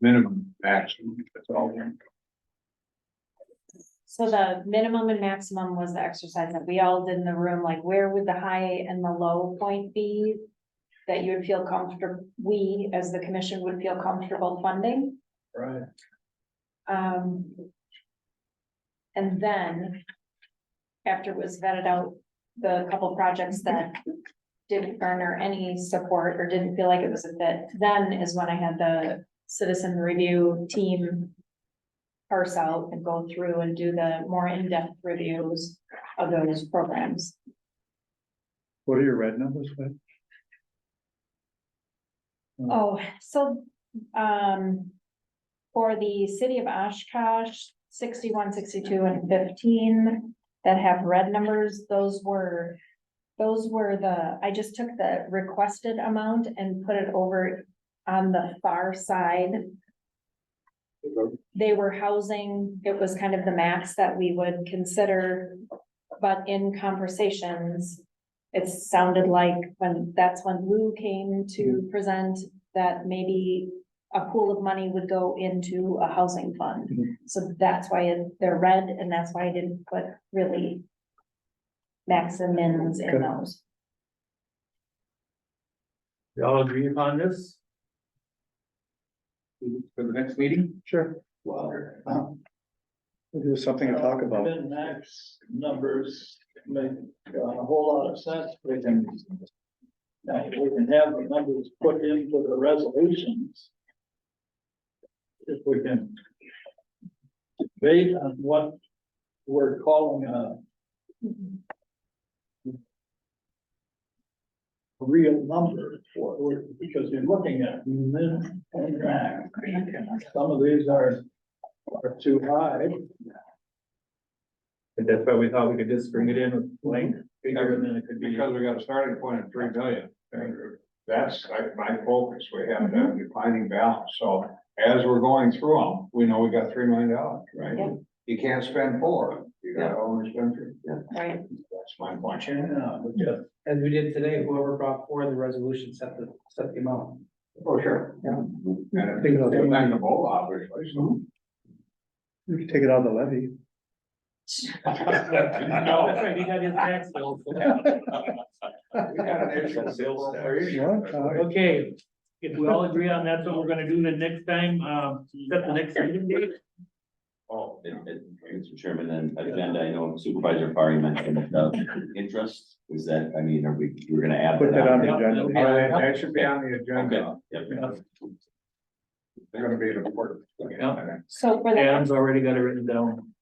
Minimum, maximum, that's all. So the minimum and maximum was the exercise that we all did in the room, like where would the high and the low point be? That you would feel comfortable, we as the commission would feel comfortable funding. Right. And then, after it was vetted out, the couple projects that didn't garner any support or didn't feel like it was a fit, then is when I had the citizen review team parse out and go through and do the more in-depth reviews of those programs. What are your red numbers, Mike? Oh, so, for the city of Oshkosh, 61, 62, and 15 that have red numbers, those were I just took the requested amount and put it over on the far side. They were housing, it was kind of the max that we would consider, but in conversations, it sounded like that's when Lou came to present that maybe a pool of money would go into a housing fund. So that's why they're red, and that's why I didn't put really max and mins in those. We all agree upon this? For the next meeting? Sure. Well, There's something to talk about. Max numbers make a whole lot of sense. We can have the numbers put into the resolutions. If we can debate on what we're calling a real number for, because you're looking at min and max. Some of these are too high. And that's why we thought we could just bring it in with blank figure, and then it could be. Because we got a starting point of 3 million. That's like my focus. We have that declining balance. So as we're going through them, we know we got $3 million, right? Yeah. You can't spend 4. You gotta only spend 3. Right. That's my point. Yeah, as we did today, whoever brought forward the resolution set the amount. Oh, sure. Yeah. And I think it's dependable, obviously, so. You can take it out of the levy. That's right, he got his tax bill. We got an issue sales tax. Okay, if we all agree on that's what we're gonna do the next time, set the next meeting date. Oh, Mr. Chairman, then agenda, I know Supervisor Farr mentioned interest, is that, I mean, we're gonna add Put that on the Yeah, agenda. that'll be on. That should be on the agenda. Yep. They're gonna be an important. Yeah. So for the Adam's already got it written down.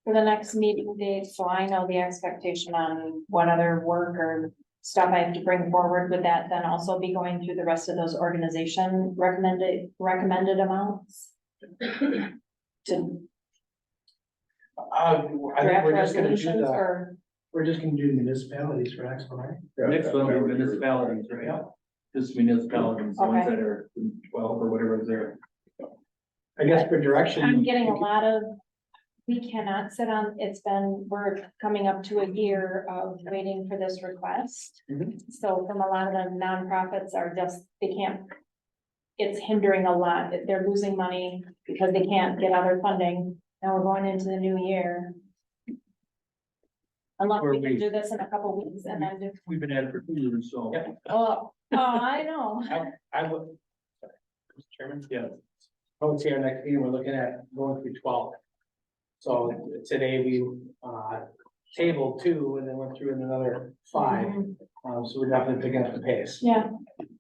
For the next meeting date, so I know the expectation on what other work or stuff I have to bring forward, would that then also be going through the rest of those organization recommended amounts? To I think draft we're just gonna do resolutions the, or, we're just gonna do municipalities for next one, right? Next one will be municipalities, right? Just municipalities, the ones that are 12 or whatever is there. I guess for direction. I'm getting a lot of, we cannot sit on, we're coming up to a year of waiting for this request. So from a lot of the nonprofits are just, they can't, it's hindering a lot, they're losing money because they can't get other funding. Now we're going into the new year. Unless we can do this in a couple weeks and then do. We've been at it for 2 years, so. Oh, I know. I would. Mr. Chairman? Yeah. I would say our next meeting, we're looking at going through 12. So today we, tabled 2 and then went through another 5. So we're definitely picking up the pace. Yeah.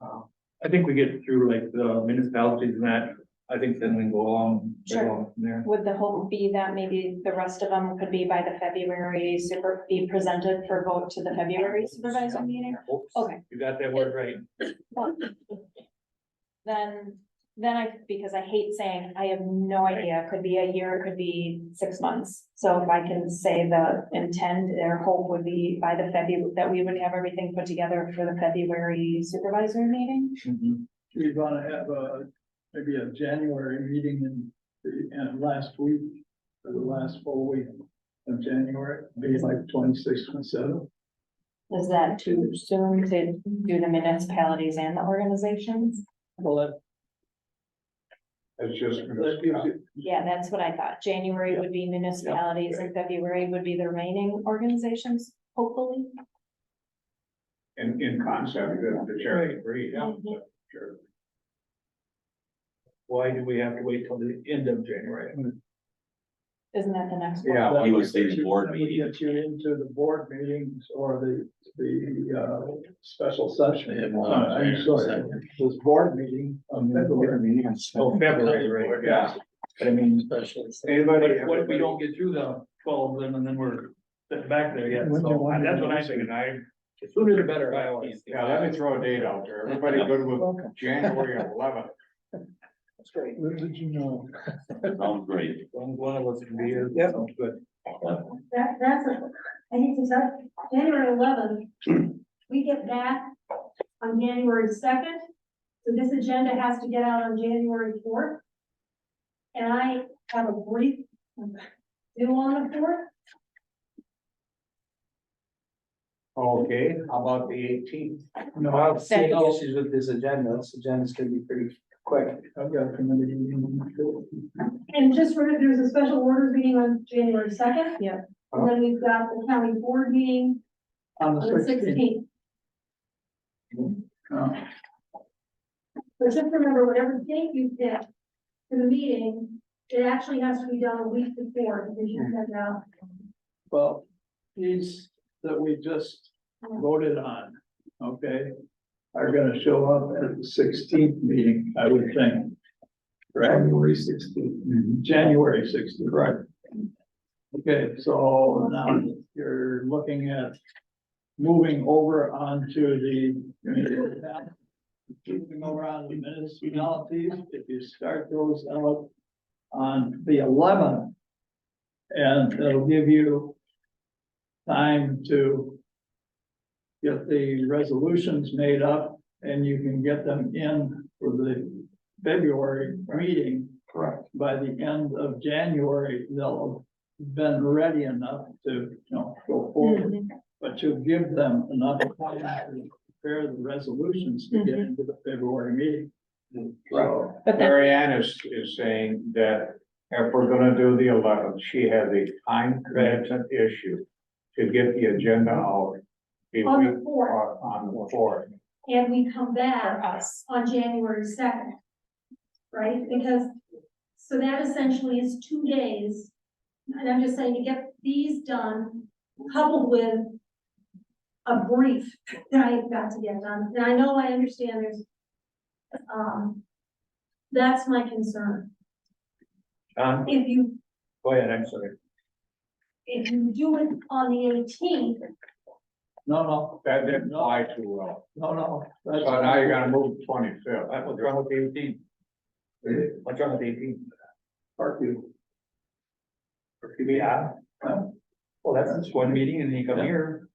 I think we get through like the municipalities and that, I think then we can go along. Sure. From there. Would the hope be that maybe the rest of them could be by the February be presented for vote to the February supervisor meeting? Okay. You got that word right. Then because I hate saying, I have no idea, it could be a year, it could be 6 months. So if I can say the intent, their hope would be by the February, that we would have everything put together for the February supervisor meeting. We're gonna have maybe a January meeting in the last week, or the last full week. of January, be like 26, 27. Is that too soon to do the municipalities and the organizations? Well, It's just. that gives you, Yeah, that's what I thought. January would be municipalities and February would be the remaining organizations, hopefully. In concept, the chair agreed, yeah, Mhm. sure. why do we have to wait till the end of January? Isn't that the next one? Yeah, he was saying board That would meeting. Get you into the board meetings or special session. I'm sorry, this board meeting. meeting. Oh, February, right, Yeah. But I mean, special. Anybody? What if we don't get through the 12 of them and then we're sitting back there yet? So that's what I'm thinking. The sooner the better, I always. Yeah, let me throw a date out there. Everybody good with January 11th? That's great. Where did you know? Sounds great. One of us can be here. Yeah, good. That's I need to tell, January 11th, we get back on January 2nd. So this agenda has to get out on January 4th. And I have a brief due on the 4th. Okay, how about the 18th? No, I have seen issues with this agenda. This agenda's gonna be pretty quick. I've got a committee meeting. And just for, there's a special orders meeting on January 2nd. Yeah. And then we've got the county board meeting On on the the 16th. 16th. But just remember, whatever date you pick for the meeting, it actually has to be done a week before, because you send out. Well, these that we just voted on, okay, are gonna show up at the 16th meeting, I would think. Correct? January 16th. January 16th, right? Okay, so now you're looking at moving over onto the moving over on the municipalities, if you start those out on the 11th, and it'll give you time to get the resolutions made up, and you can get them in for the February meeting. Correct. By the end of January, they'll have been ready enough to, go forward. But you'll give them enough time to prepare the resolutions to get into the February meeting. So, But Mary Ann is saying that if we're gonna do the 11th, she has a time commitment issue to get the agenda out. On the 4th. On the 4th. And we come back for us. on January 2nd. Right, because, so that essentially is 2 days. And I'm just saying to get these done, coupled with a brief that I've got to get done. And I know, I understand there's, that's my concern. If you, go ahead, I'm sorry. if you do it on the 18th, No, That didn't fly too well. no. So now you're gonna move to 25th. What's wrong with the 18th? What's wrong with the 18th? Parkview. Yeah. Well, that's just one meeting and then you come here.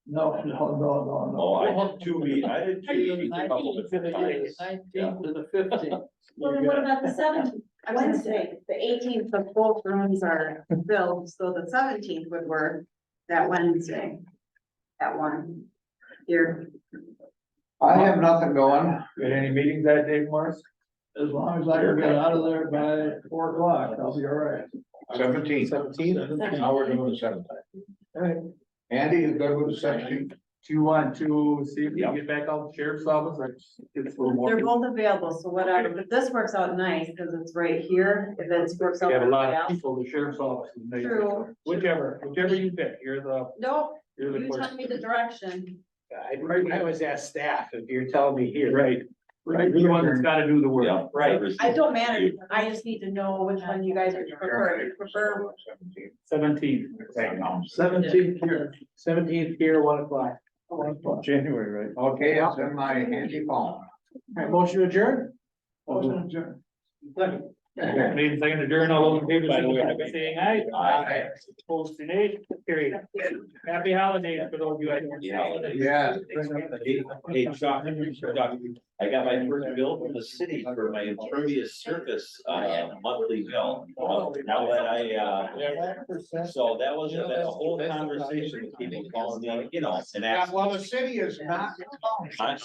No. Oh, I had two meetings, I had two meetings a couple different times. 19th to the 15th. well, then what about the 17th? I was gonna say, the 18th, the both rooms are filled, so the 17th would work, that Wednesday. At 1 here. I have nothing going. Got any meetings that day, Morris? As long as I can get out of there by 4 o'clock, I'll be all right. 17th. 17th. Now we're doing the 17th. All right. Andy, is good with the 17th? Do you want to see if you can get back out the sheriff's office? Or just get a little more? They're both available, so whatever, but this works out nice, because it's right here, if it works out. We have a lot for of everybody else. people, the sheriff's office. is True. Whichever you pick, Nope, you're the you tell person. me the direction. I always ask staff if you're telling me here. Right. Right. You're the one that's gotta do the work. Yeah. Right. I don't matter, I just need to know which one you guys would prefer, if you prefer. 17th. 17th here. 17th here, 1 o'clock. January, right? Okay, I'll send my handy phone. All right, motion adjourned? Motion adjourned. Second. Made second to adjourn, all those in favor, signify by saying aye. Aye. Opposed, say nay, carried. Happy holidays for those of you. Yeah. Hey, Chuck, I got my first bill from the city for my impervious surface, monthly bill. Now that so that was a whole conversation with people calling me, and asking. Well, the city is not.